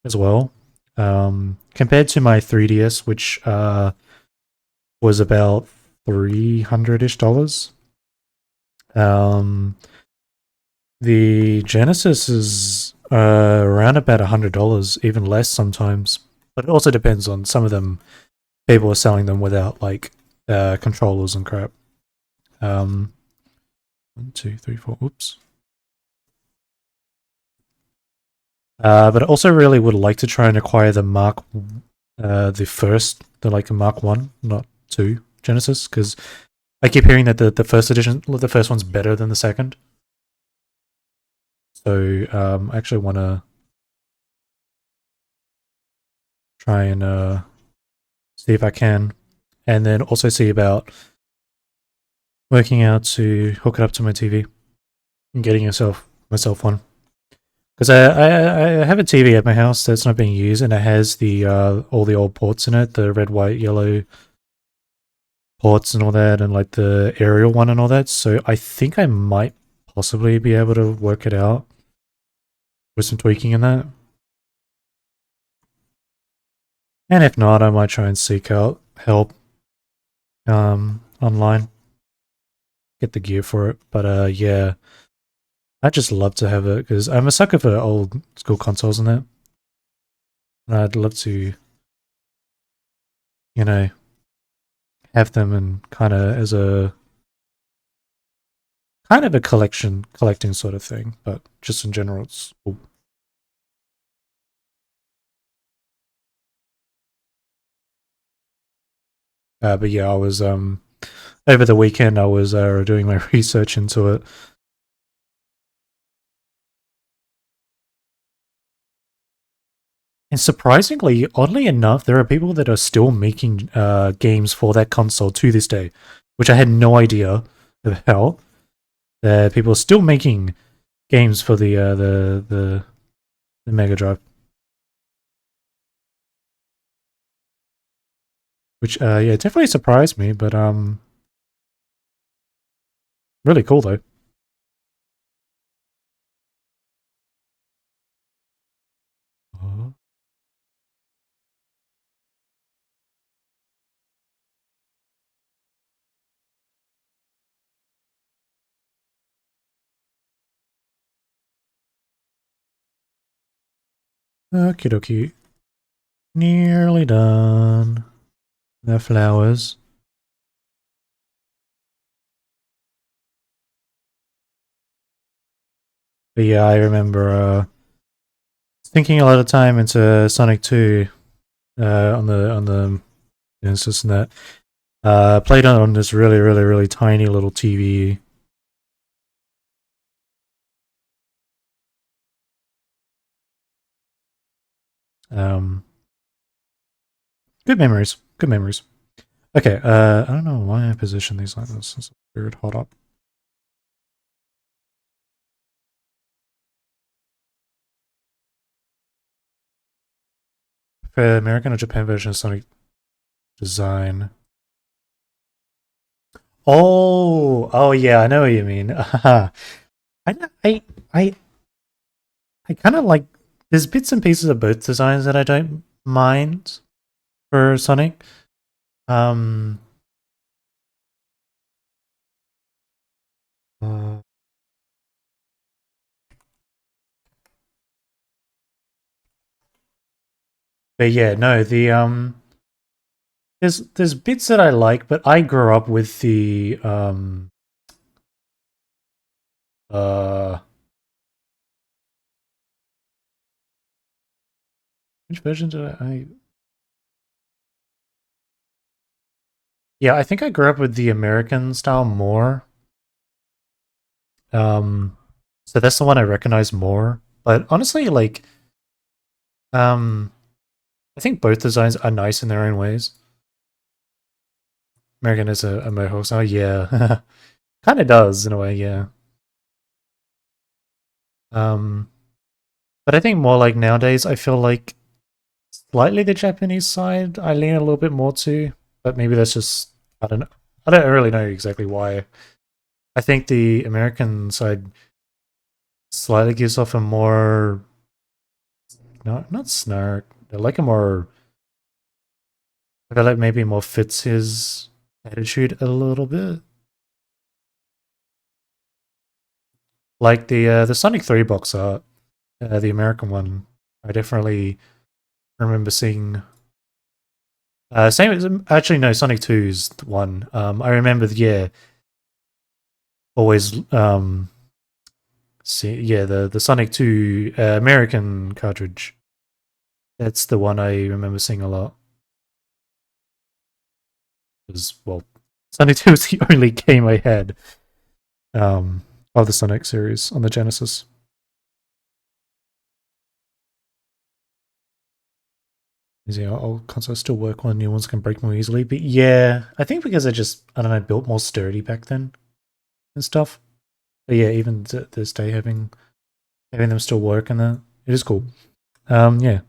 as well. Compared to my 3DS, which was about $300-ish. The Genesis is around about $100, even less sometimes. But it also depends on some of them. People are selling them without like controllers and crap. 1, 2, 3, 4. Oops. But I also really would like to try and acquire the the Mark 1, not 2 Genesis, because I keep hearing that the first edition, the first one's better than the second. So I actually want to try and see if I can, and then also see about working out to hook it up to my TV and getting myself one. Because I have a TV at my house that's not being used, and it has the all the old ports in it, the red, white, yellow ports and all that, and like the aerial one and all that. So I think I might possibly be able to work it out with some tweaking in that. And if not, I might try and seek out help online, get the gear for it. But yeah, I'd just love to have it because I'm a sucker for old school consoles and that. And I'd love to, you know, have them and kind of as a kind of a collecting sort of thing. But just in general, it's cool. But yeah, I was over the weekend I was doing my research into it. And surprisingly, oddly enough, there are people that are still making games for that console to this day, which I had no idea about. That people are still making games for the Mega Drive, which yeah, definitely surprised me. But really cool though. Okie dokie. Nearly done. The flowers. But yeah, I remember thinking a lot of time into Sonic 2 on the Genesis and that. Played on this really, really, really tiny little TV. Um, Good memories. Good memories. Okay, I don't know why I position these like this. It's weird. Hold up. For American or Japan version of Sonic design. Oh, yeah, I know what you mean. I, I, I, I kind of like. There's bits and pieces of both designs that I don't mind for Sonic. Um, uh, but yeah, no, there's bits that I like, but I grew up with the uh which version did I yeah, I think I grew up with the American style more. Um so that's the one I recognize more. But honestly, like um I think both designs are nice in their own ways. American is a mohawk. So yeah, kind of does in a way. Yeah. Um, but I think more like nowadays, I feel like slightly the Japanese side I lean a little bit more to, but maybe that's just I don't know. I don't really know exactly why. I think the American side slightly gives off a more not snark, like a more I feel like maybe more fits his attitude a little bit. Like the Sonic 3 box art, the American one. I definitely remember seeing same as actually no Sonic 2's one. I remember yeah, always see yeah, the Sonic 2 American cartridge. That's the one I remember seeing a lot. Because well, Sonic 2 was the only game I had um of the Sonic series on the Genesis. Yeah, old consoles still work when new ones can break more easily. But yeah, I think because I just I don't know built more sturdy back then and stuff. But yeah, even to this day having them still work and that it is cool. Yeah.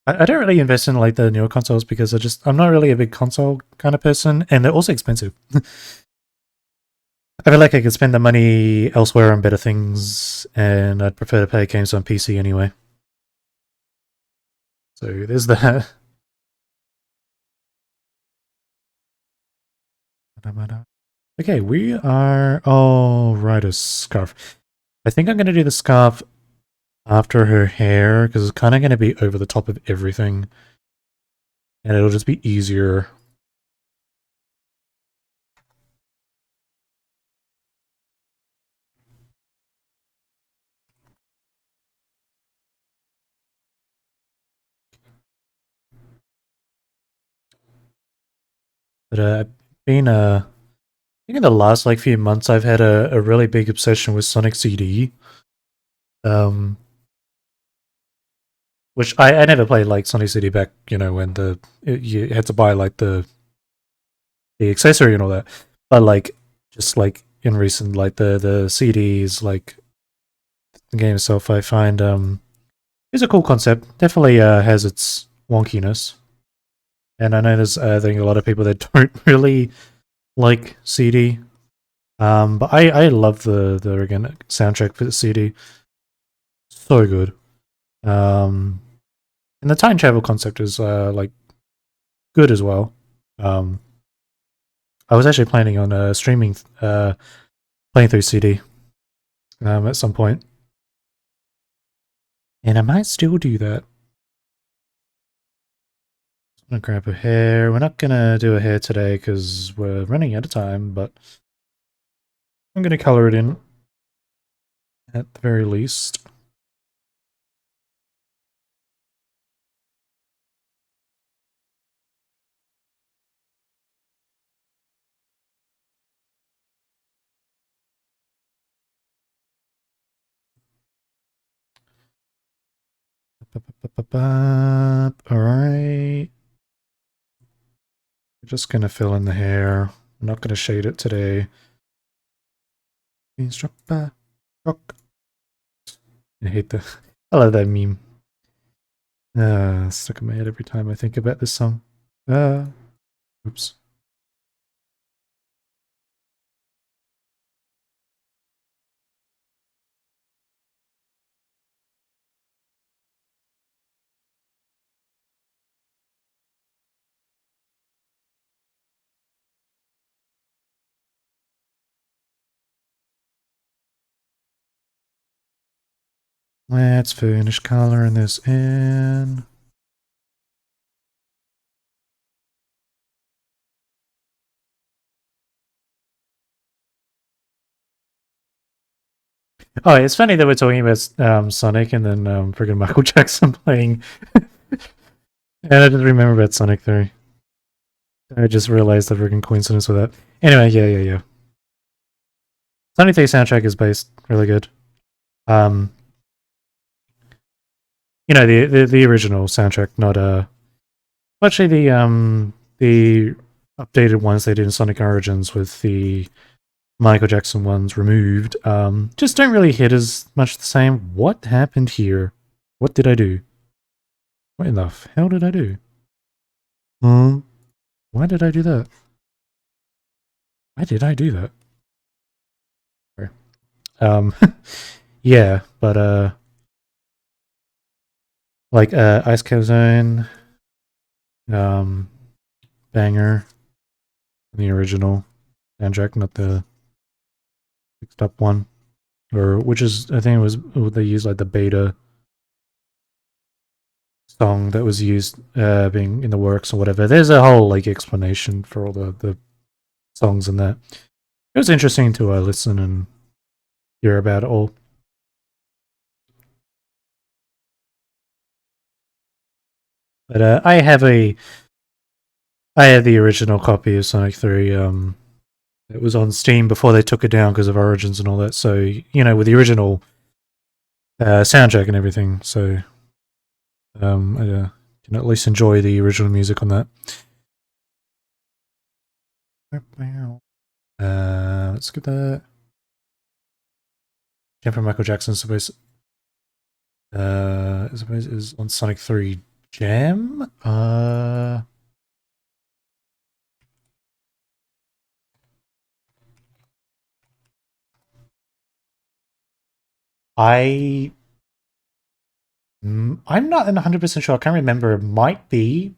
I don't really invest in like the newer consoles because I'm not really a big console kind of person, and they're also expensive. I feel like I could spend the money elsewhere on better things, and I'd prefer to play games on PC anyway. So there's that. Okay, we are. Oh, right, a scarf. I think I'm gonna do the scarf after her hair because it's kind of gonna be over the top of everything, and it'll just be easier. But I've been I think in the last like few months I've had a really big obsession with Sonic CD. Um, which I never played like Sonic CD back, you know, when you had to buy like the accessory and all that. But like just like in recent like the CDs like the game itself I find is a cool concept. Definitely has its wonkiness. And I know there's I think a lot of people that don't really like CD. But I love the organic soundtrack for the CD. So good. Um, and the time travel concept is like good as well. Um, I was actually planning on streaming, playing through CD at some point, and I might still do that. I'm gonna grab a hair. We're not gonna do a hair today because we're running out of time, but I'm gonna color it in at the very least. All right. We're just gonna fill in the hair. I'm not gonna shade it today. Being struck by rock. I hate the. I love that meme. Stuck in my head every time I think about this song. Oops. Let's finish coloring this in. Oh, it's funny that we're talking about Sonic and then freaking Michael Jackson playing. And I just remember about Sonic 3. I just realized the freaking coincidence with that. Anyway, yeah. Sonic 3 soundtrack is based really good. Um, the original soundtrack, not actually the updated ones they did in Sonic Origins with the Michael Jackson ones removed, just don't really hit as much the same. What happened here? What did I do? What in the hell did I do? Why did I do that? Why did I do that? Sorry. Yeah, but like Ice Cave Zone, banger, the original soundtrack, not the fixed up one, or which is I think it was they used like the beta song that was used being in the works or whatever. There's a whole like explanation for all the songs in that. It was interesting to listen and hear about it all. But I have the original copy of Sonic 3. It was on Steam before they took it down because of Origins and all that. So with the original soundtrack and everything. So I can at least enjoy the original music on that. Let's get that. Jam from Michael Jackson, suppose is on Sonic 3 Jam. I'm not 100% sure. I can't remember. It might be.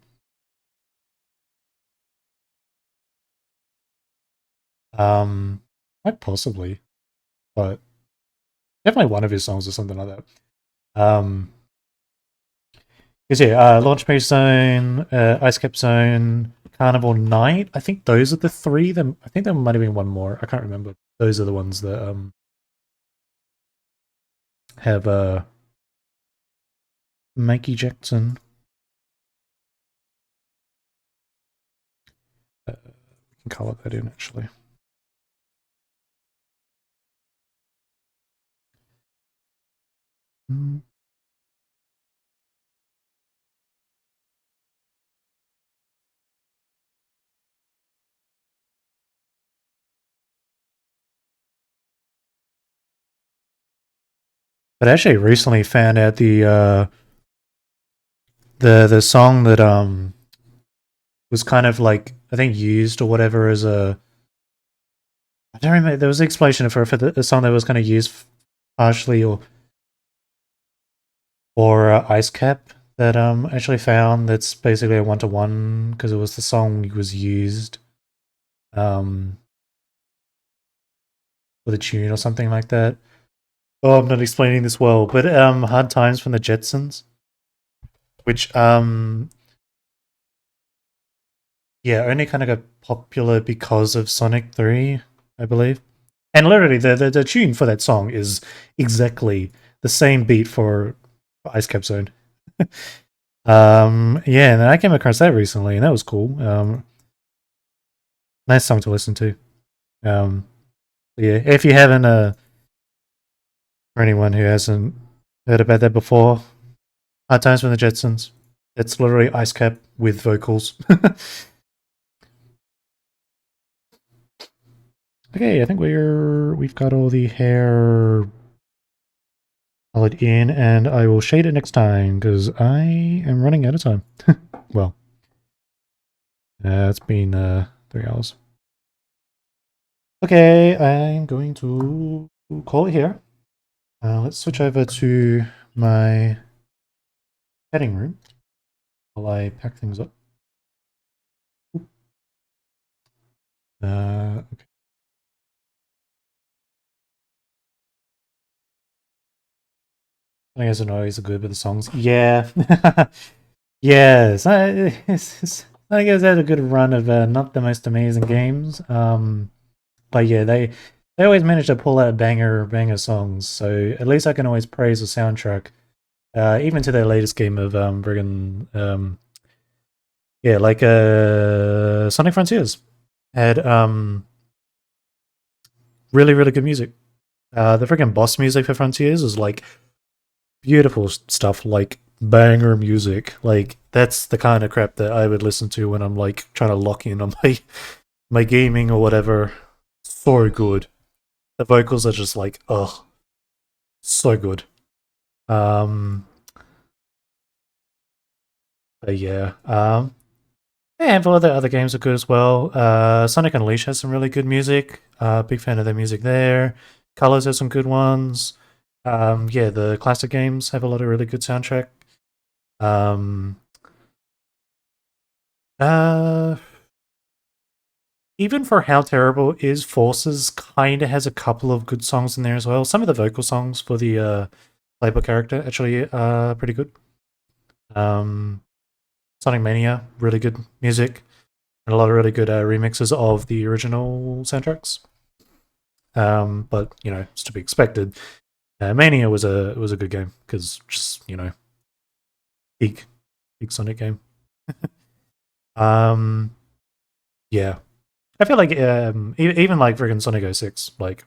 Quite possibly, but definitely one of his songs or something like that. Because Launch Base Zone, Ice Cap Zone, Carnival Night. I think those are the three. I think there might have been one more. I can't remember. Those are the ones that have Mikey Jackson. We can color that in actually. But I actually recently found out the song that was kind of like I think used or whatever as a I don't remember. There was an explanation for the song that was kind of used partially or Ice Cap that actually found that's basically a 1-to-1 because it was the song was used for the tune or something like that. Oh, I'm not explaining this well, but Hard Times from the Jetsons, which yeah, only kind of got popular because of Sonic 3, I believe. And literally, the tune for that song is exactly the same beat for Ice Cap Zone. Yeah, and I came across that recently, and that was cool. Nice song to listen to. Yeah, if you haven't, for anyone who hasn't heard about that before, Hard Times from the Jetsons. It's literally Ice Cap with vocals. Okay, I think we've got all the hair colored in, and I will shade it next time because I am running out of time. Well, it's been 3 hours. Okay, I'm going to call it here. Let's switch over to my editing room while I pack things up. Okay. I guess I'm always good with the songs. Yeah. Yes. I guess I had a good run of not the most amazing games. But yeah, they always manage to pull out banger songs. So at least I can always praise the soundtrack. Even to their latest game of friggin' yeah, like Sonic Frontiers had really good music. The freaking boss music for Frontiers is like beautiful stuff. Like banger music. Like that's the kind of crap that I would listen to when I'm like trying to lock in on my gaming or whatever. So good. The vocals are just like, oh, so good. Um, but yeah. Yeah, a handful of the other games are good as well. Sonic Unleashed has some really good music. Big fan of their music there. Colors has some good ones. Yeah, the classic games have a lot of really good soundtrack. Um, uh, Even for how terrible it is, Forces kind of has a couple of good songs in there as well. Some of the vocal songs for the playable character actually are pretty good. Um, Sonic Mania, really good music, and a lot of really good remixes of the original soundtracks. But you know, it's to be expected. Mania was a good game because just peak peak Sonic game. um, yeah, I feel like even like friggin' Sonic 06 like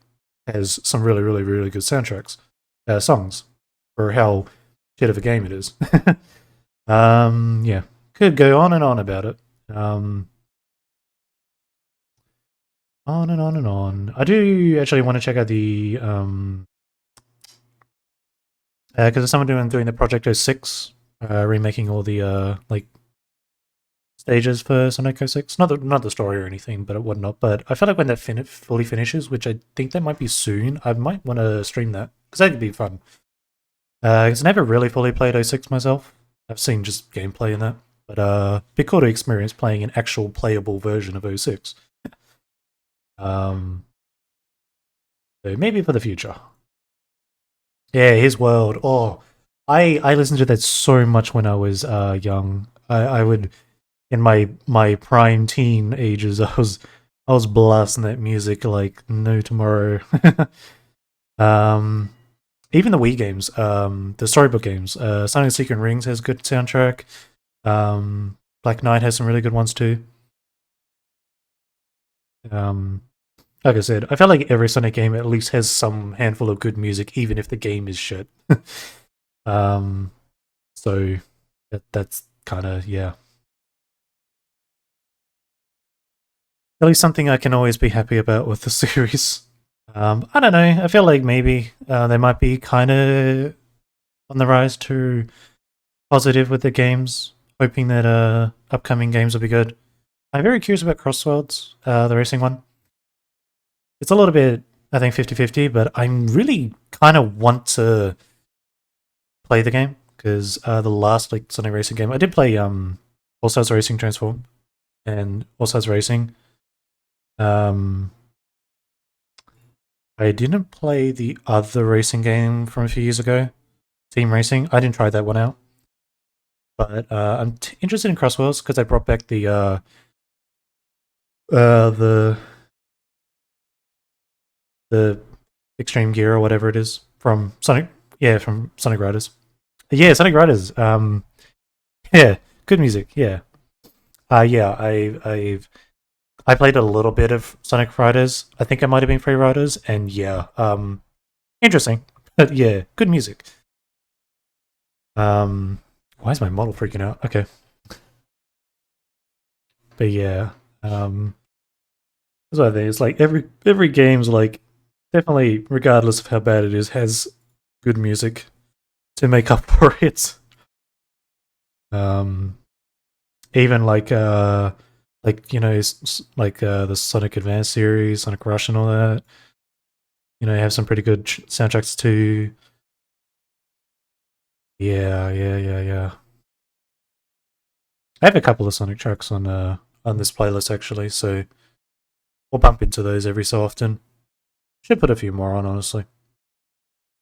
has some really really really good soundtracks, songs for how shit of a game it is. Yeah, could go on and on about it. On and on and on. I do actually want to check out the because there's someone doing the Project 06, remaking all the like stages for Sonic 06. Not the story or anything, but whatnot. But I feel like when that fully finishes, which I think that might be soon, I might want to stream that because that could be fun. Because I never really fully played 06 myself. I've seen just gameplay in that, but be cool to experience playing an actual playable version of 06. So maybe for the future. Yeah, his world. Oh, I listened to that so much when I was young. I would in my prime teen ages. I was blasting that music like no tomorrow. um, Even the Wii games, the storybook games. Sonic Secret Rings has good soundtrack. Black Knight has some really good ones too. Um, like I said, I feel like every Sonic game at least has some handful of good music, even if the game is shit. um, so that's kind of yeah. At least something I can always be happy about with the series. I don't know. I feel like maybe they might be kind of on the rise to positive with the games, hoping that upcoming games will be good. I'm very curious about Crossworlds, the racing one. It's a little bit, I think, 50-50, but I really kind of want to play the game because the last like Sonic Racing game I did play All Stars Racing Transform and All Stars Racing. Um, I didn't play the other racing game from a few years ago, Team Racing. I didn't try that one out, but I'm interested in Crossworlds because they brought back the the Extreme Gear or whatever it is from Sonic. Yeah, from Sonic Riders. Yeah, Sonic Riders. Yeah, good music. Yeah. Yeah. I played a little bit of Sonic Riders. I think it might have been Free Riders, and yeah, interesting. But yeah, good music. Why is my model freaking out? Okay, but yeah, that's what I think. It's like every game's like definitely, regardless of how bad it is, has good music to make up for it. Um, Even like like the Sonic Advance series, Sonic Rush, and all that. Have some pretty good soundtracks too. Yeah. I have a couple of Sonic tracks on this playlist actually, so we'll bump into those every so often. Should put a few more on, honestly.